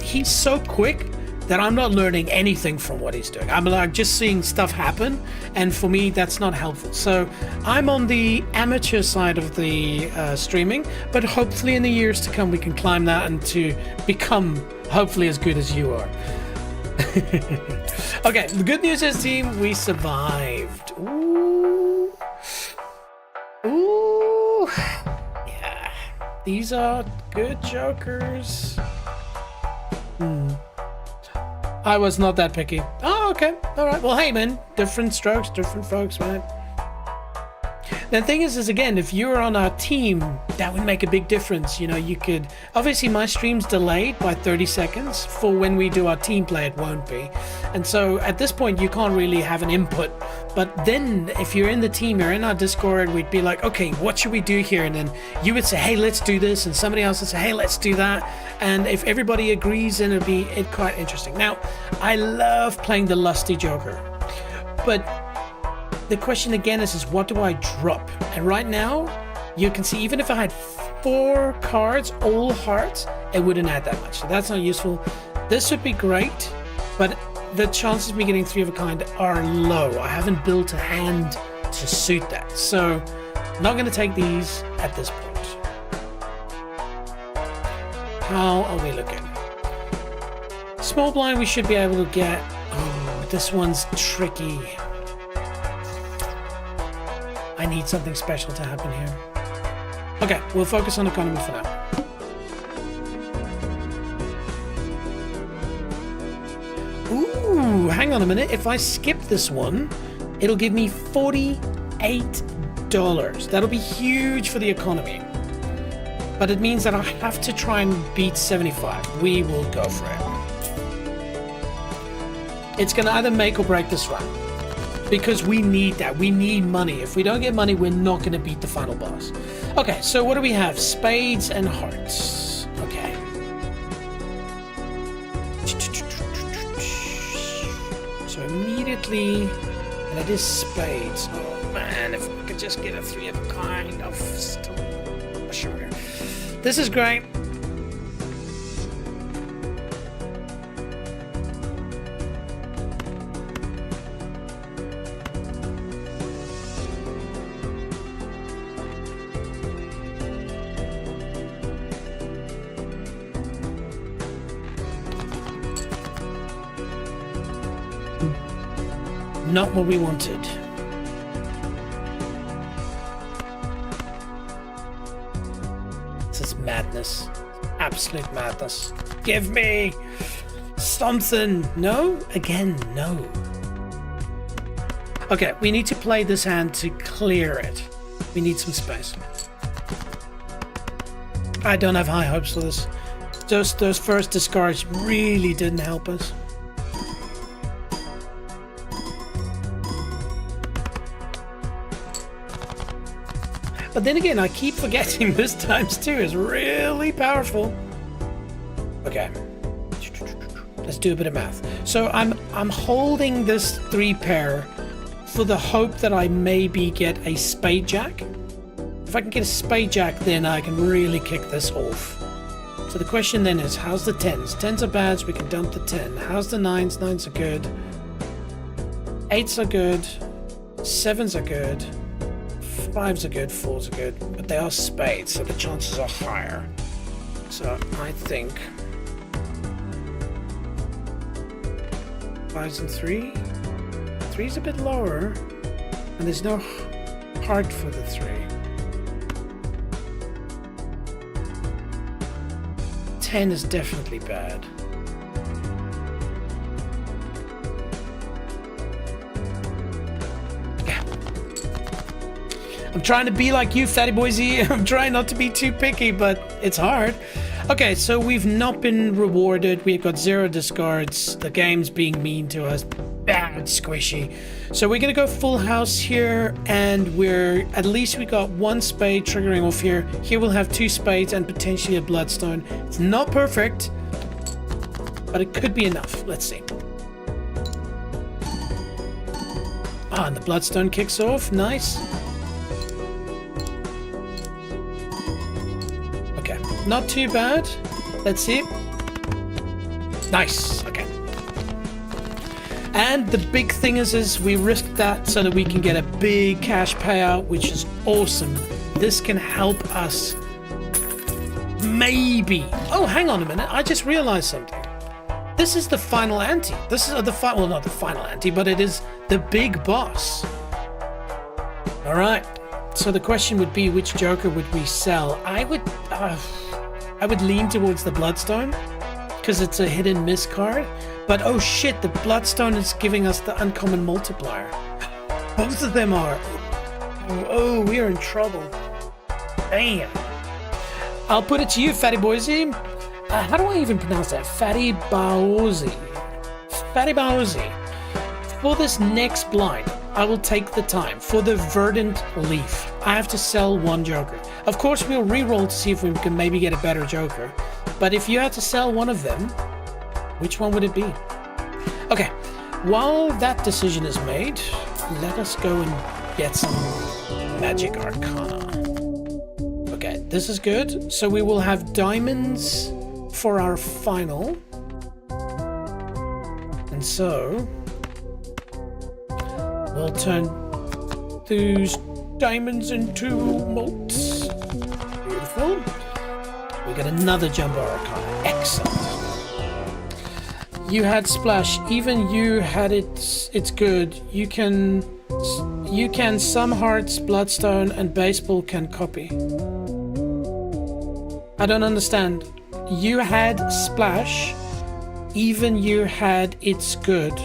he's so quick that I'm not learning anything from what he's doing. I'm like just seeing stuff happen, and for me that's not helpful. So I'm on the amateur side of the streaming, but hopefully in the years to come we can climb that and to become hopefully as good as you are. Okay, the good news is, team, we survived. Ooh. Ooh. Yeah. These are good jokers. I was not that picky. Oh, okay. All right. Well, hey, man. Different strokes, different folks, man. The thing is again, if you were on our team, that would make a big difference. You know, you could... Obviously, my stream's delayed by 30 seconds. For when we do our team play, it won't be. And so, at this point, you can't really have an input. But then, if you're in the team, you're in our Discord, we'd be like, okay, what should we do here? And then you would say, hey, let's do this. And somebody else would say, hey, let's do that. And if everybody agrees, then it'd be quite interesting. Now, I love playing the Lusty Joker. But... the question again is what do I drop? And right now, you can see even if I had 4 cards, all hearts, it wouldn't add that much. So that's not useful. This would be great, but the chances of me getting 3 of a kind are low. I haven't built a hand to suit that. So I'm not going to take these at this point. How are we looking? Small blind we should be able to get. Oh, this one's tricky. I need something special to happen here. Okay, we'll focus on economy for now. Ooh, hang on a minute. If I skip this one, it'll give me $48. That'll be huge for the economy. But it means that I have to try and beat 75. We will go for it. It's going to either make or break this run. Because we need that. We need money. If we don't get money, we're not going to beat the final boss. Okay, so what do we have? Spades and hearts. Okay. So immediately, and it is spades. Oh man, if we could just get a 3 of a kind of still sure. This is great. Not what we wanted. This is madness. Absolute madness. Give me something. No? Again, no. Okay, we need to play this hand to clear it. We need some space. I don't have high hopes for this. Just those first discards really didn't help us. But then again, I keep forgetting this times 2 is really powerful. Okay. Let's do a bit of math. So I'm holding this 3 pair for the hope that I maybe get a spade jack. If I can get a spade jack, then I can really kick this off. So the question then is, how's the 10s? 10s are bad, so we can dump the 10. How's the 9s? 9s are good. 8s are good. 7s are good. 5s are good. 4s are good. But they are spades, so the chances are higher. So I think 5s and 3. 3's a bit lower. And there's no heart for the 3. 10 is definitely bad. Yeah. I'm trying to be like you, fatty boysy. I'm trying not to be too picky, but it's hard. Okay, so we've not been rewarded. We've got 0 discards. The game's being mean to us. Bad squishy. So we're gonna go full house here, and we're at least we got 1 spade triggering off here. Here we'll have 2 spades and potentially a bloodstone. It's not perfect, but it could be enough. Let's see. Ah, and the bloodstone kicks off. Nice. Okay, not too bad. Let's see. Nice. Okay. And the big thing is we risked that so that we can get a big cash payout, which is awesome. This can help us. Maybe. Oh, hang on a minute. I just realized something. This is the final ante. This is the final, well, not the final ante, but it is the big boss. All right. So the question would be, which Joker would we sell? I would lean towards the Bloodstone because it's a hit and miss card. But oh shit, the Bloodstone is giving us the uncommon multiplier. Both of them are. Oh, we are in trouble. Damn. I'll put it to you, Fatty Boysy. How do I even pronounce that? Fatty Baozi. Fatty Baozi. For this next blind, I will take the time. For the Verdant Leaf, I have to sell 1 Joker. Of course, we'll re-roll to see if we can maybe get a better Joker. But if you had to sell 1 of them, which one would it be? Okay, while that decision is made, let us go and get some Magic Arcana. Okay, this is good. So we will have diamonds for our final. And so we'll turn those diamonds into motes. Beautiful. We get another Jumbo Arcana. Excellent. You had Splash. Even you had it. It's good. You can some hearts, Bloodstone, and Baseball can copy. I don't understand. You had Splash. Even you had It's Good.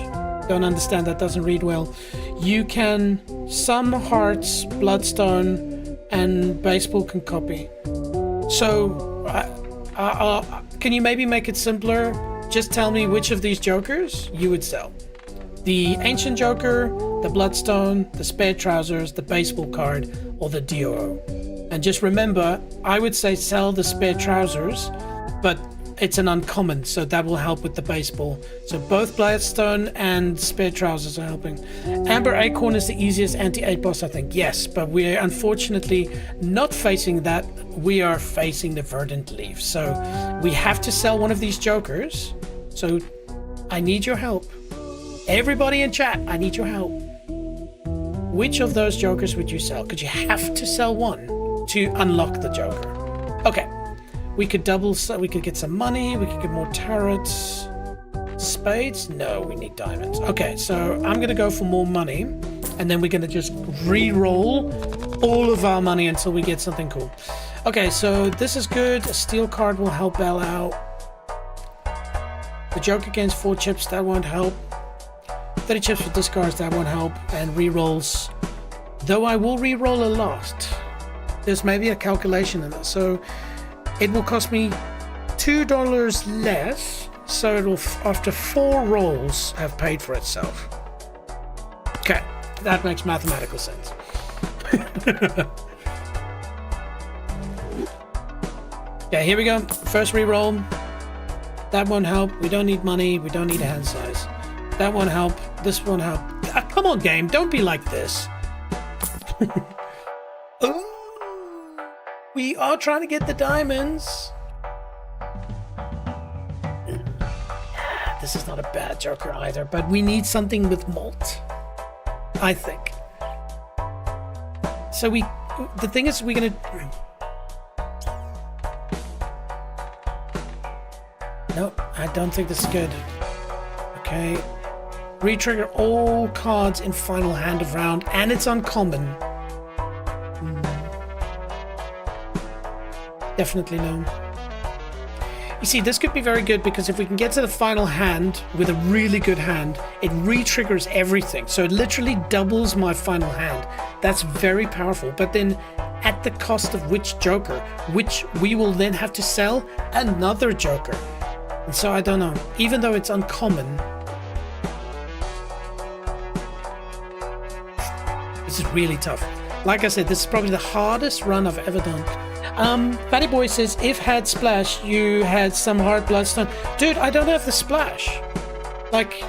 Don't understand. That doesn't read well. You can some hearts, Bloodstone, and Baseball can copy. So, can you maybe make it simpler? Just tell me which of these Jokers you would sell. The Ancient Joker, the Bloodstone, the Spare Trousers, the Baseball card, or the DOO. And just remember, I would say sell the Spare Trousers, but it's an uncommon, so that will help with the Baseball. So both Bloodstone and Spare Trousers are helping. Amber Acorn is the easiest anti-8 boss, I think. Yes, but we're unfortunately not facing that. We are facing the Verdant Leaf. So we have to sell 1 of these Jokers. So I need your help. Everybody in chat, I need your help. Which of those Jokers would you sell? Because you have to sell 1 to unlock the Joker. Okay. We could double, we could get some money, we could get more turrets. Spades? No, we need diamonds. Okay, so I'm gonna go for more money, and then we're gonna just re-roll all of our money until we get something cool. Okay, so this is good. A steel card will help Belle out. The Joker gains 4 chips, that won't help. 30 chips for discards, that won't help. And re-rolls, though I will re-roll a lot. There's maybe a calculation in it, so it will cost me $2 less, so it will, after 4 rolls, have paid for itself. Okay, that makes mathematical sense. Okay, here we go. First re-roll. That won't help. We don't need money. We don't need a hand size. That won't help. This won't help. Come on, game. Don't be like this. Ooh, we are trying to get the diamonds. This is not a bad Joker either, but we need something with malt, I think. So the thing is, we're gonna... No, I don't think this is good. Okay. Re-trigger all cards in final hand of round, and it's uncommon. Definitely no. You see, this could be very good because if we can get to the final hand with a really good hand, it re-triggers everything. So it literally doubles my final hand. That's very powerful. But then at the cost of which Joker? Which we will then have to sell another Joker. And so I don't know. Even though it's uncommon, this is really tough. Like I said, this is probably the hardest run I've ever done. Fatty Boy says, if had splash, you had some hard bloodstone. Dude, I don't have the splash. Like,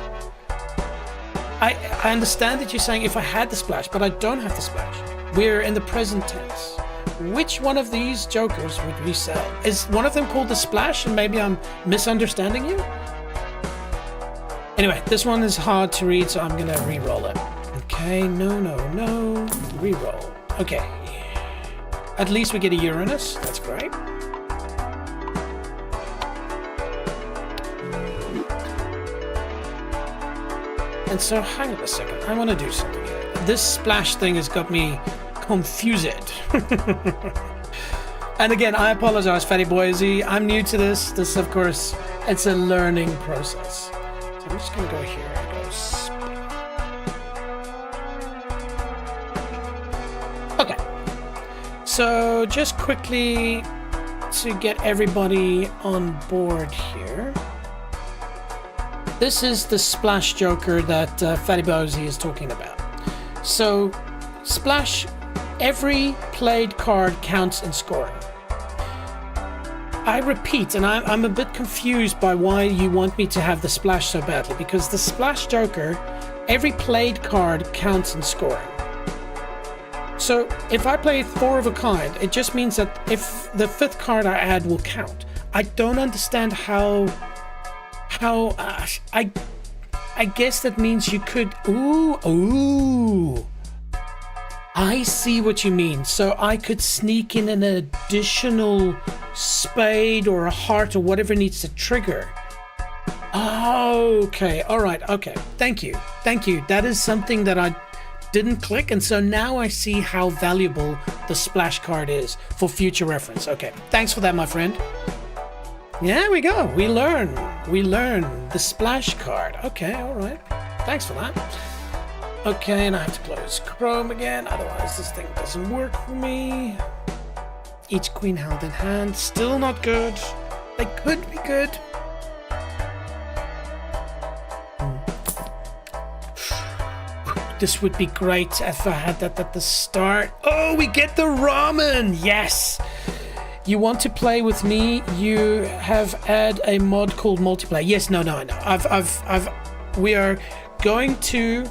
I understand that you're saying if I had the splash, but I don't have the splash. We're in the present tense. Which one of these Jokers would we sell? Is one of them called the splash and maybe I'm misunderstanding you? Anyway, this one is hard to read, so I'm gonna re-roll it. Okay, no, re-roll. Okay. At least we get a Uranus. That's great. And so, hang on a second. I want to do something here. This splash thing has got me confused. And again, I apologize, Fatty Boise. I'm new to this. This, of course, it's a learning process. So I'm just going to go here and go okay. So just quickly to get everybody on board here. This is the Splash Joker that Fatty Bozy is talking about. So, Splash, every played card counts in scoring. I repeat, and I'm a bit confused by why you want me to have the Splash so badly, because the Splash Joker, every played card counts in scoring. So, if I play 4 of a kind, it just means that if the 5th card I add will count. I don't understand how I guess that means you could ooh I see what you mean. So I could sneak in an additional spade or a heart or whatever needs to trigger. Okay, all right, okay, thank you, that is something that I didn't click, and so now I see how valuable the splash card is for future reference. Okay, thanks for that, my friend. Yeah, we go. We learn the splash card. Okay, all right. Thanks for that. Okay, and I have to close Chrome again, otherwise this thing doesn't work for me. Each queen held in hand, still not good. They could be good. This would be great if I had that at the start. Oh, we get the ramen. Yes. You want to play with me? You have add a mod called multiplayer. Yes, no, I know. We are going to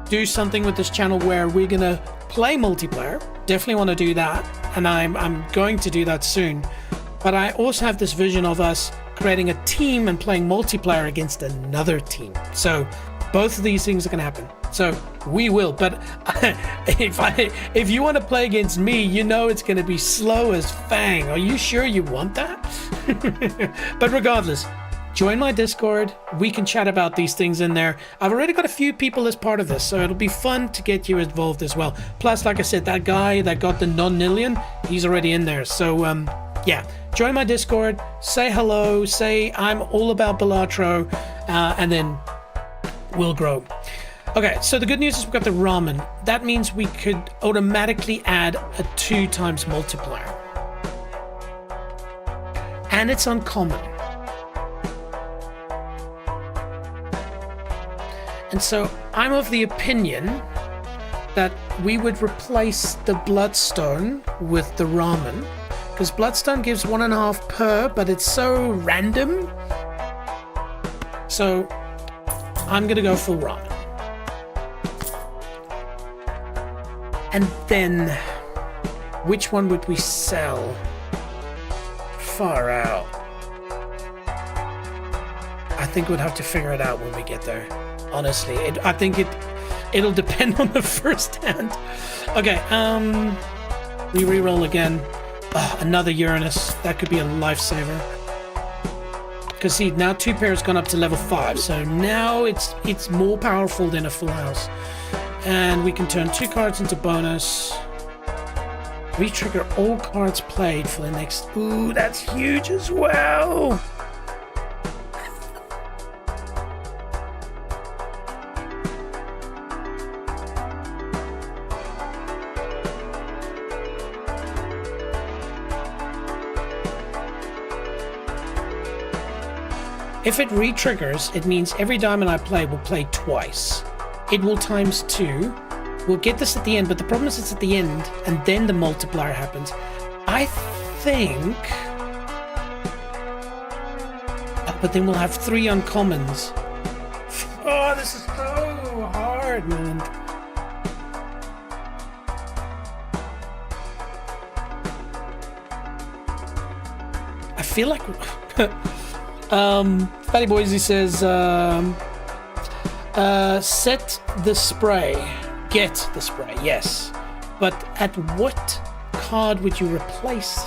do something with this channel where we're gonna play multiplayer. Definitely want to do that, and I'm going to do that soon. But I also have this vision of us creating a team and playing multiplayer against another team. So both of these things are gonna happen. So we will, but if you want to play against me, you know it's going to be slow as fang. Are you sure you want that? But regardless, join my Discord. We can chat about these things in there. I've already got a few people as part of this, so it'll be fun to get you involved as well. Plus, like I said, that guy that got the non-nillion, he's already in there. So, yeah, join my Discord, say hello, say I'm all about Balatro, and then we'll grow. Okay, so the good news is we've got the ramen. That means we could automatically add a 2 times multiplier. And it's uncommon. And so I'm of the opinion that we would replace the bloodstone with the ramen, because bloodstone gives 1.5 per, but it's so random. So I'm gonna go full ramen. And then, which one would we sell? Far out. I think we'd have to figure it out when we get there. Honestly, I think it'll depend on the first hand. Okay, we reroll again. Another Uranus. That could be a lifesaver. Because see, now 2 pairs gone up to level 5, so now it's more powerful than a full house. And we can turn 2 cards into bonus. Re-trigger all cards played for the next... Ooh, that's huge as well! If it re-triggers, it means every diamond I play will play twice. It will times 2. We'll get this at the end, but the problem is it's at the end, and then the multiplier happens. I think... but then we'll have 3 uncommons. Oh, this is so hard, man. I feel like... Fatty Boys, he says, set the spray. Get the spray, yes. But at what card would you replace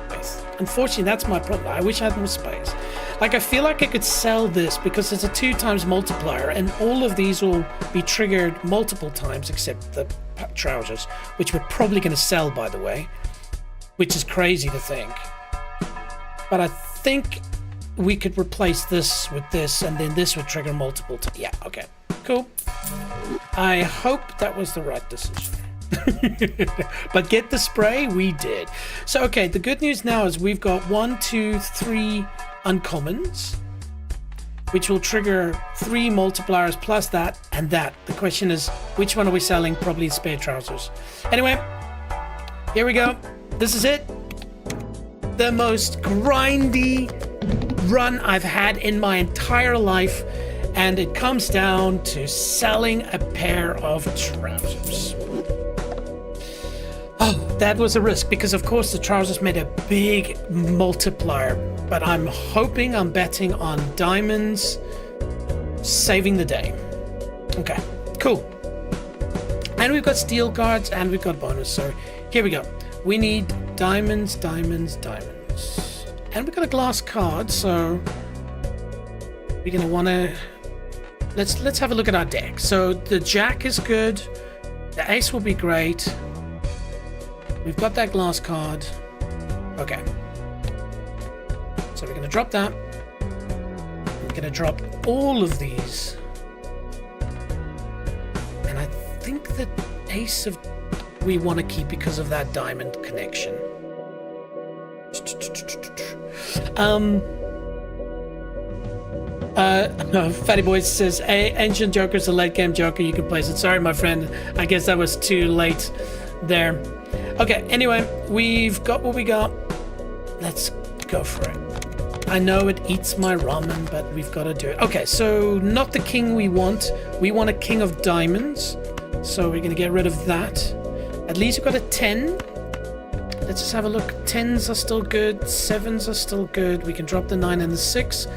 with? Unfortunately, that's my problem. I wish I had more space. Like, I feel like I could sell this because it's a 2 times multiplier, and all of these will be triggered multiple times except the trousers, which we're probably going to sell, by the way, which is crazy to think. But I think we could replace this with this, and then this would trigger multiple times. Yeah, okay. Cool. I hope that was the right decision. But get the spray, we did. So, okay, the good news now is we've got 1, 2, 3 uncommons, which will trigger 3 multipliers plus that and that. The question is, which one are we selling? Probably spare trousers. Anyway, here we go. This is it. The most grindy run I've had in my entire life, and it comes down to selling a pair of trousers. Oh, that was a risk because of course the trousers made a big multiplier, but I'm betting on diamonds saving the day. Okay, cool. And we've got steel cards and we've got bonus, so here we go. We need diamonds, diamonds, diamonds. And we've got a glass card, so we're gonna wanna let's have a look at our deck. So the jack is good, the ace will be great. We've got that glass card. Okay. So we're gonna drop that. We're gonna drop all of these. And I think that ace of we want to keep because of that diamond connection. No, Fatty Boy says, Ancient Joker's a late game Joker, you can place it. Sorry, my friend. I guess that was too late there. Okay, anyway, we've got what we got. Let's go for it. I know it eats my ramen, but we've got to do it. Okay, so not the king we want. We want a king of diamonds. So we're going to get rid of that. At least we've got a 10. Let's just have a look. 10s are still good. 7s are still good. We can drop the 9 and the 6.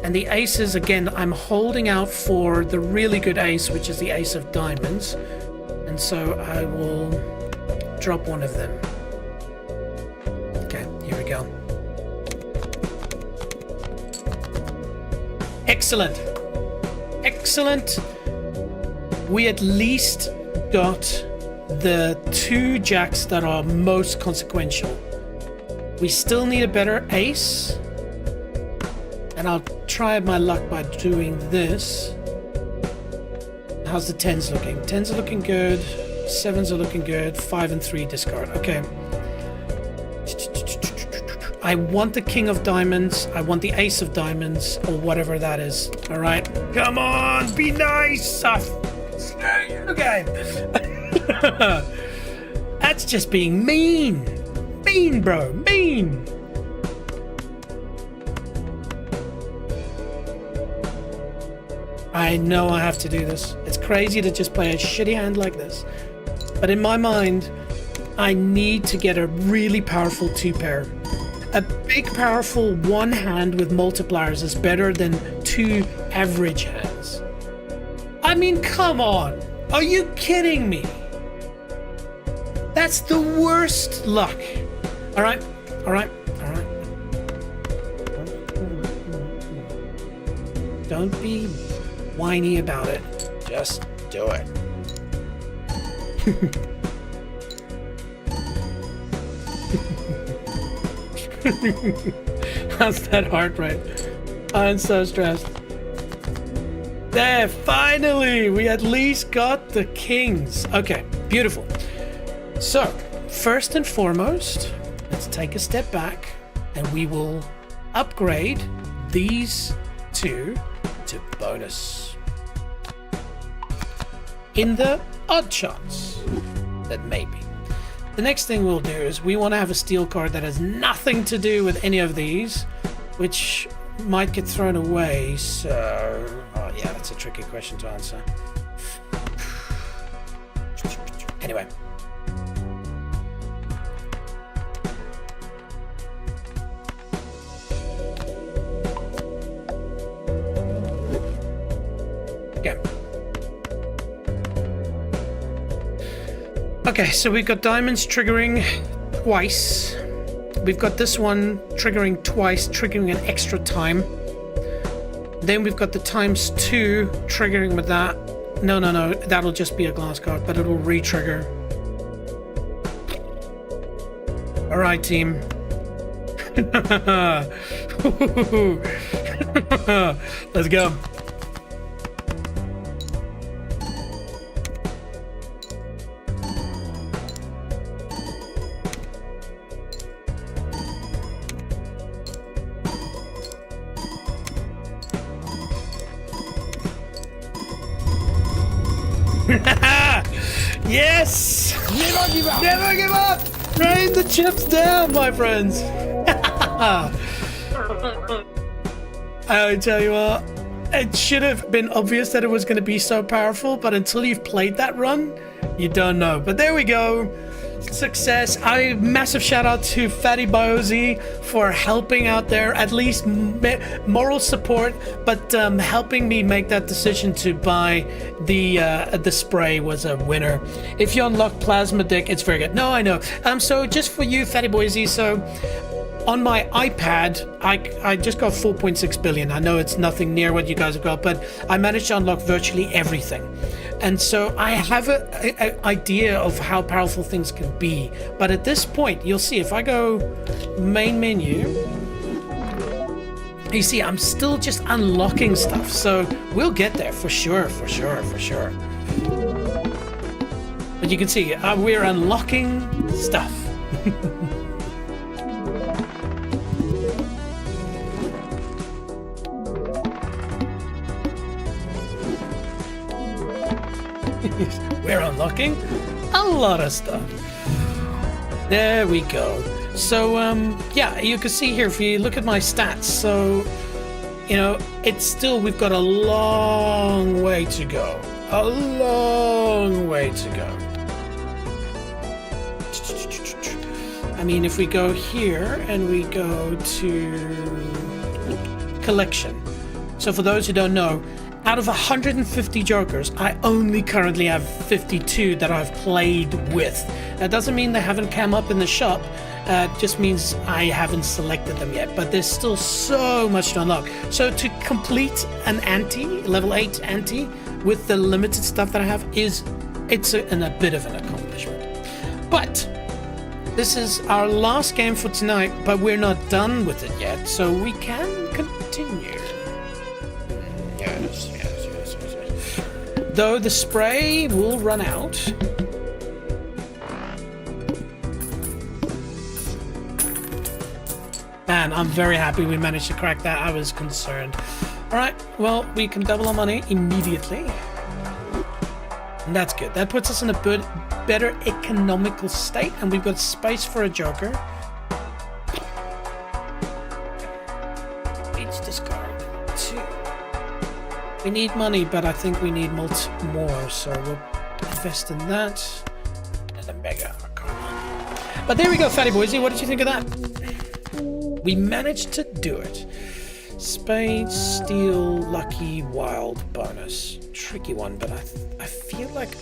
And the aces, again, I'm holding out for the really good ace, which is the ace of diamonds. And so I will drop one of them. Okay, here we go. Excellent. Excellent. We at least got the 2 jacks that are most consequential. We still need a better ace. And I'll try my luck by doing this. How's the 10s looking? 10s are looking good. 7s are looking good. 5 and 3 discard. Okay. I want the king of diamonds. I want the ace of diamonds, or whatever that is. All right. Come on, be nice. Okay. That's just being mean. Mean, bro. Mean. I know I have to do this. It's crazy to just play a shitty hand like this. But in my mind, I need to get a really powerful 2-pair. A big, powerful 1 hand with multipliers is better than 2 average hands. I mean, come on. Are you kidding me? That's the worst luck. All right. All right. All right. Don't be whiny about it. Just do it. How's that heart rate? I'm so stressed. There, finally! We at least got the kings. Okay, beautiful. So, first and foremost, let's take a step back and we will upgrade these 2 to bonus. In the odd chance that maybe. The next thing we'll do is we want to have a steel card that has nothing to do with any of these, which might get thrown away. So, oh yeah, that's a tricky question to answer. Anyway. Okay. Okay, so we've got diamonds triggering twice. We've got this one triggering twice, triggering an extra time. Then we've got the ×2 triggering with that. No, that'll just be a glass card, but it'll re-trigger. All right, team. Let's go. Yes! Never give up! Never give up! Rain the chips down, my friends! I tell you what, it should have been obvious that it was going to be so powerful, but until you've played that run, you don't know. But there we go. Success. Massive shout out to Fatty Biozy for helping out there, at least moral support, but helping me make that decision to buy the spray was a winner. If you unlock Plasma Dick, it's very good. No, I know. So just for you, Fatty Biozy, so on my iPad, I just got 4.6 billion. I know it's nothing near what you guys have got, but I managed to unlock virtually everything. And so I have an idea of how powerful things can be. But at this point, you'll see if I go main menu, you see I'm still just unlocking stuff. So we'll get there for sure. But you can see we're unlocking stuff. We're unlocking a lot of stuff. There we go. So, yeah, you can see here, if you look at my stats, so, you know, it's still, we've got a long way to go. A long way to go. I mean, if we go here and we go to collection. So for those who don't know, Out of 150 jokers, I only currently have 52 that I've played with. That doesn't mean they haven't come up in the shop. It just means I haven't selected them yet. But there's still so much to unlock. So to complete an ante, level 8 ante, with the limited stuff that I have, it's a bit of an accomplishment. But this is our last game for tonight, but we're not done with it yet, so we can continue. Yes. Though the spray will run out. Man, I'm very happy we managed to crack that. I was concerned. Alright, well, we can double our money immediately. And that's good. That puts us in a better economical state, and we've got space for a joker. Each discard 2. We need money, but I think we need more, so we'll invest in that. And a mega arcana. But there we go, Fatty Boysy. What did you think of that? We managed to do it. Spade, steel, lucky, wild, bonus. Tricky one, but I feel like...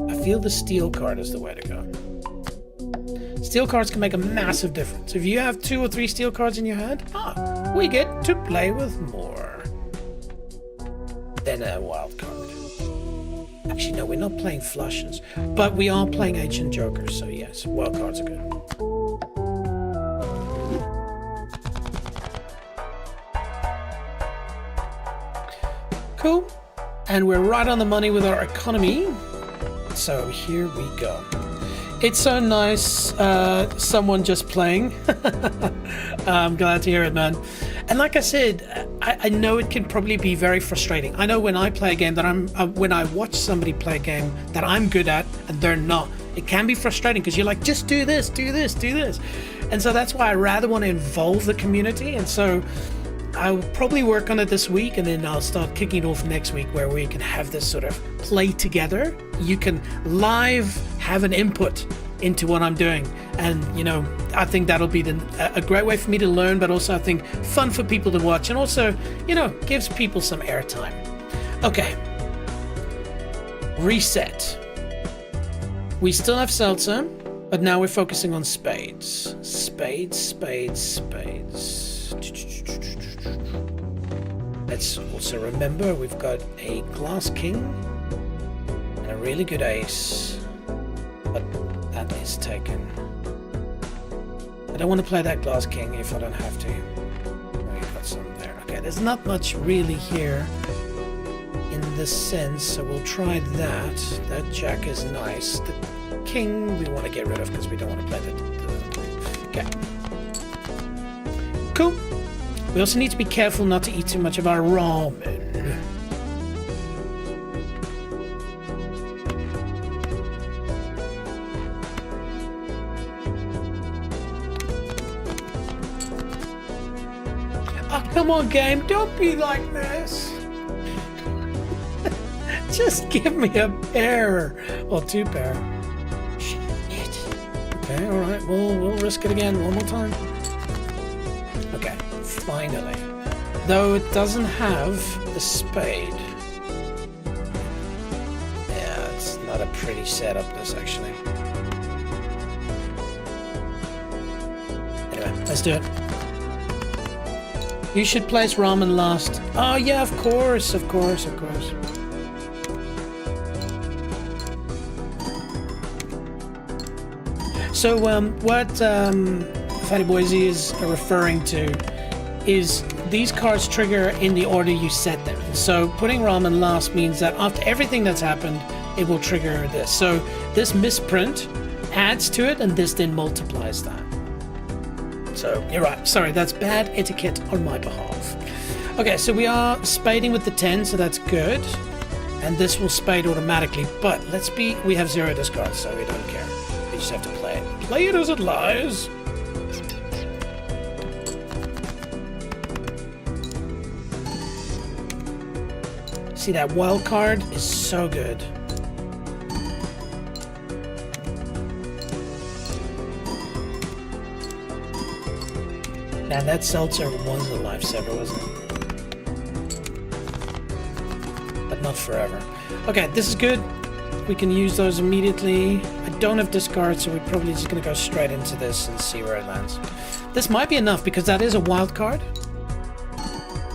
I feel the steel card is the way to go. Steel cards can make a massive difference. If you have 2 or 3 steel cards in your hand, we get to play with more than a wild card. Actually, no, we're not playing flushes, but we are playing ancient jokers, so yes, wild cards are good. Cool. And we're right on the money with our economy. So here we go. It's so nice, someone just playing. I'm glad to hear it, man. And like I said, I know it can probably be very frustrating. I know when I play a game that when I watch somebody play a game that I'm good at and they're not, it can be frustrating because you're like, just do this, do this, do this. And so that's why I rather want to involve the community. And so I'll probably work on it this week, and then I'll start kicking it off next week where we can have this sort of play together. You can live have an input into what I'm doing, and you know, I think that'll be a great way for me to learn, but also I think fun for people to watch, and also, you know, gives people some airtime. Okay, reset. We still have seltzer, but now we're focusing on spades. Spades. Let's also remember we've got a glass king and a really good ace, but that is taken. I don't want to play that glass king if I don't have to. We've got some there. Okay, there's not much really here in this sense, so we'll try that. That jack is nice. The king we want to get rid of because we don't want to play the... Okay. Cool. We also need to be careful not to eat too much of our ramen. Oh, come on, game. Don't be like this. Just give me a pair. Or 2 pair. Shit. Okay, alright. We'll risk it again one more time. Okay. Finally. Though it doesn't have the spade. Yeah, it's not a pretty setup, this, actually. Anyway, let's do it. You should place ramen last. Oh, yeah, of course. So, what Fatty Boysy is referring to is these cards trigger in the order you set them. So putting ramen last means that after everything that's happened, it will trigger this. So this misprint adds to it, and this then multiplies that. So you're right. Sorry, that's bad etiquette on my behalf. Okay, so we are spading with the 10, so that's good. And this will spade automatically, but we have 0 discards, so we don't care. We just have to play it. Play it as it lies. See, that wild card is so good. Man, that seltzer was a lifesaver, wasn't it? not forever. Okay, this is good. We can use those immediately. I don't have discard, so we're probably just going to go straight into this and see where it lands. This might be enough because that is a wild card.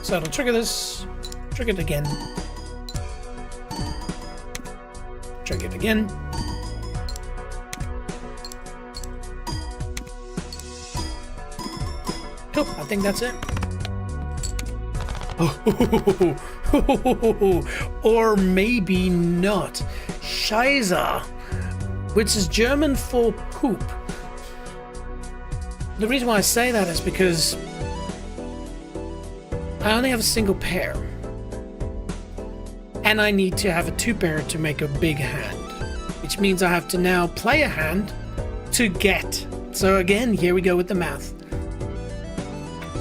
So it'll trigger this. Trigger it again. Trigger it again. Cool, I think that's it. Or maybe not. Scheiße, which is German for poop. The reason why I say that is because I only have a single pair. And I need to have a 2-pair to make a big hand. Which means I have to now play a hand to get. So again, here we go with the math.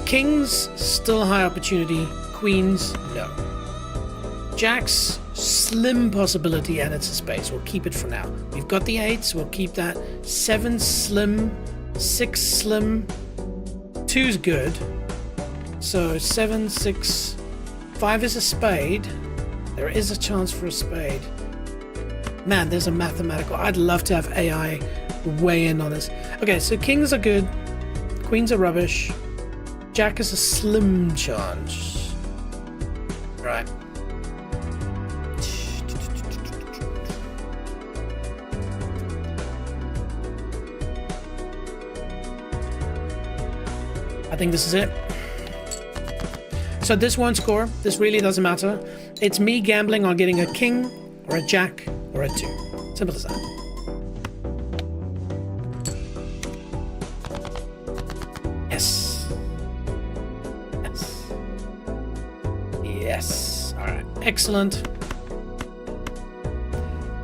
Kings, still a high opportunity. Queens, no. Jacks, slim possibility, and it's a space. We'll keep it for now. We've got the 8s, we'll keep that. 7 slim, 6 slim, 2's good. So 7, 6, 5 is a spade. There is a chance for a spade. Man, there's a mathematical. I'd love to have AI weigh in on this. Okay, so kings are good. Queens are rubbish. Jack is a slim chance. Right. I think this is it. So this won't score. This really doesn't matter. It's me gambling on getting a king or a jack or a 2. Simple as that. Yes. Yes. Yes. All right. Excellent.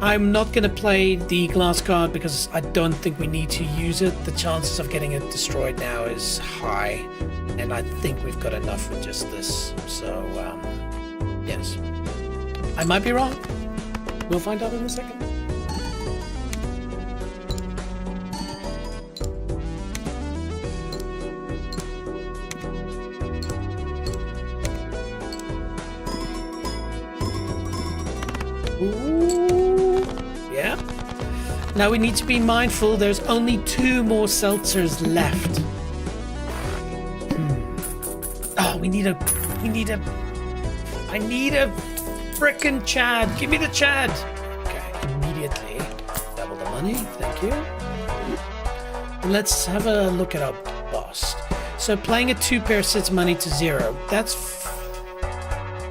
I'm not going to play the glass card because I don't think we need to use it. The chances of getting it destroyed now is high. And I think we've got enough with just this. So, yes. I might be wrong. We'll find out in a second. Ooh, yeah. Now we need to be mindful. There's only 2 more seltzers left. Oh, I need a frickin' Chad. Give me the Chad. Okay, immediately double the money. Thank you. And let's have a look at our bust. So playing a 2-pair sets money to 0. That's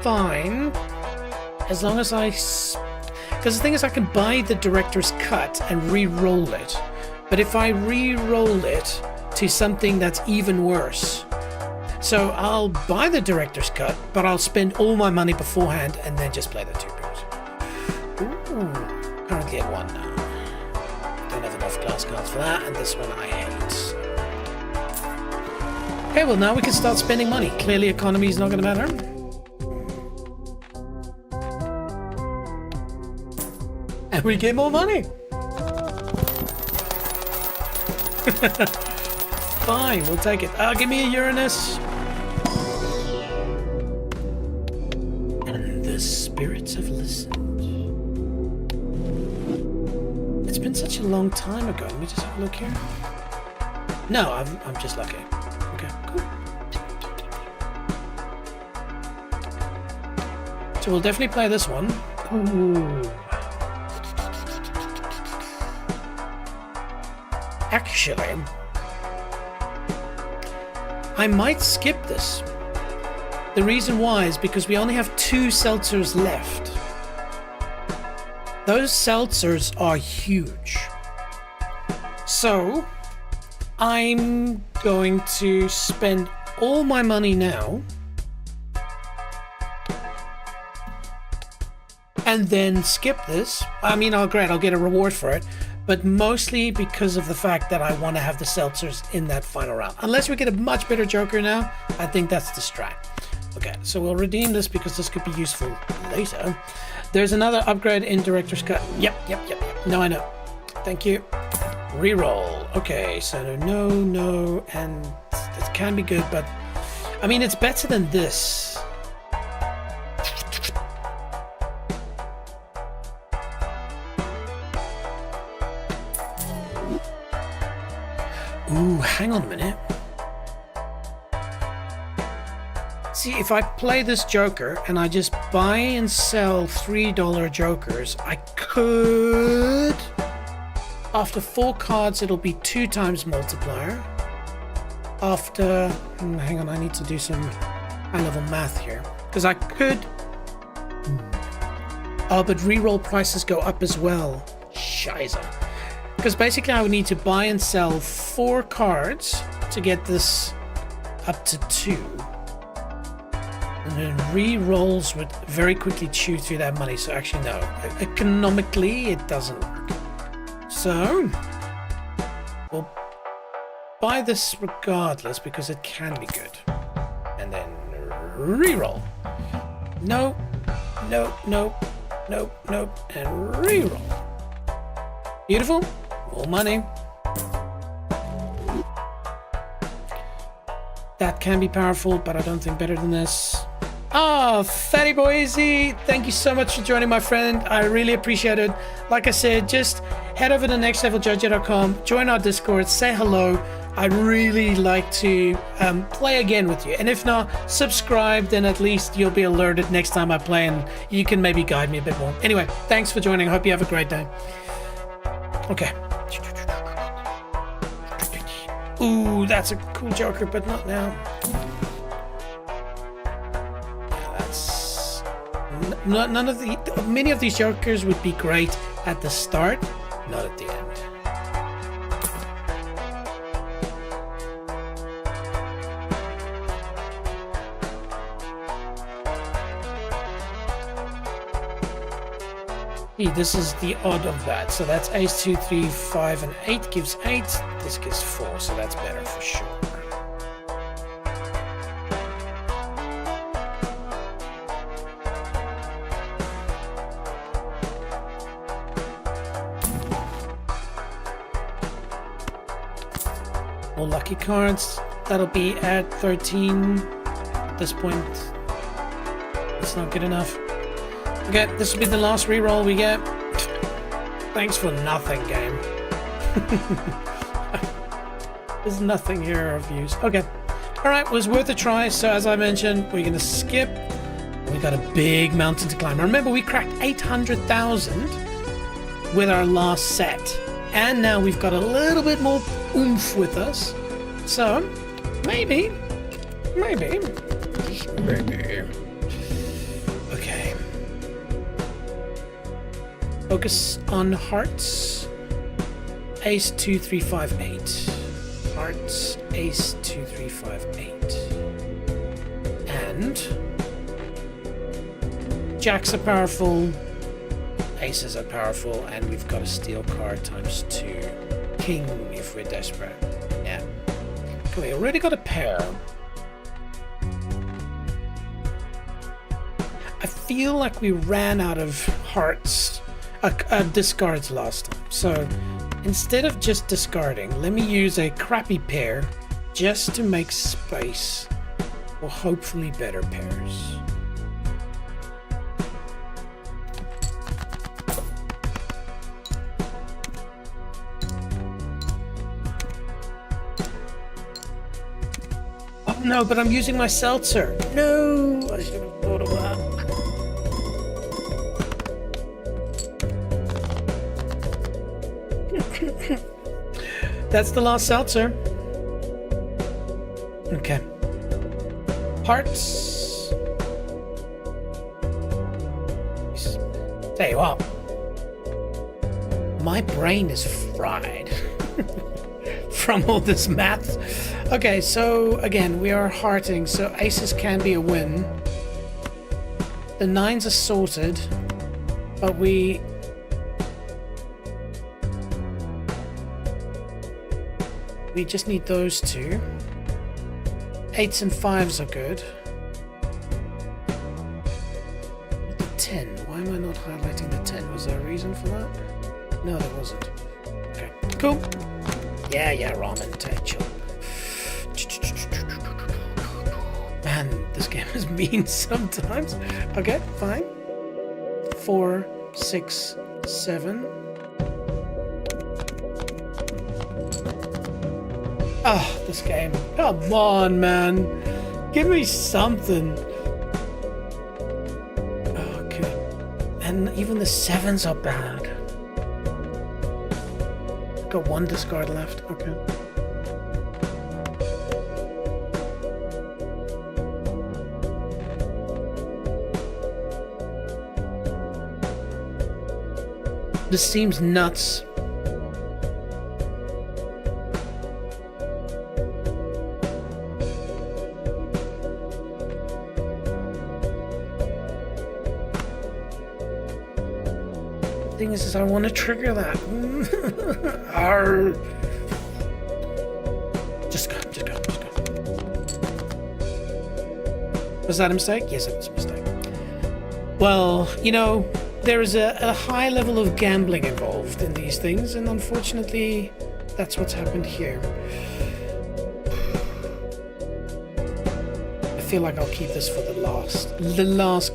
fine. As long as because the thing is I can buy the director's cut and re-roll it. But if I re-roll it to something that's even worse. So I'll buy the director's cut, but I'll spend all my money beforehand and then just play the 2 pairs. Ooh, currently at 1 now. Don't have enough glass cards for that, and this one I hate. Okay, well now we can start spending money. Clearly economy is not going to matter. And we get more money. Fine, we'll take it. Give me a Uranus. And the spirits have listened. It's been such a long time ago. Let me just have a look here. No, I'm just lucky. Okay, cool. So we'll definitely play this one. Ooh. Actually, I might skip this. The reason why is because we only have 2 seltzers left. Those seltzers are huge. So, I'm going to spend all my money now and then skip this. I mean, I'll get a reward for it. But mostly because of the fact that I want to have the seltzers in that final round. Unless we get a much better joker now, I think that's the strat. Okay, so we'll redeem this because this could be useful later. There's another upgrade in Director's Cut. Yep. No, I know. Thank you. Reroll. Okay, so no, and it can be good, but I mean, it's better than this. Ooh, hang on a minute. See, if I play this Joker and I just buy and sell $3 Jokers, I could... After 4 cards, it'll be 2 times multiplier. After... hang on, I need to do some high-level math here. Because I could... Oh, but reroll prices go up as well. Scheiße. Because basically I would need to buy and sell 4 cards to get this up to 2. And then re-rolls would very quickly chew through that money. So actually, no. Economically, it doesn't work. So, we'll buy this regardless because it can be good. And then re-roll. No, no, no, no, no, and re-roll. Beautiful. More money. That can be powerful, but I don't think better than this. Ah, Fatty Boise, thank you so much for joining, my friend. I really appreciate it. Like I said, just head over to nextleveljojo.com, join our Discord, say hello. I'd really like to play again with you. And if not, subscribe, then at least you'll be alerted next time I play and you can maybe guide me a bit more. Anyway, thanks for joining. I hope you have a great day. Okay. Ooh, that's a cool Joker, but not now. None of the many of these Jokers would be great at the start, not at the end. This is the odd of that, so that's ace 2, 3, 5, and 8 gives 8. This gives 4, so that's better for sure. More lucky cards. That'll be at 13. At this point, it's not good enough. Okay, this will be the last reroll we get. Thanks for nothing, game. There's nothing here of use. Okay. Alright, was worth a try. So as I mentioned, we're going to skip. We got a big mountain to climb. Now remember, we cracked 800,000 with our last set. And now we've got a little bit more oomph with us. So, maybe. Okay. Focus on hearts. Ace 2, 3, 5, 8. Hearts. Ace 2, 3, 5, 8. And jacks are powerful. Aces are powerful, and we've got a steel card times 2. King if we're desperate. Yeah. Okay, we already got a pair. I feel like we ran out of hearts, discards last time. So instead of just discarding, let me use a crappy pair just to make space for hopefully better pairs. Oh no, but I'm using my seltzer. No, I should have thought of that. That's the last seltzer. Okay. Hearts. Tell you what. My brain is fried from all this math. Okay, so again, we are hearting, so aces can be a win. The nines are sorted, but we just need those two. Eights and fives are good. The 10. Why am I not highlighting the 10? Was there a reason for that? No, there wasn't. Okay, cool. Yeah, ramen, chill. Man, this game is mean sometimes. Okay, fine. 4, 6, 7. Ah, this game. Come on, man. Give me something. Okay. And even the 7s are bad. Got 1 discard left. Okay. This seems nuts. Thing is I want to trigger that. Arr. Just go. Was that a mistake? Yes, it was a mistake. Well, you know, there is a high level of gambling involved in these things, and unfortunately, that's what's happened here. I feel like I'll keep this for the last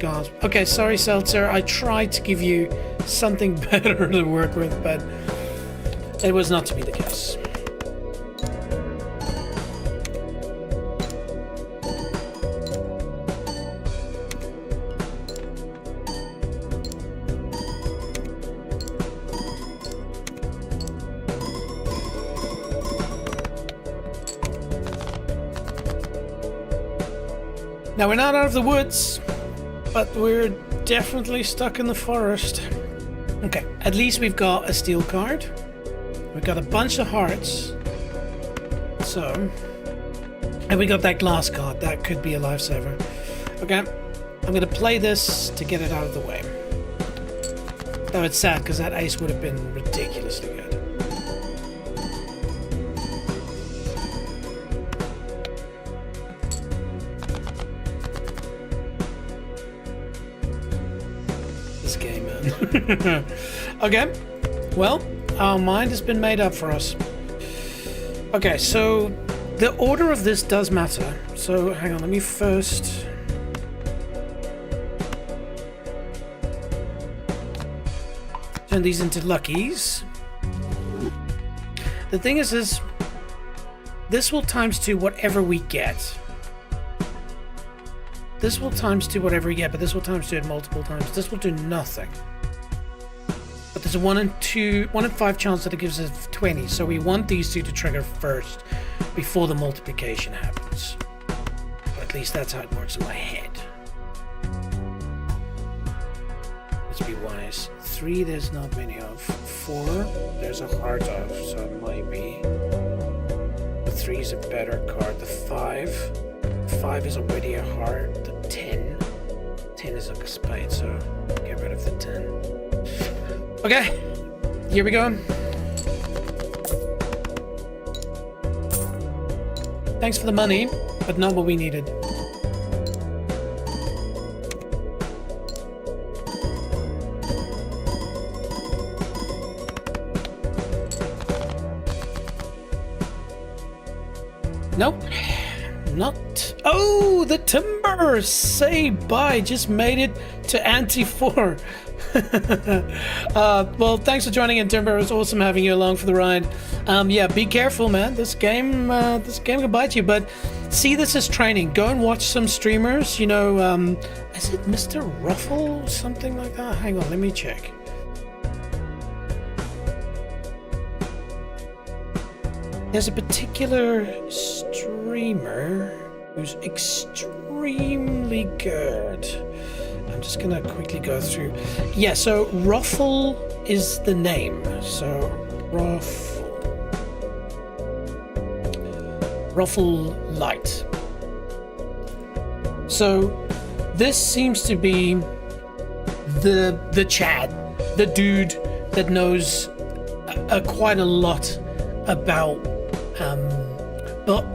gasp. Okay, sorry, Seltzer. I tried to give you something better to work with, but it was not to be the case. Now, we're not out of the woods, but we're definitely stuck in the forest. Okay, at least we've got a steel card. We've got a bunch of hearts. So, and we got that glass card. That could be a lifesaver. Okay, I'm going to play this to get it out of the way. Though it's sad because that ace would have been ridiculously good. Okay, well, our mind has been made up for us. Okay, so the order of this does matter. So hang on, let me first turn these into luckies. The thing is this will times 2 whatever we get. This will times 2 whatever we get, but this will times 2 it multiple times. This will do nothing. But there's a 1 in 5 chance that it gives us 20, so we want these two to trigger first before the multiplication happens. Or at least that's how it works in my head. Let's be wise. 3 there's not many of. 4 there's a heart of, so it might be. The 3 is a better card. The 5 is already a heart. The 10 is like a spade, so get rid of the 10. Okay, here we go. Thanks for the money, but not what we needed. Nope. Not. Oh, the timber! Say bye. Just made it to Ante 4. Well, thanks for joining in, Timber. It was awesome having you along for the ride. Yeah, be careful, man. This game can bite you. But see this as training. Go and watch some streamers. You know, is it Mr. Ruffle? Something like that? Hang on, let me check. There's a particular streamer who's extremely good. I'm just gonna quickly go through. Yeah, so Ruffle is the name. So Ruffle Light. So this seems to be the Chad, the dude that knows quite a lot about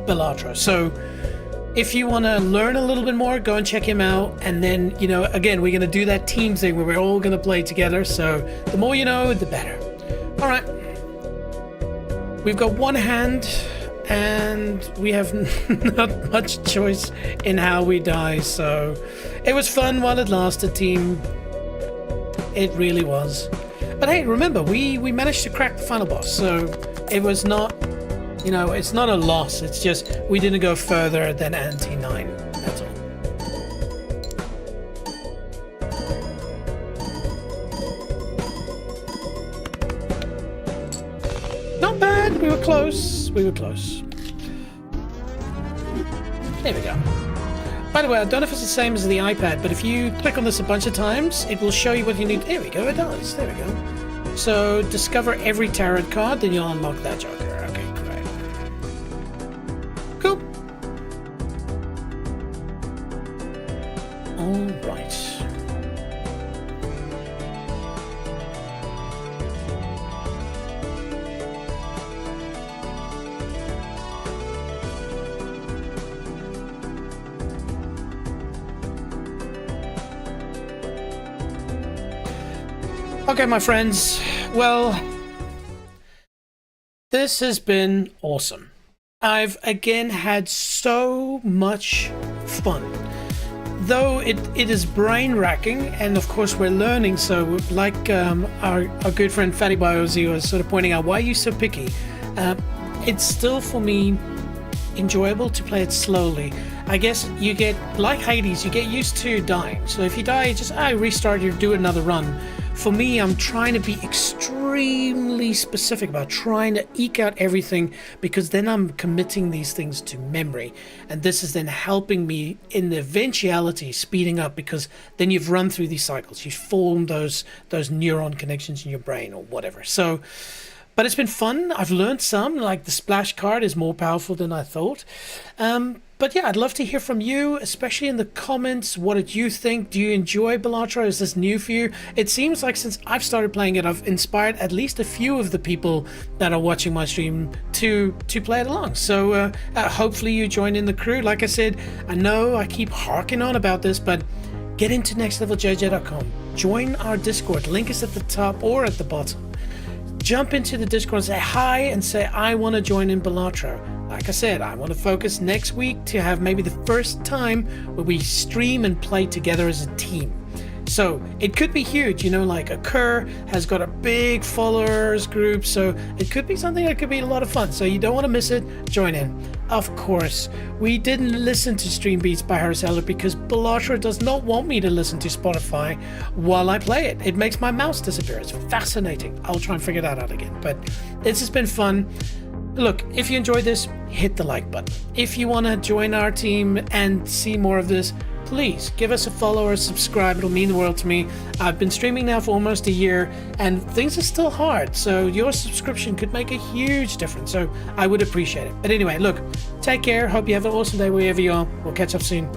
Balatro. So if you want to learn a little bit more, go and check him out. And then, you know, again, we're going to do that team thing where we're all going to play together. So the more you know, the better. All right. We've got one hand and we have not much choice in how we die. So it was fun while it lasted, team. It really was. But hey, remember, we managed to crack the final boss. So it was not You know, it's not a loss. It's just we didn't go further than Ante 9. That's all. Not bad. We were close. We were close. There we go. By the way, I don't know if it's the same as the iPad, but if you click on this a bunch of times, it will show you what you need. There we go. It does. There we go. So discover every tarot card, then you'll unlock that Joker. Okay, great. Cool. All right. Okay, my friends. Well, this has been awesome. I've again had so much fun. Though it is brain racking, and of course we're learning, so like our good friend Fatty Biozi was sort of pointing out, why are you so picky? It's still for me enjoyable to play it slowly. I guess you get, like Hades, you get used to dying. So if you die, you just restart, you do another run. For me, I'm trying to be extremely specific about trying to eke out everything, because then I'm committing these things to memory. And this is then helping me in the eventuality, speeding up, because then you've run through these cycles. You've formed those neuron connections in your brain or whatever. So, but it's been fun. I've learned some, like the splash card is more powerful than I thought. But yeah, I'd love to hear from you, especially in the comments. What did you think? Do you enjoy Balatro? Is this new for you? It seems like since I've started playing it, I've inspired at least a few of the people that are watching my stream to play it along. So hopefully you join in the crew. Like I said, I know I keep harking on about this, but get into nextleveljj.com. Join our Discord. Link is at the top or at the bottom. Jump into the Discord and say hi and say, I want to join in Balatro. Like I said, I want to focus next week to have maybe the first time where we stream and play together as a team. So it could be huge, you know, like a Kerr has got a big followers group, so it could be something that could be a lot of fun. So you don't want to miss it, join in. Of course, we didn't listen to Stream Beats by Harris Eller because Balatro does not want me to listen to Spotify while I play it. It makes my mouse disappear. It's fascinating. I'll try and figure that out again. But this has been fun. Look, if you enjoyed this, hit the like button. If you want to join our team and see more of this, please give us a follow or subscribe. It'll mean the world to me. I've been streaming now for almost a year and things are still hard, so your subscription could make a huge difference, so I would appreciate it. But anyway, look, take care. Hope you have an awesome day wherever you are. We'll catch up soon.